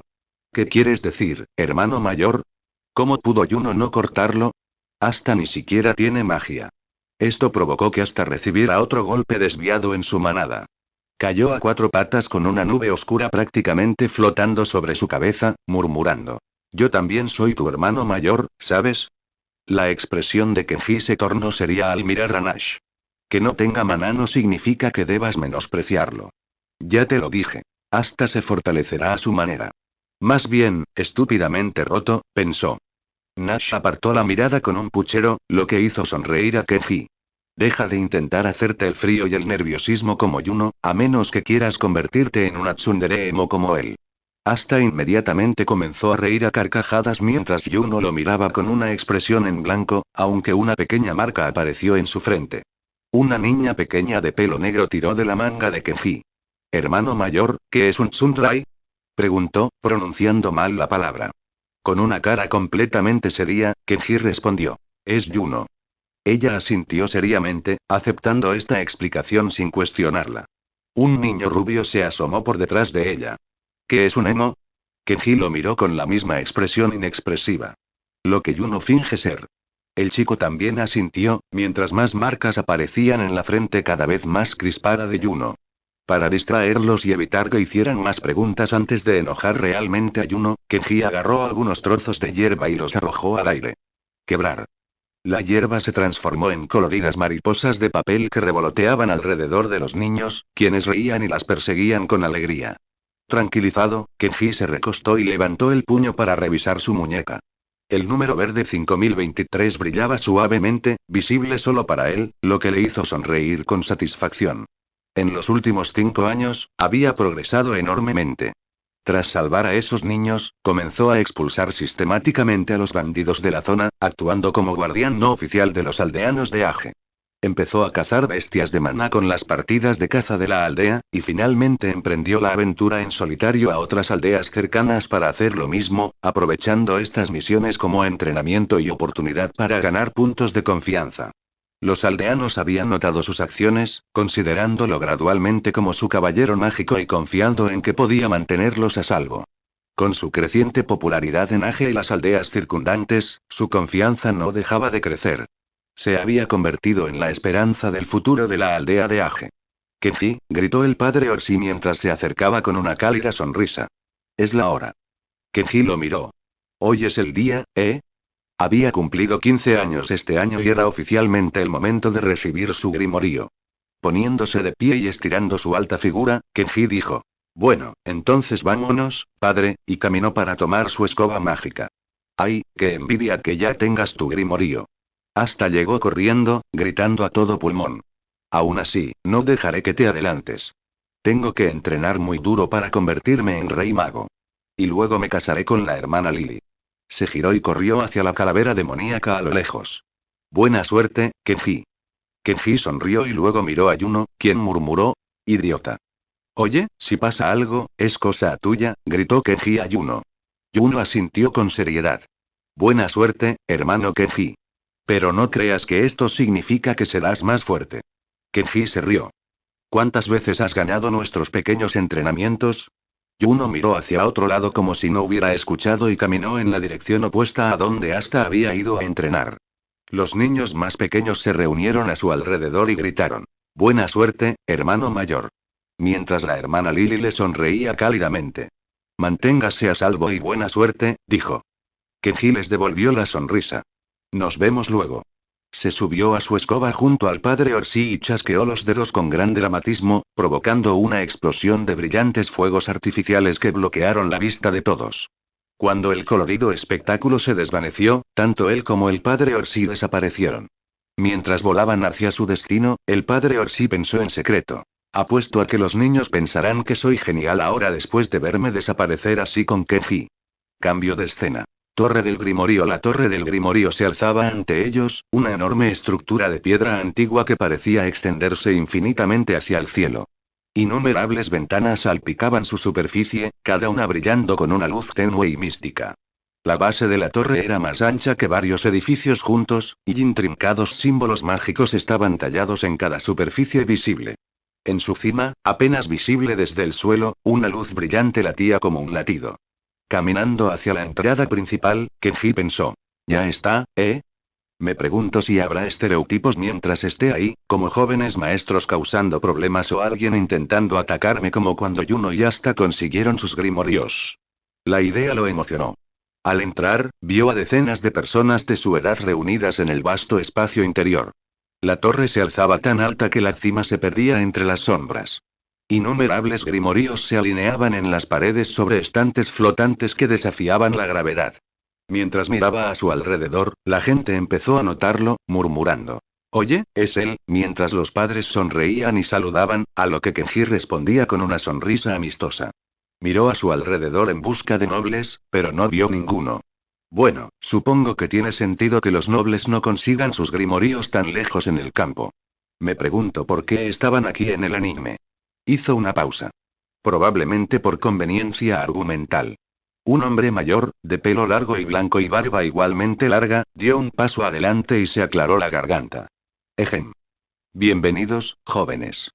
«¿Qué quieres decir, hermano mayor? ¿Cómo pudo Yuno no cortarlo? Asta ni siquiera tiene magia». Esto provocó que Asta recibiera otro golpe desviado en su manada. Cayó a 4 patas con una nube oscura prácticamente flotando sobre su cabeza, murmurando. «Yo también soy tu hermano mayor, ¿sabes?». La expresión de Kenji se tornó seria al mirar a Nash. «Que no tenga maná no significa que debas menospreciarlo. Ya te lo dije. Asta se fortalecerá a su manera». «Más bien, estúpidamente roto», pensó. Nash apartó la mirada con un puchero, lo que hizo sonreír a Kenji. «Deja de intentar hacerte el frío y el nerviosismo como Yuno, a menos que quieras convertirte en una tsundere emo como él». Asta inmediatamente comenzó a reír a carcajadas mientras Yuno lo miraba con una expresión en blanco, aunque una pequeña marca apareció en su frente. Una niña pequeña de pelo negro tiró de la manga de Kenji. «Hermano mayor, ¿qué es un tsundere?», preguntó, pronunciando mal la palabra. Con una cara completamente seria, Kenji respondió. «Es Yuno». Ella asintió seriamente, aceptando esta explicación sin cuestionarla. Un niño rubio se asomó por detrás de ella. «¿Qué es un emo?». Kenji lo miró con la misma expresión inexpresiva. «Lo que Yuno finge ser». El chico también asintió, mientras más marcas aparecían en la frente cada vez más crispada de Yuno. Para distraerlos y evitar que hicieran más preguntas antes de enojar realmente a Yuno, Kenji agarró algunos trozos de hierba y los arrojó al aire. Quebrar. La hierba se transformó en coloridas mariposas de papel que revoloteaban alrededor de los niños, quienes reían y las perseguían con alegría. Tranquilizado, Kenji se recostó y levantó el puño para revisar su muñeca. El número verde 5023 brillaba suavemente, visible solo para él, lo que le hizo sonreír con satisfacción. En los últimos 5 años, había progresado enormemente. Tras salvar a esos niños, comenzó a expulsar sistemáticamente a los bandidos de la zona, actuando como guardián no oficial de los aldeanos de Age. Empezó a cazar bestias de maná con las partidas de caza de la aldea, y finalmente emprendió la aventura en solitario a otras aldeas cercanas para hacer lo mismo, aprovechando estas misiones como entrenamiento y oportunidad para ganar puntos de confianza. Los aldeanos habían notado sus acciones, considerándolo gradualmente como su caballero mágico y confiando en que podía mantenerlos a salvo. Con su creciente popularidad en Age y las aldeas circundantes, su confianza no dejaba de crecer. Se había convertido en la esperanza del futuro de la aldea de Age. «Kenji», gritó el padre Orsi mientras se acercaba con una cálida sonrisa. «Es la hora». Kenji lo miró. «Hoy es el día, ¿eh?». Había cumplido 15 años este año y era oficialmente el momento de recibir su grimorío. Poniéndose de pie y estirando su alta figura, Kenji dijo. «Bueno, entonces vámonos, padre», y caminó para tomar su escoba mágica. «Ay, qué envidia que ya tengas tu grimorío». Hasta llegó corriendo, gritando a todo pulmón. «Aún así, no dejaré que te adelantes. Tengo que entrenar muy duro para convertirme en rey mago. Y luego me casaré con la hermana Lily». Se giró y corrió hacia la calavera demoníaca a lo lejos. «Buena suerte, Kenji». Kenji sonrió y luego miró a Yuno, quien murmuró. «Idiota». «Oye, si pasa algo, es cosa tuya», gritó Kenji a Yuno. Yuno asintió con seriedad. «Buena suerte, hermano Kenji. Pero no creas que esto significa que serás más fuerte». Kenji se rió. «¿Cuántas veces has ganado nuestros pequeños entrenamientos?». Yuno miró hacia otro lado como si no hubiera escuchado y caminó en la dirección opuesta a donde Asta había ido a entrenar. Los niños más pequeños se reunieron a su alrededor y gritaron. «Buena suerte, hermano mayor». Mientras la hermana Lily le sonreía cálidamente. «Manténgase a salvo y buena suerte», dijo. Kenji les devolvió la sonrisa. «Nos vemos luego». Se subió a su escoba junto al padre Orsi y chasqueó los dedos con gran dramatismo, provocando una explosión de brillantes fuegos artificiales que bloquearon la vista de todos. Cuando el colorido espectáculo se desvaneció, tanto él como el padre Orsi desaparecieron. Mientras volaban hacia su destino, el padre Orsi pensó en secreto. Apuesto a que los niños pensarán que soy genial ahora después de verme desaparecer así con Kenji. Cambio de escena. Torre del Grimorío. La torre del Grimorío se alzaba ante ellos, una enorme estructura de piedra antigua que parecía extenderse infinitamente hacia el cielo. Innumerables ventanas salpicaban su superficie, cada una brillando con una luz tenue y mística. La base de la torre era más ancha que varios edificios juntos, y intrincados símbolos mágicos estaban tallados en cada superficie visible. En su cima, apenas visible desde el suelo, una luz brillante latía como un latido. Caminando hacia la entrada principal, Kenji pensó. Ya está, ¿eh? Me pregunto si habrá estereotipos mientras esté ahí, como jóvenes maestros causando problemas o alguien intentando atacarme como cuando Yuno y Asta consiguieron sus grimorios. La idea lo emocionó. Al entrar, vio a decenas de personas de su edad reunidas en el vasto espacio interior. La torre se alzaba tan alta que la cima se perdía entre las sombras. Innumerables grimorios se alineaban en las paredes sobre estantes flotantes que desafiaban la gravedad. Mientras miraba a su alrededor, la gente empezó a notarlo, murmurando. Oye, es él, mientras los padres sonreían y saludaban, a lo que Kenji respondía con una sonrisa amistosa. Miró a su alrededor en busca de nobles, pero no vio ninguno. Bueno, supongo que tiene sentido que los nobles no consigan sus grimoríos tan lejos en el campo. Me pregunto por qué estaban aquí en el anime. Hizo una pausa. Probablemente por conveniencia argumental. Un hombre mayor, de pelo largo y blanco y barba igualmente larga, dio un paso adelante y se aclaró la garganta. Ejem. Bienvenidos, jóvenes.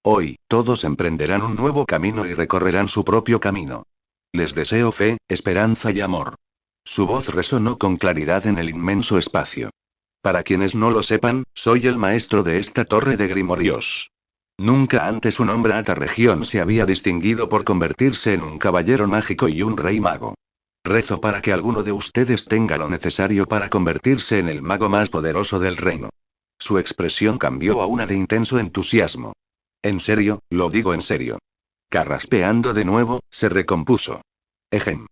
Hoy, todos emprenderán un nuevo camino y recorrerán su propio camino. Les deseo fe, esperanza y amor. Su voz resonó con claridad en el inmenso espacio. Para quienes no lo sepan, soy el maestro de esta torre de grimorios. Nunca antes un hombre de esta región se había distinguido por convertirse en un caballero mágico y un rey mago. Rezo para que alguno de ustedes tenga lo necesario para convertirse en el mago más poderoso del reino. Su expresión cambió a una de intenso entusiasmo. En serio, lo digo en serio. Carraspeando de nuevo, se recompuso. Ejem.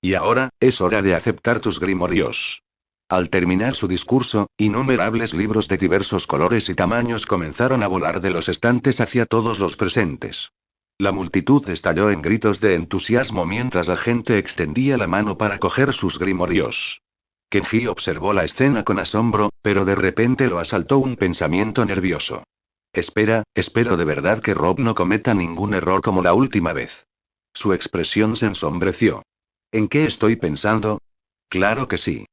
Y ahora, es hora de aceptar tus grimorios. Al terminar su discurso, innumerables libros de diversos colores y tamaños comenzaron a volar de los estantes hacia todos los presentes. La multitud estalló en gritos de entusiasmo mientras la gente extendía la mano para coger sus grimorios. Kenji observó la escena con asombro, pero de repente lo asaltó un pensamiento nervioso. Espero de verdad que Rob no cometa ningún error como la última vez. Su expresión se ensombreció. ¿En qué estoy pensando? Claro que sí.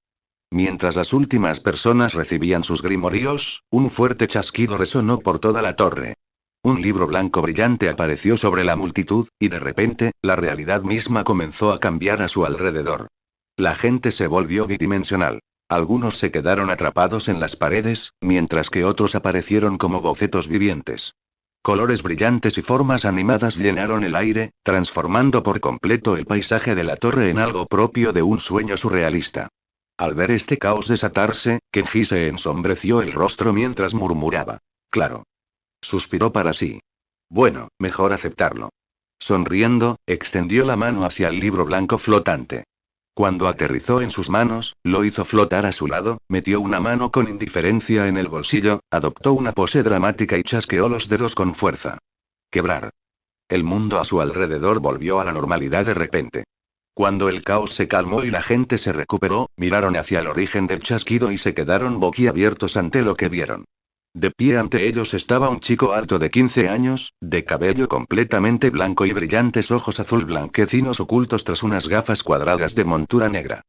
Mientras las últimas personas recibían sus grimorios, un fuerte chasquido resonó por toda la torre. Un libro blanco brillante apareció sobre la multitud, y de repente, la realidad misma comenzó a cambiar a su alrededor. La gente se volvió bidimensional. Algunos se quedaron atrapados en las paredes, mientras que otros aparecieron como bocetos vivientes. Colores brillantes y formas animadas llenaron el aire, transformando por completo el paisaje de la torre en algo propio de un sueño surrealista. Al ver este caos desatarse, Kenji se ensombreció el rostro mientras murmuraba. Claro. Suspiró para sí. Bueno, mejor aceptarlo. Sonriendo, extendió la mano hacia el libro blanco flotante. Cuando aterrizó en sus manos, lo hizo flotar a su lado, metió una mano con indiferencia en el bolsillo, adoptó una pose dramática y chasqueó los dedos con fuerza. Quebrar. El mundo a su alrededor volvió a la normalidad de repente. Cuando el caos se calmó y la gente se recuperó, miraron hacia el origen del chasquido y se quedaron boquiabiertos ante lo que vieron. De pie ante ellos estaba un chico alto de 15 años, de cabello completamente blanco y brillantes ojos azul blanquecinos ocultos tras unas gafas cuadradas de montura negra.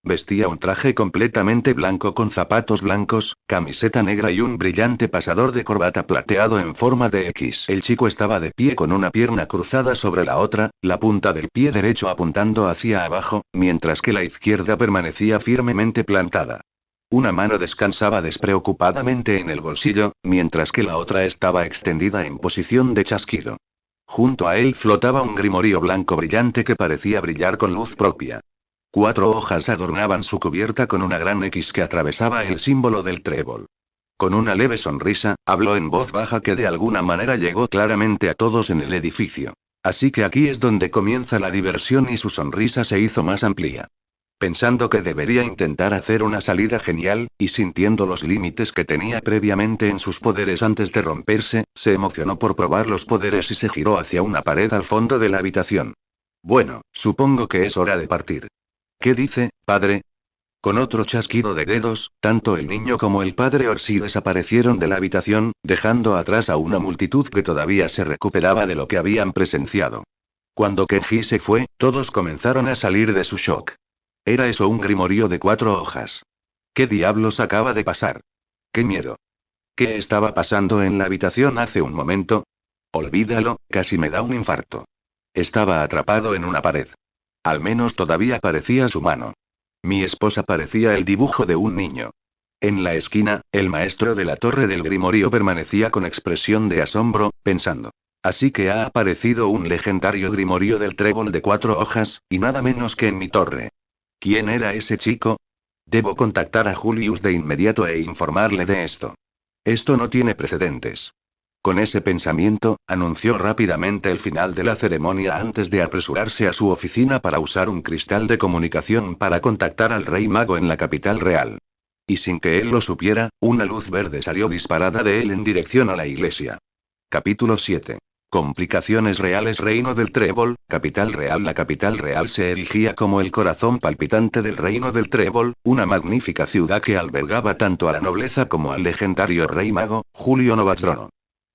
Vestía un traje completamente blanco con zapatos blancos, camiseta negra y un brillante pasador de corbata plateado en forma de X. El chico estaba de pie con una pierna cruzada sobre la otra, la punta del pie derecho apuntando hacia abajo, mientras que la izquierda permanecía firmemente plantada. Una mano descansaba despreocupadamente en el bolsillo, mientras que la otra estaba extendida en posición de chasquido. Junto a él flotaba un grimorio blanco brillante que parecía brillar con luz propia. 4 hojas adornaban su cubierta con una gran X que atravesaba el símbolo del trébol. Con una leve sonrisa, habló en voz baja que de alguna manera llegó claramente a todos en el edificio. Así que aquí es donde comienza la diversión, y su sonrisa se hizo más amplia. Pensando que debería intentar hacer una salida genial, y sintiendo los límites que tenía previamente en sus poderes antes de romperse, se emocionó por probar los poderes y se giró hacia una pared al fondo de la habitación. Bueno, supongo que es hora de partir. ¿Qué dice, padre? Con otro chasquido de dedos, tanto el niño como el padre Orsi desaparecieron de la habitación, dejando atrás a una multitud que todavía se recuperaba de lo que habían presenciado. Cuando Kenji se fue, todos comenzaron a salir de su shock. ¿Era eso un grimorio de 4 hojas? ¿Qué diablos acaba de pasar? ¡Qué miedo! ¿Qué estaba pasando en la habitación hace un momento? Olvídalo, casi me da un infarto. Estaba atrapado en una pared. Al menos todavía parecía su mano. Mi esposa parecía el dibujo de un niño. En la esquina, el maestro de la torre del grimorio permanecía con expresión de asombro, pensando. Así que ha aparecido un legendario grimorio del trébol de 4 hojas, y nada menos que en mi torre. ¿Quién era ese chico? Debo contactar a Julius de inmediato e informarle de esto. Esto no tiene precedentes. Con ese pensamiento, anunció rápidamente el final de la ceremonia antes de apresurarse a su oficina para usar un cristal de comunicación para contactar al rey mago en la capital real. Y sin que él lo supiera, una luz verde salió disparada de él en dirección a la iglesia. Capítulo 7. Complicaciones reales. Reino del Trébol, capital real. La capital real se erigía como el corazón palpitante del Reino del Trébol, una magnífica ciudad que albergaba tanto a la nobleza como al legendario rey mago, Julio Novastrono.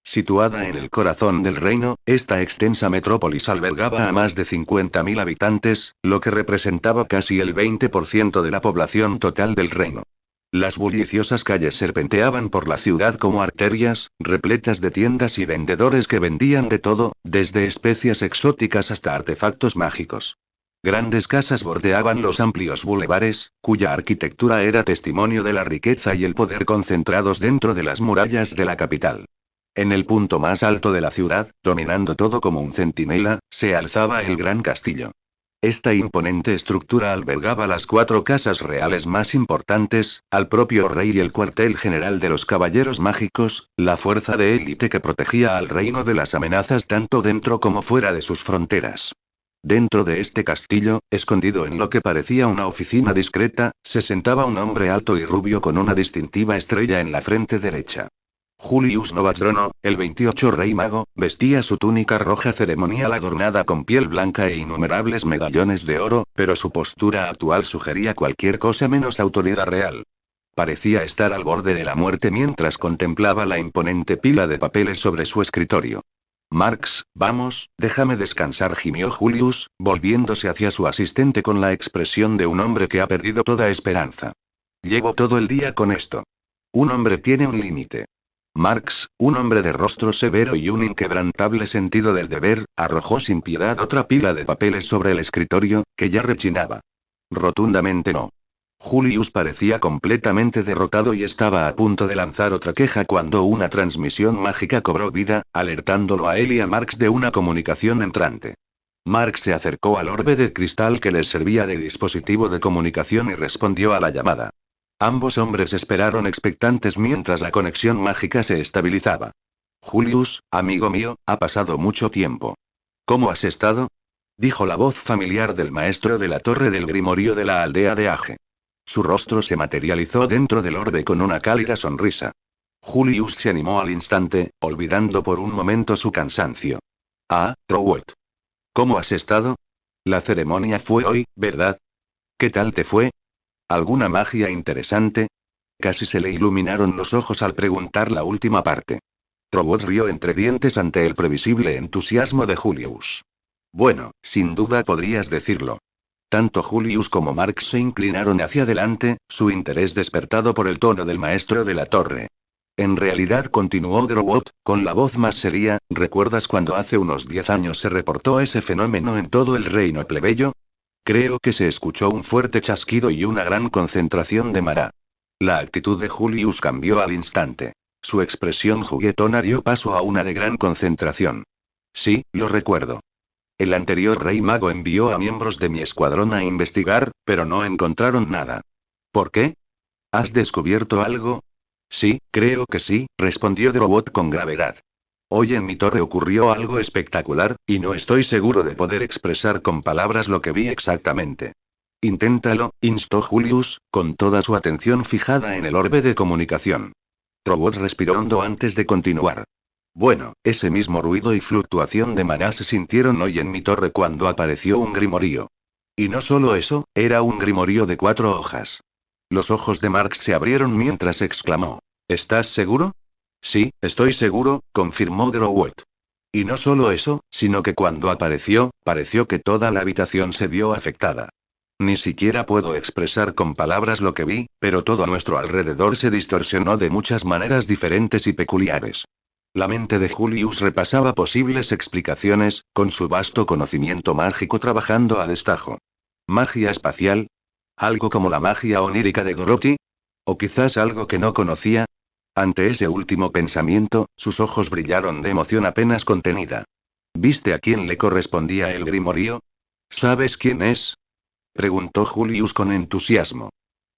Situada en el corazón del reino, esta extensa metrópolis albergaba a más de 50.000 habitantes, lo que representaba casi el 20% de la población total del reino. Las bulliciosas calles serpenteaban por la ciudad como arterias, repletas de tiendas y vendedores que vendían de todo, desde especias exóticas hasta artefactos mágicos. Grandes casas bordeaban los amplios bulevares, cuya arquitectura era testimonio de la riqueza y el poder concentrados dentro de las murallas de la capital. En el punto más alto de la ciudad, dominando todo como un centinela, se alzaba el gran castillo. Esta imponente estructura albergaba las 4 casas reales más importantes, al propio rey y el cuartel general de los caballeros mágicos, la fuerza de élite que protegía al reino de las amenazas tanto dentro como fuera de sus fronteras. Dentro de este castillo, escondido en lo que parecía una oficina discreta, se sentaba un hombre alto y rubio con una distintiva estrella en la frente derecha. Julius Novastrono, el 28 rey mago, vestía su túnica roja ceremonial adornada con piel blanca e innumerables medallones de oro, pero su postura actual sugería cualquier cosa menos autoridad real. Parecía estar al borde de la muerte mientras contemplaba la imponente pila de papeles sobre su escritorio. Marx, vamos, déjame descansar, gimió Julius, volviéndose hacia su asistente con la expresión de un hombre que ha perdido toda esperanza. Llevo todo el día con esto. Un hombre tiene un límite. Marx, un hombre de rostro severo y un inquebrantable sentido del deber, arrojó sin piedad otra pila de papeles sobre el escritorio, que ya rechinaba. Rotundamente no. Julius parecía completamente derrotado y estaba a punto de lanzar otra queja cuando una transmisión mágica cobró vida, alertándolo a él y a Marx de una comunicación entrante. Marx se acercó al orbe de cristal que les servía de dispositivo de comunicación y respondió a la llamada. Ambos hombres esperaron expectantes mientras la conexión mágica se estabilizaba. Julius, amigo mío, ha pasado mucho tiempo. ¿Cómo has estado? Dijo la voz familiar del maestro de la torre del grimorio de la aldea de Age. Su rostro se materializó dentro del orbe con una cálida sonrisa. Julius se animó al instante, olvidando por un momento su cansancio. Ah, Trowet. ¿Cómo has estado? La ceremonia fue hoy, ¿verdad? ¿Qué tal te fue? ¿Alguna magia interesante? Casi se le iluminaron los ojos al preguntar la última parte. Trowet rió entre dientes ante el previsible entusiasmo de Julius. Bueno, sin duda podrías decirlo. Tanto Julius como Marx se inclinaron hacia adelante, su interés despertado por el tono del maestro de la torre. En realidad, continuó Trowet, con la voz más seria, ¿recuerdas cuando hace unos 10 años se reportó ese fenómeno en todo el reino plebeyo? Creo que se escuchó un fuerte chasquido y una gran concentración de Mara. La actitud de Julius cambió al instante. Su expresión juguetona dio paso a una de gran concentración. Sí, lo recuerdo. El anterior Rey Mago envió a miembros de mi escuadrón a investigar, pero no encontraron nada. ¿Por qué? ¿Has descubierto algo? Sí, creo que sí, respondió Drobot con gravedad. Hoy en mi torre ocurrió algo espectacular, y no estoy seguro de poder expresar con palabras lo que vi exactamente. Inténtalo, instó Julius, con toda su atención fijada en el orbe de comunicación. Drobot respiró hondo antes de continuar. Bueno, ese mismo ruido y fluctuación de maná se sintieron hoy en mi torre cuando apareció un grimorío. Y no solo eso, era un grimorío de 4 hojas. Los ojos de Marx se abrieron mientras exclamó. ¿Estás seguro? Sí, estoy seguro, confirmó Drowot. Y no solo eso, sino que cuando apareció, pareció que toda la habitación se vio afectada. Ni siquiera puedo expresar con palabras lo que vi, pero todo a nuestro alrededor se distorsionó de muchas maneras diferentes y peculiares. La mente de Julius repasaba posibles explicaciones, con su vasto conocimiento mágico trabajando a destajo. ¿Magia espacial? ¿Algo como la magia onírica de Dorothy? ¿O quizás algo que no conocía? Ante ese último pensamiento, sus ojos brillaron de emoción apenas contenida. ¿Viste a quién le correspondía el grimorío? ¿Sabes quién es? Preguntó Julius con entusiasmo.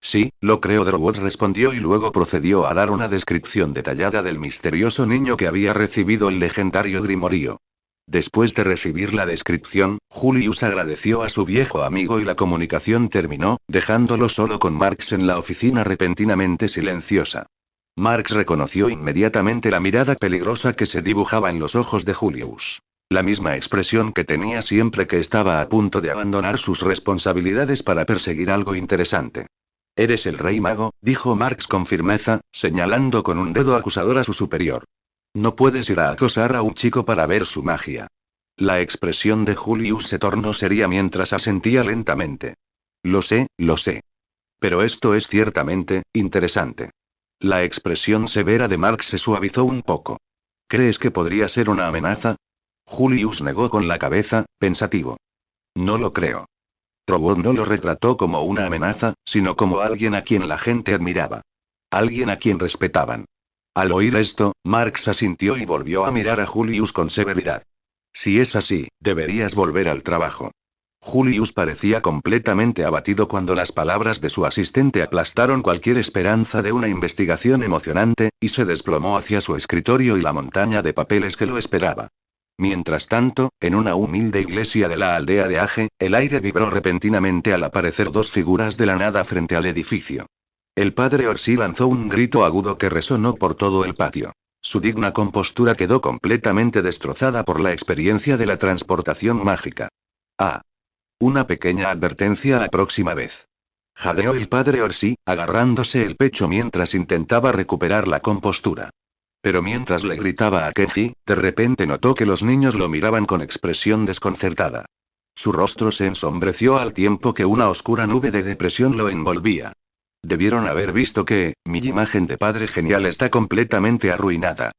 Sí, lo creo, Drobot respondió y luego procedió a dar una descripción detallada del misterioso niño que había recibido el legendario grimorío. Después de recibir la descripción, Julius agradeció a su viejo amigo y la comunicación terminó, dejándolo solo con Marx en la oficina repentinamente silenciosa. Marx reconoció inmediatamente la mirada peligrosa que se dibujaba en los ojos de Julius. La misma expresión que tenía siempre que estaba a punto de abandonar sus responsabilidades para perseguir algo interesante. Eres el Rey Mago, dijo Marx con firmeza, señalando con un dedo acusador a su superior. No puedes ir a acosar a un chico para ver su magia. La expresión de Julius se tornó seria mientras asentía lentamente. Lo sé, lo sé. Pero esto es ciertamente interesante. La expresión severa de Marx se suavizó un poco. ¿Crees que podría ser una amenaza? Julius negó con la cabeza, pensativo. No lo creo. Drobot no lo retrató como una amenaza, sino como alguien a quien la gente admiraba. Alguien a quien respetaban. Al oír esto, Marx asintió y volvió a mirar a Julius con severidad. Si es así, deberías volver al trabajo. Julius parecía completamente abatido cuando las palabras de su asistente aplastaron cualquier esperanza de una investigación emocionante, y se desplomó hacia su escritorio y la montaña de papeles que lo esperaba. Mientras tanto, en una humilde iglesia de la aldea de Age, el aire vibró repentinamente al aparecer 2 figuras de la nada frente al edificio. El padre Orsi lanzó un grito agudo que resonó por todo el patio. Su digna compostura quedó completamente destrozada por la experiencia de la transportación mágica. Ah. Una pequeña advertencia la próxima vez. Jadeó el padre Orsi, agarrándose el pecho mientras intentaba recuperar la compostura. Pero mientras le gritaba a Kenji, de repente notó que los niños lo miraban con expresión desconcertada. Su rostro se ensombreció al tiempo que una oscura nube de depresión lo envolvía. Debieron haber visto que, mi imagen de padre genial está completamente arruinada.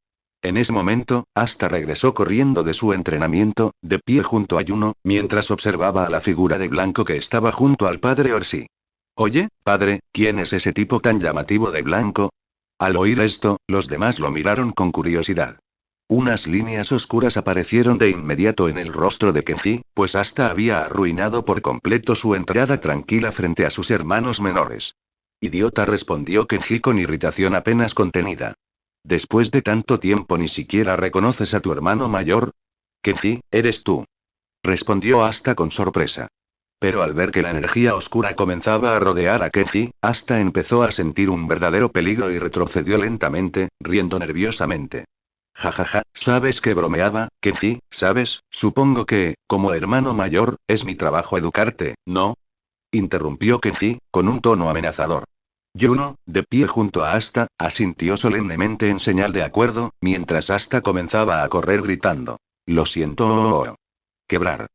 En ese momento, Asta regresó corriendo de su entrenamiento, de pie junto a Yuno, mientras observaba a la figura de blanco que estaba junto al padre Orsi. Oye, padre, ¿quién es ese tipo tan llamativo de blanco? Al oír esto, los demás lo miraron con curiosidad. Unas líneas oscuras aparecieron de inmediato en el rostro de Kenji, pues Asta había arruinado por completo su entrada tranquila frente a sus hermanos menores. Idiota, respondió Kenji con irritación apenas contenida. Después de tanto tiempo ni siquiera reconoces a tu hermano mayor. Kenji, eres tú. Respondió Asta con sorpresa. Pero al ver que la energía oscura comenzaba a rodear a Kenji, Asta empezó a sentir un verdadero peligro y retrocedió lentamente, riendo nerviosamente. Jajaja, ¿sabes que bromeaba, Kenji? ¿Sabes? Supongo que, como hermano mayor, es mi trabajo educarte, ¿no? Interrumpió Kenji, con un tono amenazador. Yuno, de pie junto a Asta, asintió solemnemente en señal de acuerdo, mientras Asta comenzaba a correr gritando. Lo siento. Quebrar.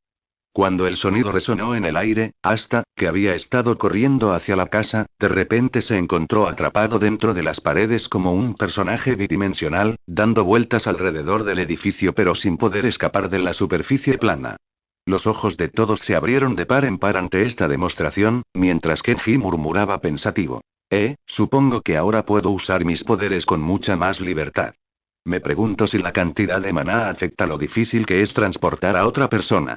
Cuando el sonido resonó en el aire, Asta, que había estado corriendo hacia la casa, de repente se encontró atrapado dentro de las paredes como un personaje bidimensional, dando vueltas alrededor del edificio pero sin poder escapar de la superficie plana. Los ojos de todos se abrieron de par en par ante esta demostración, mientras Kenji murmuraba pensativo. Supongo que ahora puedo usar mis poderes con mucha más libertad. Me pregunto si la cantidad de maná afecta lo difícil que es transportar a otra persona.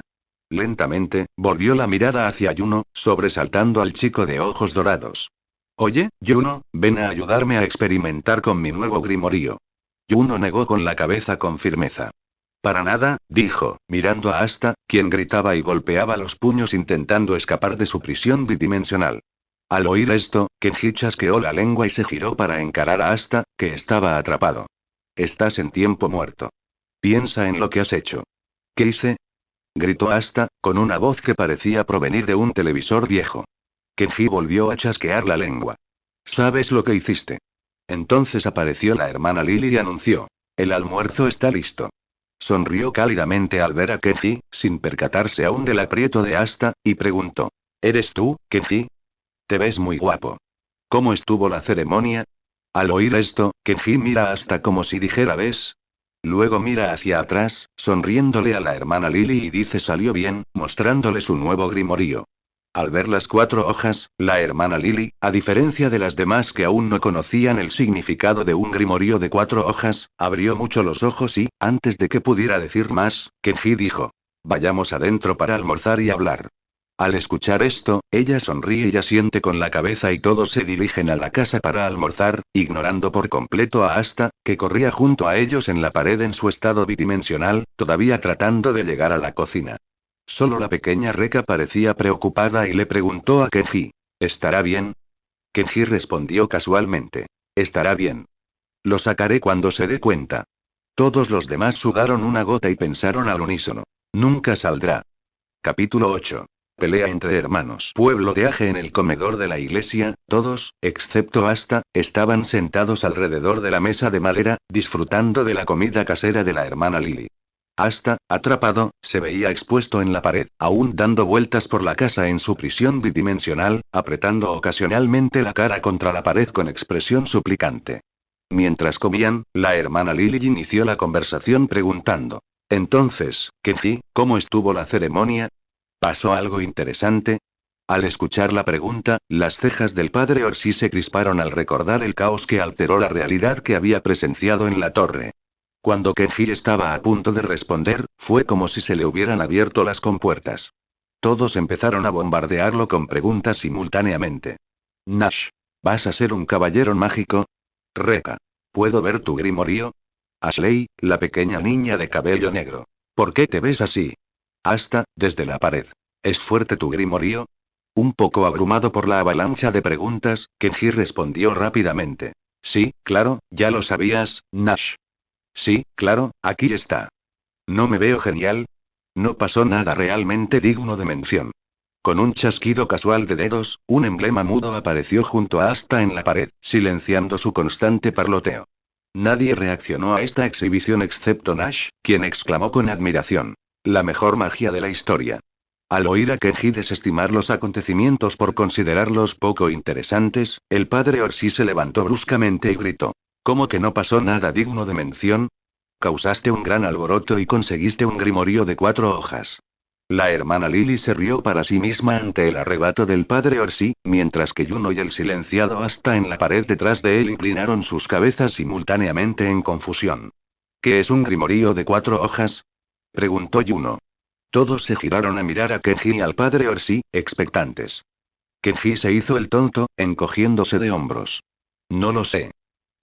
Lentamente, volvió la mirada hacia Yuno, sobresaltando al chico de ojos dorados. Oye, Yuno, ven a ayudarme a experimentar con mi nuevo grimorío. Yuno negó con la cabeza con firmeza. Para nada, dijo, mirando a Asta, quien gritaba y golpeaba los puños intentando escapar de su prisión bidimensional. Al oír esto, Kenji chasqueó la lengua y se giró para encarar a Asta, que estaba atrapado. Estás en tiempo muerto. Piensa en lo que has hecho. ¿Qué hice? Gritó Asta, con una voz que parecía provenir de un televisor viejo. Kenji volvió a chasquear la lengua. ¿Sabes lo que hiciste? Entonces apareció la hermana Lily y anunció. El almuerzo está listo. Sonrió cálidamente al ver a Kenji, sin percatarse aún del aprieto de Asta, y preguntó. ¿Eres tú, Kenji? Te ves muy guapo. ¿Cómo estuvo la ceremonia? Al oír esto, Kenji mira a Asta como si dijera ¿ves? Luego mira hacia atrás, sonriéndole a la hermana Lily y dice salió bien, mostrándole su nuevo grimorío. Al ver las 4 hojas, la hermana Lily, a diferencia de las demás que aún no conocían el significado de un grimorío de 4 hojas, abrió mucho los ojos y, antes de que pudiera decir más, Kenji dijo. Vayamos adentro para almorzar y hablar. Al escuchar esto, ella sonríe y asiente con la cabeza y todos se dirigen a la casa para almorzar, ignorando por completo a Asta, que corría junto a ellos en la pared en su estado bidimensional, todavía tratando de llegar a la cocina. Solo la pequeña Reka parecía preocupada y le preguntó a Kenji, ¿estará bien? Kenji respondió casualmente, estará bien. Lo sacaré cuando se dé cuenta. Todos los demás sudaron una gota y pensaron al unísono, nunca saldrá. Capítulo 8. Pelea entre hermanos. Pueblo de Aje en el comedor de la iglesia, todos, excepto Asta, estaban sentados alrededor de la mesa de madera, disfrutando de la comida casera de la hermana Lily. Asta, atrapado, se veía expuesto en la pared, aún dando vueltas por la casa en su prisión bidimensional, apretando ocasionalmente la cara contra la pared con expresión suplicante. Mientras comían, la hermana Lily inició la conversación preguntando. Entonces, Kenji, ¿cómo estuvo la ceremonia? ¿Pasó algo interesante? Al escuchar la pregunta, las cejas del padre Orsi se crisparon al recordar el caos que alteró la realidad que había presenciado en la torre. Cuando Kenji estaba a punto de responder, fue como si se le hubieran abierto las compuertas. Todos empezaron a bombardearlo con preguntas simultáneamente. Nash. ¿Vas a ser un caballero mágico? Reka. ¿Puedo ver tu grimorío? Ashley, la pequeña niña de cabello negro. ¿Por qué te ves así? Asta, desde la pared. ¿Es fuerte tu grimorío? Un poco abrumado por la avalancha de preguntas, Kenji respondió rápidamente. Sí, claro, ya lo sabías, Nash. Sí, claro, aquí está. ¿No me veo genial? No pasó nada realmente digno de mención. Con un chasquido casual de dedos, un emblema mudo apareció junto a Asta en la pared, silenciando su constante parloteo. Nadie reaccionó a esta exhibición excepto Nash, quien exclamó con admiración. La mejor magia de la historia. Al oír a Kenji desestimar los acontecimientos por considerarlos poco interesantes, el padre Orsi se levantó bruscamente y gritó. ¿Cómo que no pasó nada digno de mención? Causaste un gran alboroto y conseguiste un grimorío de 4 hojas. La hermana Lily se rió para sí misma ante el arrebato del padre Orsi, mientras que Yuno y el silenciado Asta en la pared detrás de él inclinaron sus cabezas simultáneamente en confusión. ¿Qué es un grimorío de 4 hojas? Preguntó Yuno. Todos se giraron a mirar a Kenji y al padre Orsi, expectantes. Kenji se hizo el tonto, encogiéndose de hombros. No lo sé.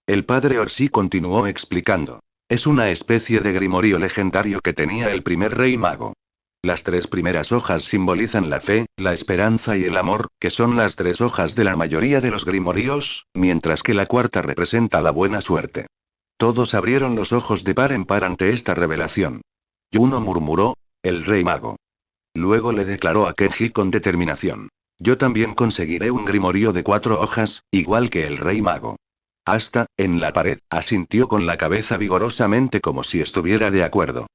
El padre Orsi continuó explicando. Es una especie de grimorío legendario que tenía el primer rey mago. Las 3 primeras hojas simbolizan la fe, la esperanza y el amor, que son las 3 hojas de la mayoría de los grimoríos, mientras que la cuarta representa la buena suerte. Todos abrieron los ojos de par en par ante esta revelación. Yuno murmuró, el rey mago. Luego le declaró a Kenji con determinación. Yo también conseguiré un grimorío de 4 hojas, igual que el rey mago. Asta, en la pared, asintió con la cabeza vigorosamente como si estuviera de acuerdo.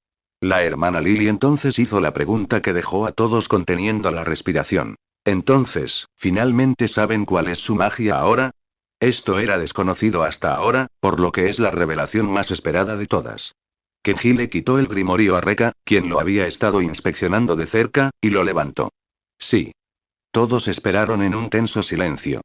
La hermana Lily entonces hizo la pregunta que dejó a todos conteniendo la respiración. Entonces, ¿finalmente saben cuál es su magia ahora? Esto era desconocido hasta ahora, por lo que es la revelación más esperada de todas. Kenji le quitó el grimorío a Reka, quien lo había estado inspeccionando de cerca, y lo levantó. Sí. Todos esperaron en un tenso silencio.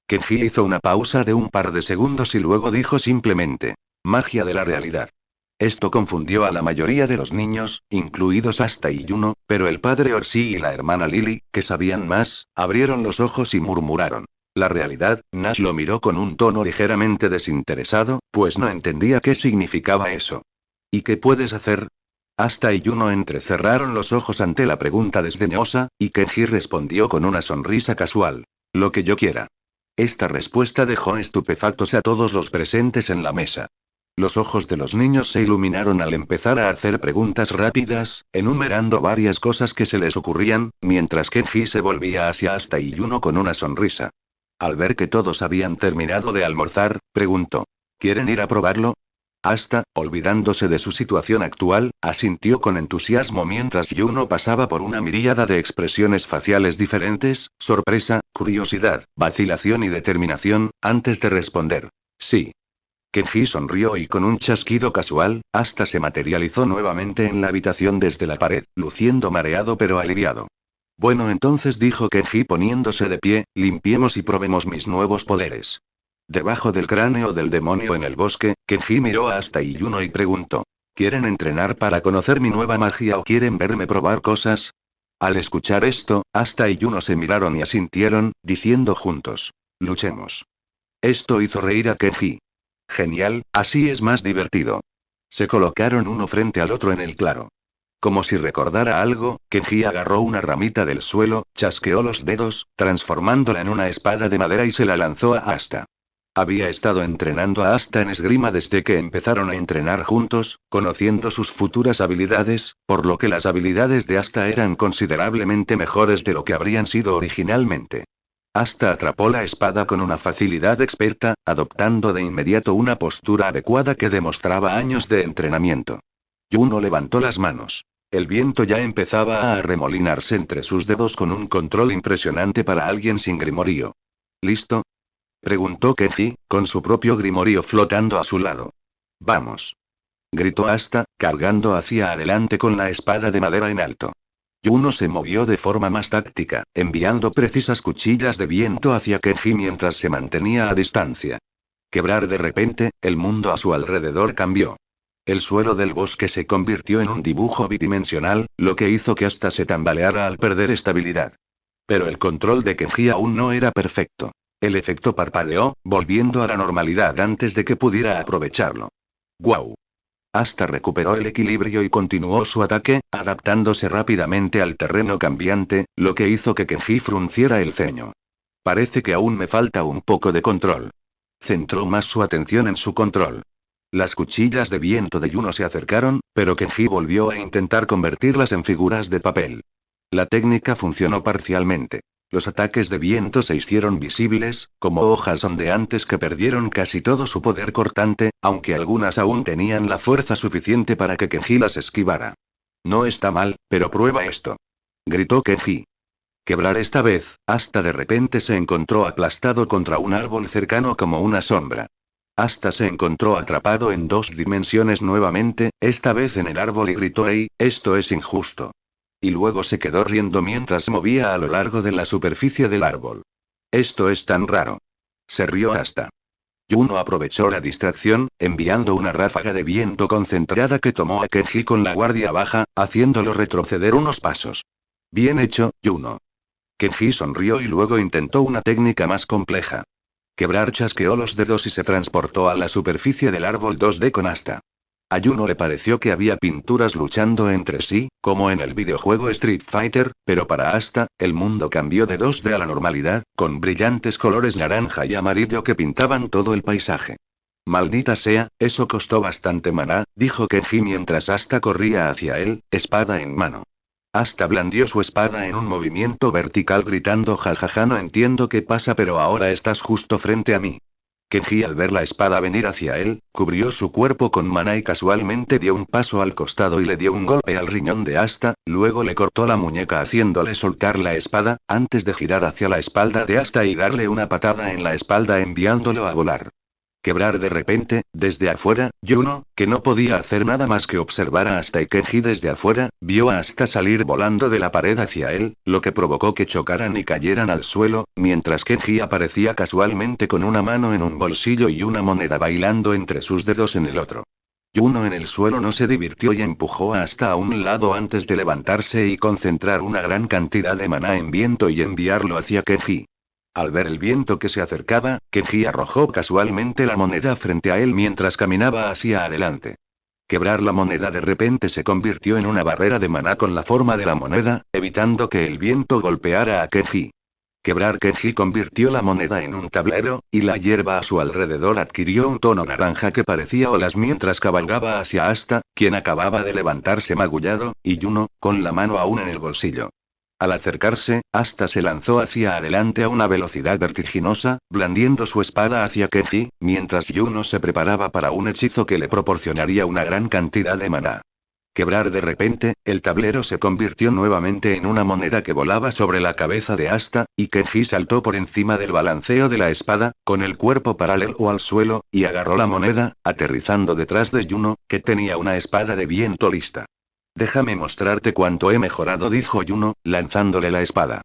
Kenji hizo una pausa de un par de segundos y luego dijo simplemente, magia de la realidad. Esto confundió a la mayoría de los niños, incluidos Asta y Yuno, pero el padre Orsi y la hermana Lily, que sabían más, abrieron los ojos y murmuraron. La realidad, Nash lo miró con un tono ligeramente desinteresado, pues no entendía qué significaba eso. ¿Y qué puedes hacer? Asta y Yuno entrecerraron los ojos ante la pregunta desdeñosa, y Kenji respondió con una sonrisa casual. Lo que yo quiera. Esta respuesta dejó estupefactos a todos los presentes en la mesa. Los ojos de los niños se iluminaron al empezar a hacer preguntas rápidas, enumerando varias cosas que se les ocurrían, mientras Kenji se volvía hacia Asta y Yuno con una sonrisa. Al ver que todos habían terminado de almorzar, preguntó. ¿Quieren ir a probarlo? Asta, olvidándose de su situación actual, asintió con entusiasmo mientras Yuno pasaba por una miríada de expresiones faciales diferentes, sorpresa, curiosidad, vacilación y determinación, antes de responder. Sí. Kenji sonrió y con un chasquido casual, Asta se materializó nuevamente en la habitación desde la pared, luciendo mareado pero aliviado. Bueno, entonces dijo Kenji poniéndose de pie, limpiemos y probemos mis nuevos poderes. Debajo del cráneo del demonio en el bosque, Kenji miró a Asta y Yuno y preguntó. ¿Quieren entrenar para conocer mi nueva magia o quieren verme probar cosas? Al escuchar esto, Asta y Yuno se miraron y asintieron, diciendo juntos. Luchemos. Esto hizo reír a Kenji. Genial, así es más divertido. Se colocaron uno frente al otro en el claro. Como si recordara algo, Kenji agarró una ramita del suelo, chasqueó los dedos, transformándola en una espada de madera y se la lanzó a Asta. Había estado entrenando a Asta en esgrima desde que empezaron a entrenar juntos, conociendo sus futuras habilidades, por lo que las habilidades de Asta eran considerablemente mejores de lo que habrían sido originalmente. Asta atrapó la espada con una facilidad experta, adoptando de inmediato una postura adecuada que demostraba años de entrenamiento. Yuno levantó las manos. El viento ya empezaba a arremolinarse entre sus dedos con un control impresionante para alguien sin grimorío. ¿Listo? Preguntó Kenji, con su propio grimorío flotando a su lado. Vamos. Gritó Asta, cargando hacia adelante con la espada de madera en alto. Yuno se movió de forma más táctica, enviando precisas cuchillas de viento hacia Kenji mientras se mantenía a distancia. Quebrar de repente, el mundo a su alrededor cambió. El suelo del bosque se convirtió en un dibujo bidimensional, lo que hizo que Asta se tambaleara al perder estabilidad. Pero el control de Kenji aún no era perfecto. El efecto parpadeó, volviendo a la normalidad antes de que pudiera aprovecharlo. ¡Guau! Asta recuperó el equilibrio y continuó su ataque, adaptándose rápidamente al terreno cambiante, lo que hizo que Kenji frunciera el ceño. Parece que aún me falta un poco de control. Centró más su atención en su control. Las cuchillas de viento de Yuno se acercaron, pero Kenji volvió a intentar convertirlas en figuras de papel. La técnica funcionó parcialmente. Los ataques de viento se hicieron visibles, como hojas ondeantes que perdieron casi todo su poder cortante, aunque algunas aún tenían la fuerza suficiente para que Kenji las esquivara. No está mal, pero prueba esto. Gritó Kenji. Quebrar esta vez, hasta de repente se encontró aplastado contra un árbol cercano como una sombra. Hasta se encontró atrapado en 2 dimensiones nuevamente, esta vez en el árbol y gritó ¡Ey, esto es injusto! Y luego se quedó riendo mientras se movía a lo largo de la superficie del árbol. Esto es tan raro. Se rió Asta. Yuno aprovechó la distracción, enviando una ráfaga de viento concentrada que tomó a Kenji con la guardia baja, haciéndolo retroceder unos pasos. Bien hecho, Yuno. Kenji sonrió y luego intentó una técnica más compleja. Quebrar chasqueó los dedos y se transportó a la superficie del árbol 2D con Asta. A Yuno le pareció que había pinturas luchando entre sí, como en el videojuego Street Fighter, pero para Asta, el mundo cambió de 2D a la normalidad, con brillantes colores naranja y amarillo que pintaban todo el paisaje. Maldita sea, eso costó bastante maná, dijo Kenji mientras Asta corría hacia él, espada en mano. Asta blandió su espada en un movimiento vertical gritando jajaja no entiendo qué pasa pero ahora estás justo frente a mí. Kenji al ver la espada venir hacia él, cubrió su cuerpo con maná y casualmente dio un paso al costado y le dio un golpe al riñón de Asta, luego le cortó la muñeca haciéndole soltar la espada, antes de girar hacia la espalda de Asta y darle una patada en la espalda enviándolo a volar. Quebrar de repente, desde afuera, Yuno, que no podía hacer nada más que observar a Asta y Kenji desde afuera, vio a Asta salir volando de la pared hacia él, lo que provocó que chocaran y cayeran al suelo, mientras Kenji aparecía casualmente con una mano en un bolsillo y una moneda bailando entre sus dedos en el otro. Yuno en el suelo no se divirtió y empujó hasta a un lado antes de levantarse y concentrar una gran cantidad de maná en viento y enviarlo hacia Kenji. Al ver el viento que se acercaba, Kenji arrojó casualmente la moneda frente a él mientras caminaba hacia adelante. Quebrar la moneda de repente se convirtió en una barrera de maná con la forma de la moneda, evitando que el viento golpeara a Kenji. Quebrar Kenji convirtió la moneda en un tablero, y la hierba a su alrededor adquirió un tono naranja que parecía olas mientras cabalgaba hacia Asta, quien acababa de levantarse magullado, y Yuno, con la mano aún en el bolsillo. Al acercarse, Asta se lanzó hacia adelante a una velocidad vertiginosa, blandiendo su espada hacia Kenji, mientras Yuno se preparaba para un hechizo que le proporcionaría una gran cantidad de maná. Quebrar de repente, el tablero se convirtió nuevamente en una moneda que volaba sobre la cabeza de Asta, y Kenji saltó por encima del balanceo de la espada, con el cuerpo paralelo al suelo, y agarró la moneda, aterrizando detrás de Yuno, que tenía una espada de viento lista. «Déjame mostrarte cuánto he mejorado», dijo Yuno, lanzándole la espada.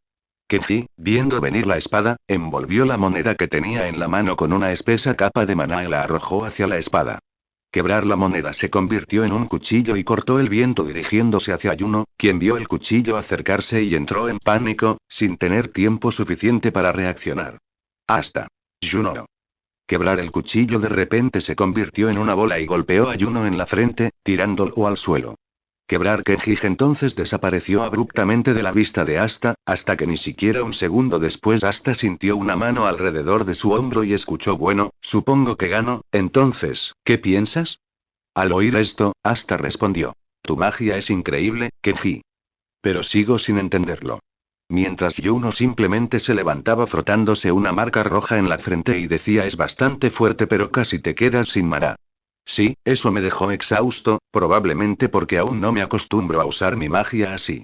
Kenji, viendo venir la espada, envolvió la moneda que tenía en la mano con una espesa capa de maná y la arrojó hacia la espada. Quebrar la moneda se convirtió en un cuchillo y cortó el viento dirigiéndose hacia Yuno, quien vio el cuchillo acercarse y entró en pánico, sin tener tiempo suficiente para reaccionar. Hasta. Yuno. Quebrar el cuchillo de repente se convirtió en una bola y golpeó a Yuno en la frente, tirándolo al suelo. Quebrar Kenji entonces desapareció abruptamente de la vista de Asta, hasta que ni siquiera un segundo después Asta sintió una mano alrededor de su hombro y escuchó: «Bueno, supongo que gano, entonces, ¿qué piensas?». Al oír esto, Asta respondió: «Tu magia es increíble, Kenji. Pero sigo sin entenderlo». Mientras Yuno simplemente se levantaba frotándose una marca roja en la frente y decía: «Es bastante fuerte pero casi te quedas sin maná». Sí, eso me dejó exhausto, probablemente porque aún no me acostumbro a usar mi magia así.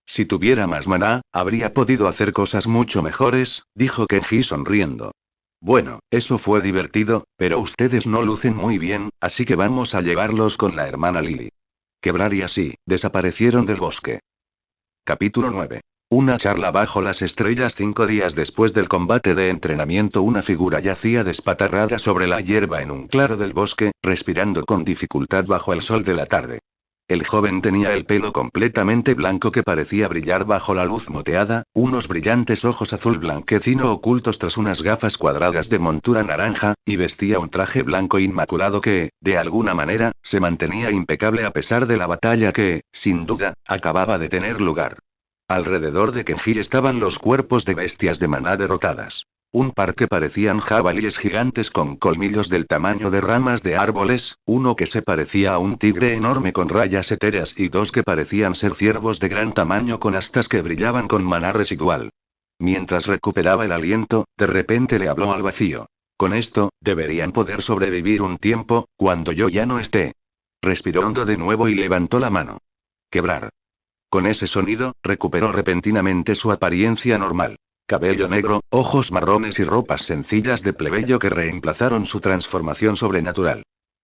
Si tuviera más maná, habría podido hacer cosas mucho mejores, dijo Kenji sonriendo. Bueno, eso fue divertido, pero ustedes no lucen muy bien, así que vamos a llevarlos con la hermana Lily. Quebrar y así, desaparecieron del bosque. Capítulo 9. Una charla bajo las estrellas. 5 días después del combate de entrenamiento, una figura yacía despatarrada sobre la hierba en un claro del bosque, respirando con dificultad bajo el sol de la tarde. El joven tenía el pelo completamente blanco que parecía brillar bajo la luz moteada, unos brillantes ojos azul blanquecino ocultos tras unas gafas cuadradas de montura naranja, y vestía un traje blanco inmaculado que, de alguna manera, se mantenía impecable a pesar de la batalla que, sin duda, acababa de tener lugar. Alrededor de Kenji estaban los cuerpos de bestias de maná derrotadas. Un par que parecían jabalíes gigantes con colmillos del tamaño de ramas de árboles, uno que se parecía a un tigre enorme con rayas etéreas y 2 que parecían ser ciervos de gran tamaño con astas que brillaban con maná residual. Mientras recuperaba el aliento, de repente le habló al vacío. «Con esto, deberían poder sobrevivir un tiempo, cuando yo ya no esté». Respiró hondo de nuevo y levantó la mano. Quebrar. Con ese sonido, recuperó repentinamente su apariencia normal. Cabello negro, ojos marrones y ropas sencillas de plebeyo que reemplazaron su transformación sobrenatural.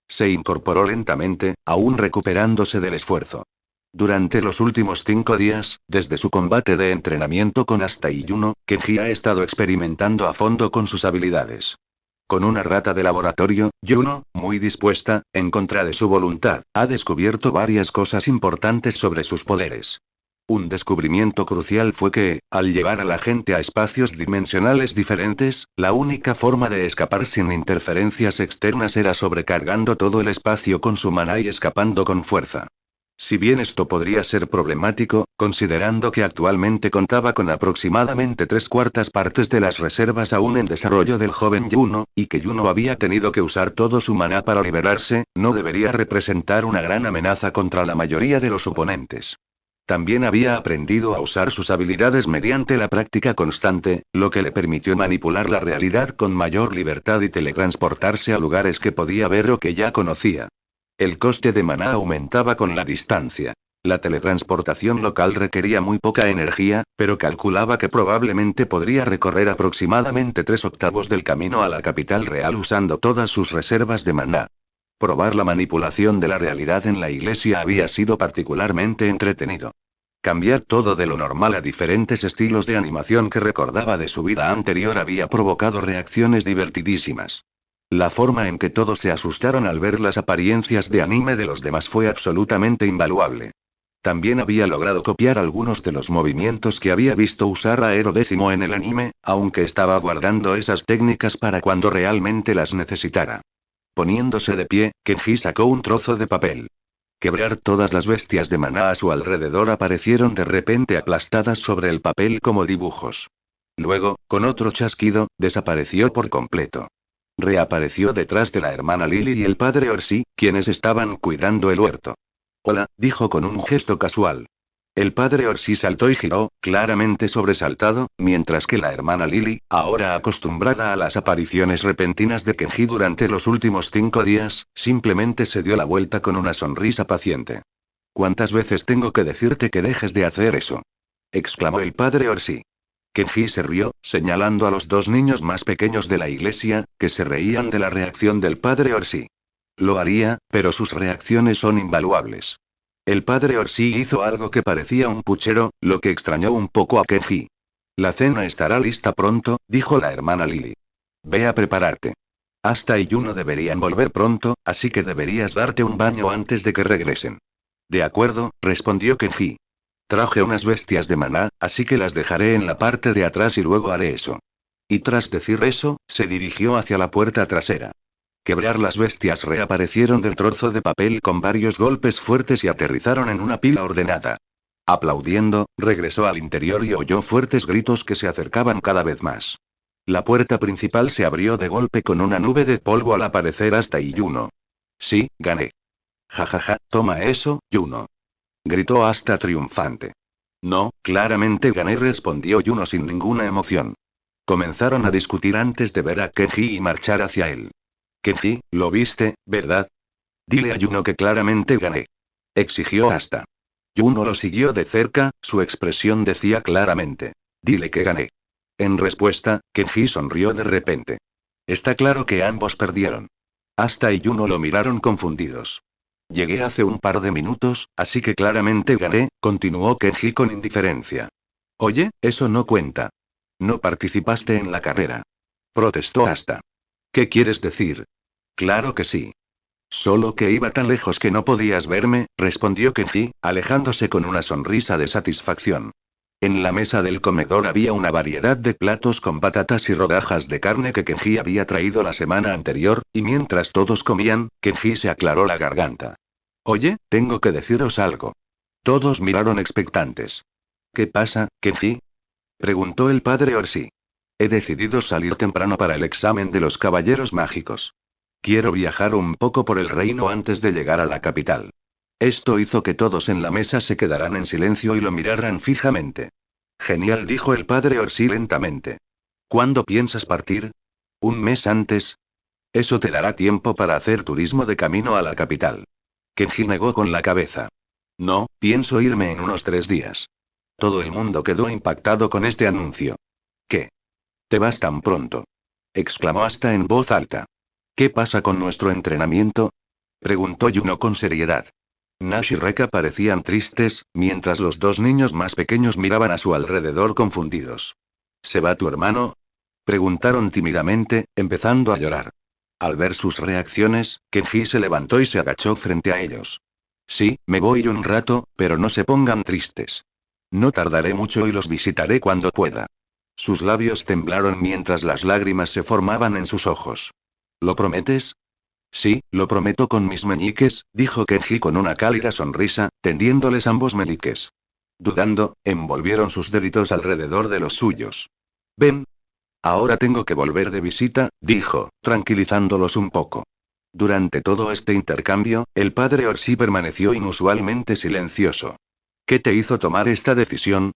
Se incorporó lentamente, aún recuperándose del esfuerzo. Durante los últimos 5 días, desde su combate de entrenamiento con Asta y Yuno, Kenji ha estado experimentando a fondo con sus habilidades. Con una rata de laboratorio, Yuno, muy dispuesta, en contra de su voluntad, ha descubierto varias cosas importantes sobre sus poderes. Un descubrimiento crucial fue que, al llevar a la gente a espacios dimensionales diferentes, la única forma de escapar sin interferencias externas era sobrecargando todo el espacio con su maná y escapando con fuerza. Si bien esto podría ser problemático, considerando que actualmente contaba con aproximadamente 3/4 partes de las reservas aún en desarrollo del joven Yuno, y que Yuno había tenido que usar todo su maná para liberarse, no debería representar una gran amenaza contra la mayoría de los oponentes. También había aprendido a usar sus habilidades mediante la práctica constante, lo que le permitió manipular la realidad con mayor libertad y teletransportarse a lugares que podía ver o que ya conocía. El coste de maná aumentaba con la distancia. La teletransportación local requería muy poca energía, pero calculaba que probablemente podría recorrer aproximadamente 3/8 del camino a la capital real usando todas sus reservas de maná. Probar la manipulación de la realidad en la iglesia había sido particularmente entretenido. Cambiar todo de lo normal a diferentes estilos de animación que recordaba de su vida anterior había provocado reacciones divertidísimas. La forma en que todos se asustaron al ver las apariencias de anime de los demás fue absolutamente invaluable. También había logrado copiar algunos de los movimientos que había visto usar a Ero Décimo en el anime, aunque estaba guardando esas técnicas para cuando realmente las necesitara. Poniéndose de pie, Kenji sacó un trozo de papel. Quebrar todas las bestias de maná a su alrededor aparecieron de repente aplastadas sobre el papel como dibujos. Luego, con otro chasquido, desapareció por completo. Reapareció detrás de la hermana Lily y el padre Orsi, quienes estaban cuidando el huerto. Hola, dijo con un gesto casual. El padre Orsi saltó y giró, claramente sobresaltado, mientras que la hermana Lily, ahora acostumbrada a las apariciones repentinas de Kenji durante los últimos 5 días, simplemente se dio la vuelta con una sonrisa paciente. ¿Cuántas veces tengo que decirte que dejes de hacer eso?, exclamó el padre Orsi. Kenji se rió, señalando a los 2 niños más pequeños de la iglesia, que se reían de la reacción del padre Orsi. Lo haría, pero sus reacciones son invaluables. El padre Orsi hizo algo que parecía un puchero, lo que extrañó un poco a Kenji. La cena estará lista pronto, dijo la hermana Lily. Ve a prepararte. Asta y Yuno deberían volver pronto, así que deberías darte un baño antes de que regresen. De acuerdo, respondió Kenji. Traje unas bestias de maná, así que las dejaré en la parte de atrás y luego haré eso. Y tras decir eso, se dirigió hacia la puerta trasera. Quebrar las bestias reaparecieron del trozo de papel con varios golpes fuertes y aterrizaron en una pila ordenada. Aplaudiendo, regresó al interior y oyó fuertes gritos que se acercaban cada vez más. La puerta principal se abrió de golpe con una nube de polvo al aparecer Asta y Yuno. Sí, gané. Jajaja, toma eso, Yuno. Gritó Asta triunfante. No, claramente gané, respondió Yuno sin ninguna emoción. Comenzaron a discutir antes de ver a Kenji y marchar hacia él. Kenji, lo viste, ¿verdad? Dile a Yuno que claramente gané. Exigió Asta. Yuno lo siguió de cerca, su expresión decía claramente. Dile que gané. En respuesta, Kenji sonrió de repente. Está claro que ambos perdieron. Asta y Yuno lo miraron confundidos. Llegué hace un par de minutos, así que claramente gané, continuó Kenji con indiferencia. Oye, eso no cuenta. No participaste en la carrera. Protestó Asta. ¿Qué quieres decir? Claro que sí. Solo que iba tan lejos que no podías verme, respondió Kenji, alejándose con una sonrisa de satisfacción. En la mesa del comedor había una variedad de platos con patatas y rodajas de carne que Kenji había traído la semana anterior, y mientras todos comían, Kenji se aclaró la garganta. Oye, tengo que deciros algo. Todos miraron expectantes. ¿Qué pasa, Kenji?, preguntó el padre Orsi. He decidido salir temprano para el examen de los caballeros mágicos. Quiero viajar un poco por el reino antes de llegar a la capital. Esto hizo que todos en la mesa se quedaran en silencio y lo miraran fijamente. Genial, dijo el padre Orsi lentamente. ¿Cuándo piensas partir? ¿Un mes antes? Eso te dará tiempo para hacer turismo de camino a la capital. Kenji negó con la cabeza. No, pienso irme en unos 3 días. Todo el mundo quedó impactado con este anuncio. ¿Qué? ¿Te vas tan pronto?, exclamó Asta en voz alta. ¿Qué pasa con nuestro entrenamiento?, preguntó Yuno con seriedad. Nash y Reka parecían tristes, mientras los 2 niños más pequeños miraban a su alrededor confundidos. ¿Se va tu hermano?, preguntaron tímidamente, empezando a llorar. Al ver sus reacciones, Kenji se levantó y se agachó frente a ellos. Sí, me voy un rato, pero no se pongan tristes. No tardaré mucho y los visitaré cuando pueda. Sus labios temblaron mientras las lágrimas se formaban en sus ojos. ¿Lo prometes? Sí, lo prometo con mis meñiques, dijo Kenji con una cálida sonrisa, tendiéndoles ambos meñiques. Dudando, envolvieron sus deditos alrededor de los suyos. Ven. Ahora tengo que volver de visita, dijo, tranquilizándolos un poco. Durante todo este intercambio, el padre Orsi permaneció inusualmente silencioso. ¿Qué te hizo tomar esta decisión?,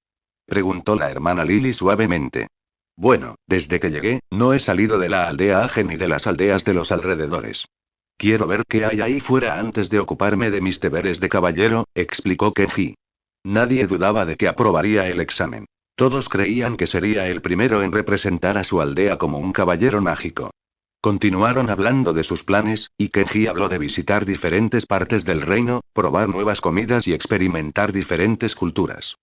preguntó la hermana Lily suavemente. Bueno, desde que llegué, no he salido de la aldea Age ni de las aldeas de los alrededores. Quiero ver qué hay ahí fuera antes de ocuparme de mis deberes de caballero, explicó Kenji. Nadie dudaba de que aprobaría el examen. Todos creían que sería el primero en representar a su aldea como un caballero mágico. Continuaron hablando de sus planes, y Kenji habló de visitar diferentes partes del reino, probar nuevas comidas y experimentar diferentes culturas.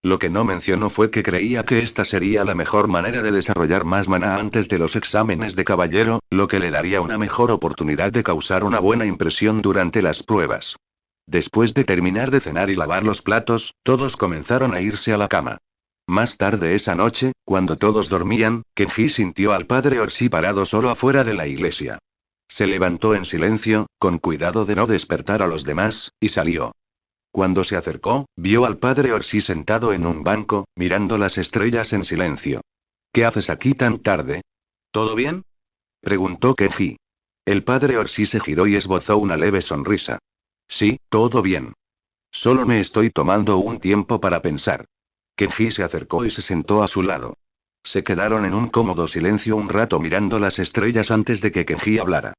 Lo que no mencionó fue que creía que esta sería la mejor manera de desarrollar más maná antes de los exámenes de caballero, lo que le daría una mejor oportunidad de causar una buena impresión durante las pruebas. Después de terminar de cenar y lavar los platos, todos comenzaron a irse a la cama. Más tarde esa noche, cuando todos dormían, Kenji sintió al padre Orsi parado solo afuera de la iglesia. Se levantó en silencio, con cuidado de no despertar a los demás, y salió. Cuando se acercó, vio al padre Orsi sentado en un banco, mirando las estrellas en silencio. ¿Qué haces aquí tan tarde? ¿Todo bien?, preguntó Kenji. El padre Orsi se giró y esbozó una leve sonrisa. Sí, todo bien. Solo me estoy tomando un tiempo para pensar. Kenji se acercó y se sentó a su lado. Se quedaron en un cómodo silencio un rato mirando las estrellas antes de que Kenji hablara.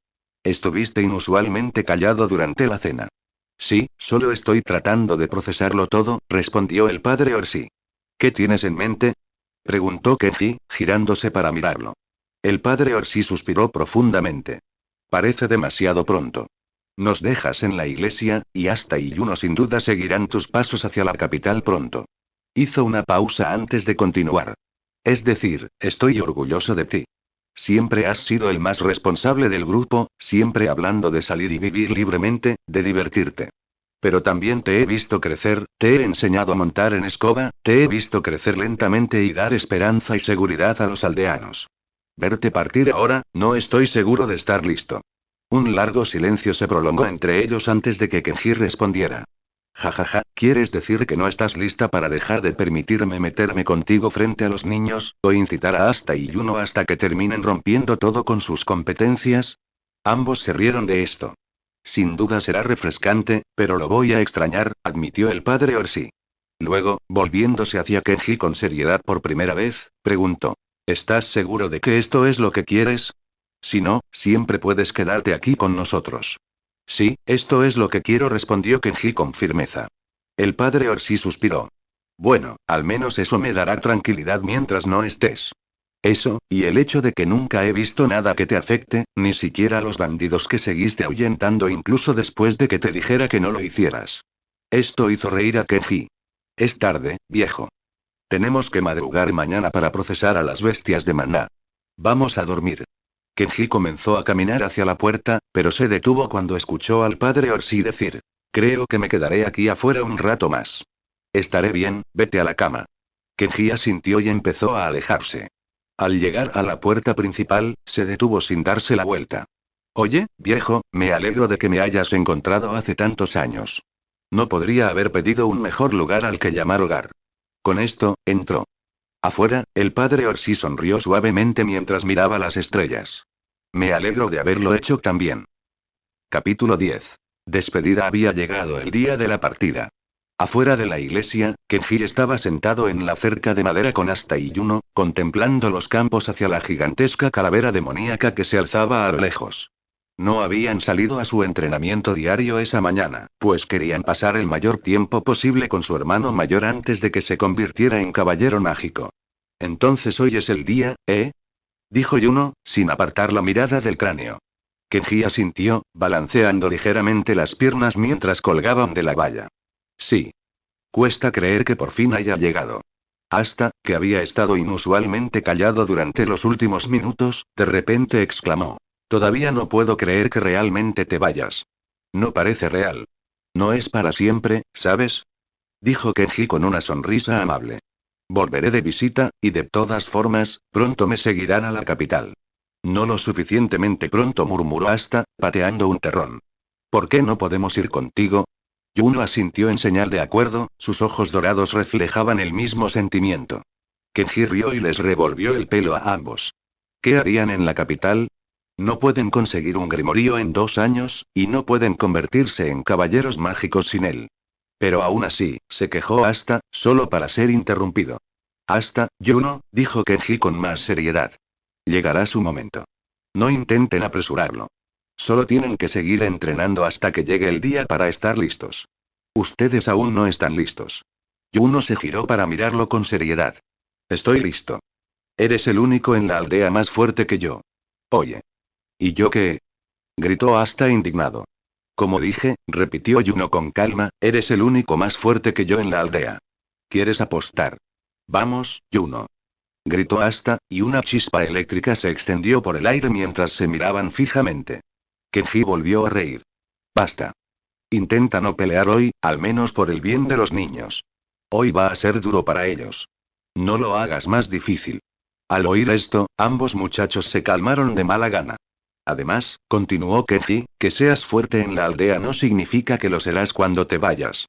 Estuviste inusualmente callado durante la cena. Sí, solo estoy tratando de procesarlo todo, respondió el padre Orsi. ¿Qué tienes en mente?, preguntó Kenji, girándose para mirarlo. El padre Orsi suspiró profundamente. Parece demasiado pronto. Nos dejas en la iglesia, y Asta y Yuno sin duda seguirán tus pasos hacia la capital pronto. Hizo una pausa antes de continuar. Es decir, estoy orgulloso de ti. Siempre has sido el más responsable del grupo, siempre hablando de salir y vivir libremente, de divertirte. Pero también te he visto crecer, te he enseñado a montar en escoba, te he visto crecer lentamente y dar esperanza y seguridad a los aldeanos. Verte partir ahora, no estoy seguro de estar listo. Un largo silencio se prolongó entre ellos antes de que Kenji respondiera. Jajaja, ¿quieres decir que no estás lista para dejar de permitirme meterme contigo frente a los niños, o incitar a Asta y Yuno hasta que terminen rompiendo todo con sus competencias? Ambos se rieron de esto. Sin duda será refrescante, pero lo voy a extrañar, admitió el padre Orsi. Luego, volviéndose hacia Kenji con seriedad por primera vez, preguntó. ¿Estás seguro de que esto es lo que quieres? Si no, siempre puedes quedarte aquí con nosotros. Sí, esto es lo que quiero, respondió Kenji con firmeza. El padre Orsi suspiró. Bueno, al menos eso me dará tranquilidad mientras no estés. Eso, y el hecho de que nunca he visto nada que te afecte, ni siquiera a los bandidos que seguiste ahuyentando incluso después de que te dijera que no lo hicieras. Esto hizo reír a Kenji. Es tarde, viejo. Tenemos que madrugar mañana para procesar a las bestias de maná. Vamos a dormir. Kenji comenzó a caminar hacia la puerta, pero se detuvo cuando escuchó al padre Orsi decir. Creo que me quedaré aquí afuera un rato más. Estaré bien, vete a la cama. Kenji asintió y empezó a alejarse. Al llegar a la puerta principal, se detuvo sin darse la vuelta. Oye, viejo, me alegro de que me hayas encontrado hace tantos años. No podría haber pedido un mejor lugar al que llamar hogar. Con esto, entró. Afuera, el padre Orsi sonrió suavemente mientras miraba las estrellas. Me alegro de haberlo hecho también. Capítulo 10. Despedida. Había llegado el día de la partida. Afuera de la iglesia, Kenji estaba sentado en la cerca de madera con Asta y Yuno, contemplando los campos hacia la gigantesca calavera demoníaca que se alzaba a lo lejos. No habían salido a su entrenamiento diario esa mañana, pues querían pasar el mayor tiempo posible con su hermano mayor antes de que se convirtiera en caballero mágico. Entonces hoy es el día, ¿eh?, dijo Yuno, sin apartar la mirada del cráneo. Kenji asintió, balanceando ligeramente las piernas mientras colgaban de la valla. Sí. Cuesta creer que por fin haya llegado. Asta, que había estado inusualmente callado durante los últimos minutos, de repente exclamó. Todavía no puedo creer que realmente te vayas. No parece real. No es para siempre, ¿sabes? Dijo Kenji con una sonrisa amable. Volveré de visita, y de todas formas, pronto me seguirán a la capital. No lo suficientemente pronto, murmuró Asta, pateando un terrón. ¿Por qué no podemos ir contigo? Yuno asintió en señal de acuerdo, sus ojos dorados reflejaban el mismo sentimiento. Kenji rió y les revolvió el pelo a ambos. ¿Qué harían en la capital? No pueden conseguir un grimorío en 2 años, y no pueden convertirse en caballeros mágicos sin él. Pero aún así, se quejó Asta, solo para ser interrumpido. Asta, Yuno, dijo Kenji con más seriedad. Llegará su momento. No intenten apresurarlo. Solo tienen que seguir entrenando hasta que llegue el día para estar listos. Ustedes aún no están listos. Yuno se giró para mirarlo con seriedad. Estoy listo. Eres el único en la aldea más fuerte que yo. Oye. ¿Y yo qué? Gritó Asta indignado. Como dije, repitió Yuno con calma, eres el único más fuerte que yo en la aldea. ¿Quieres apostar? Vamos, Juno. Gritó Asta, y una chispa eléctrica se extendió por el aire mientras se miraban fijamente. Kenji volvió a reír. Basta. Intenta no pelear hoy, al menos por el bien de los niños. Hoy va a ser duro para ellos. No lo hagas más difícil. Al oír esto, ambos muchachos se calmaron de mala gana. Además, continuó Kenji, que seas fuerte en la aldea no significa que lo serás cuando te vayas.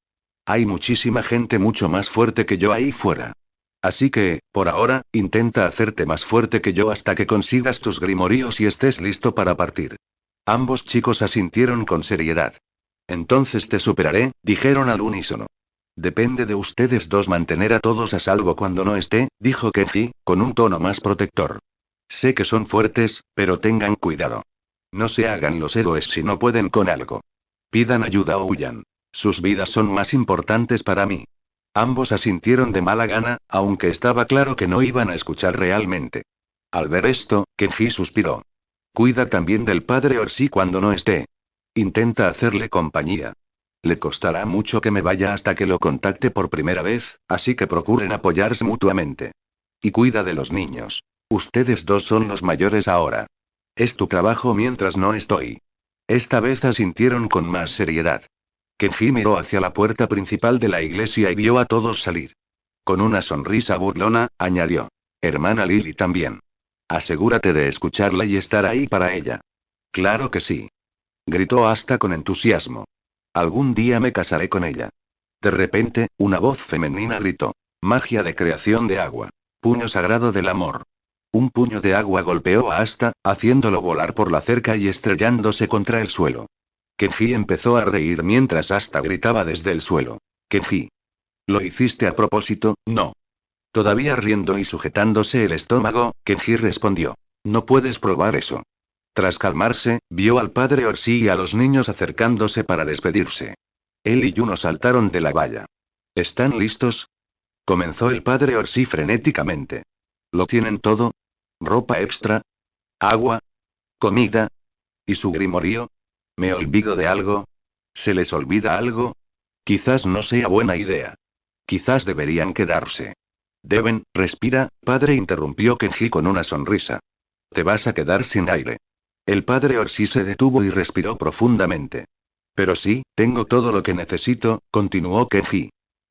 Hay muchísima gente mucho más fuerte que yo ahí fuera. Así que, por ahora, intenta hacerte más fuerte que yo hasta que consigas tus grimoríos y estés listo para partir. Ambos chicos asintieron con seriedad. Entonces te superaré, dijeron al unísono. Depende de ustedes dos mantener a todos a salvo cuando no esté, dijo Kenji, con un tono más protector. Sé que son fuertes, pero tengan cuidado. No se hagan los héroes si no pueden con algo. Pidan ayuda o huyan. Sus vidas son más importantes para mí. Ambos asintieron de mala gana, aunque estaba claro que no iban a escuchar realmente. Al ver esto, Kenji suspiró. Cuida también del padre Orsi cuando no esté. Intenta hacerle compañía. Le costará mucho que me vaya hasta que lo contacte por primera vez, así que procuren apoyarse mutuamente. Y cuida de los niños. Ustedes dos son los mayores ahora. Es tu trabajo mientras no estoy. Esta vez asintieron con más seriedad. Kenji miró hacia la puerta principal de la iglesia y vio a todos salir. Con una sonrisa burlona, añadió. Hermana Lily también. Asegúrate de escucharla y estar ahí para ella. Claro que sí. Gritó Asta con entusiasmo. Algún día me casaré con ella. De repente, una voz femenina gritó. Magia de creación de agua. Puño sagrado del amor. Un puño de agua golpeó a Asta, haciéndolo volar por la cerca y estrellándose contra el suelo. Kenji empezó a reír mientras Asta gritaba desde el suelo. Kenji. ¿Lo hiciste a propósito? No. Todavía riendo y sujetándose el estómago, Kenji respondió. No puedes probar eso. Tras calmarse, vio al padre Orsi y a los niños acercándose para despedirse. Él y Juno saltaron de la valla. ¿Están listos? Comenzó el padre Orsi frenéticamente. ¿Lo tienen todo? ¿Ropa extra? ¿Agua? ¿Comida? ¿Y su grimorío? ¿Me olvido de algo? ¿Se les olvida algo? Quizás no sea buena idea. Quizás deberían quedarse. Deben, respira, padre, interrumpió Kenji con una sonrisa. Te vas a quedar sin aire. El padre Orsi se detuvo y respiró profundamente. Pero sí, tengo todo lo que necesito, continuó Kenji.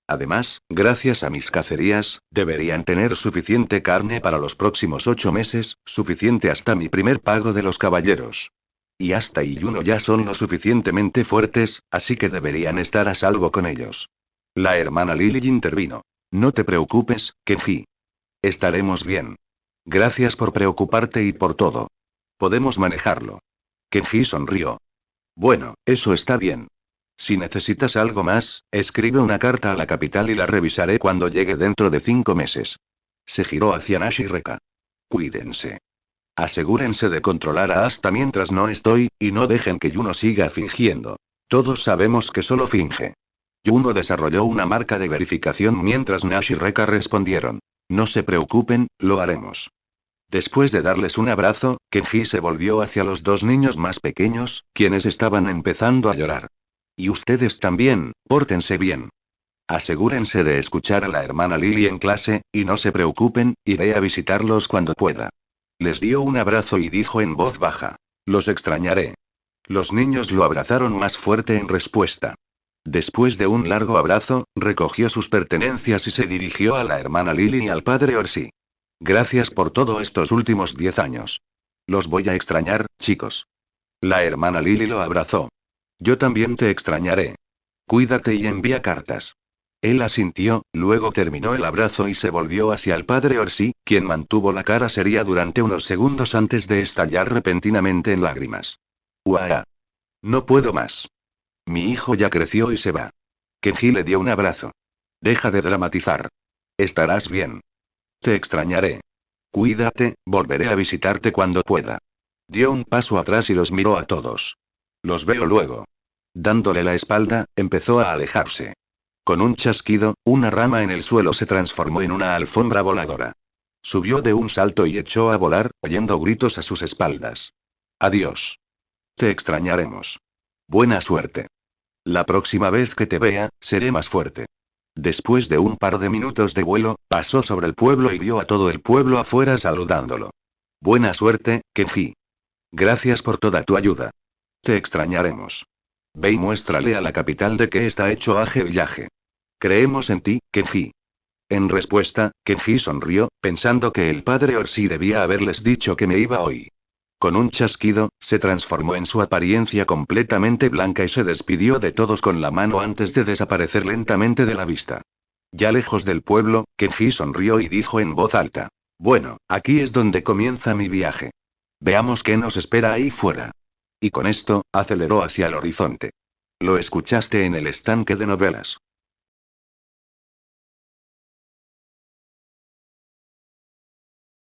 Además, gracias a mis cacerías, deberían tener suficiente carne para los próximos 8 meses, suficiente hasta mi primer pago de los caballeros. Y Asta y Juno ya son lo suficientemente fuertes, así que deberían estar a salvo con ellos. La hermana Lily intervino. No te preocupes, Kenji. Estaremos bien. Gracias por preocuparte y por todo. Podemos manejarlo. Kenji sonrió. Bueno, eso está bien. Si necesitas algo más, escribe una carta a la capital y la revisaré cuando llegue dentro de 5 meses. Se giró hacia Nash y Reka. Cuídense. Asegúrense de controlar a Asta mientras no estoy, y no dejen que Juno siga fingiendo. Todos sabemos que solo finge. Juno desarrolló una marca de verificación mientras Nash y Reka respondieron. No se preocupen, lo haremos. Después de darles un abrazo, Kenji se volvió hacia los dos niños más pequeños, quienes estaban empezando a llorar. Y ustedes también, pórtense bien. Asegúrense de escuchar a la hermana Lily en clase, y no se preocupen, iré a visitarlos cuando pueda. Les dio un abrazo y dijo en voz baja. Los extrañaré. Los niños lo abrazaron más fuerte en respuesta. Después de un largo abrazo, recogió sus pertenencias y se dirigió a la hermana Lily y al padre Orsi. Gracias por todo estos últimos 10 años. Los voy a extrañar, chicos. La hermana Lily lo abrazó. Yo también te extrañaré. Cuídate y envía cartas. Él asintió, luego terminó el abrazo y se volvió hacia el padre Orsi, quien mantuvo la cara seria durante unos segundos antes de estallar repentinamente en lágrimas. ¡Uah! No puedo más. Mi hijo ya creció y se va. Kenji le dio un abrazo. Deja de dramatizar. Estarás bien. Te extrañaré. Cuídate, volveré a visitarte cuando pueda. Dio un paso atrás y los miró a todos. Los veo luego. Dándole la espalda, empezó a alejarse. Con un chasquido, una rama en el suelo se transformó en una alfombra voladora. Subió de un salto y echó a volar, oyendo gritos a sus espaldas. Adiós. Te extrañaremos. Buena suerte. La próxima vez que te vea, seré más fuerte. Después de un par de minutos de vuelo, pasó sobre el pueblo y vio a todo el pueblo afuera saludándolo. Buena suerte, Kenji. Gracias por toda tu ayuda. Te extrañaremos. Ve y muéstrale a la capital de qué está hecho Age Village. Creemos en ti, Kenji. En respuesta, Kenji sonrió, pensando que el padre Orsi debía haberles dicho que me iba hoy. Con un chasquido, se transformó en su apariencia completamente blanca y se despidió de todos con la mano antes de desaparecer lentamente de la vista. Ya lejos del pueblo, Kenji sonrió y dijo en voz alta. Bueno, aquí es donde comienza mi viaje. Veamos qué nos espera ahí fuera. Y con esto, aceleró hacia el horizonte. Lo escuchaste en el estanque de novelas.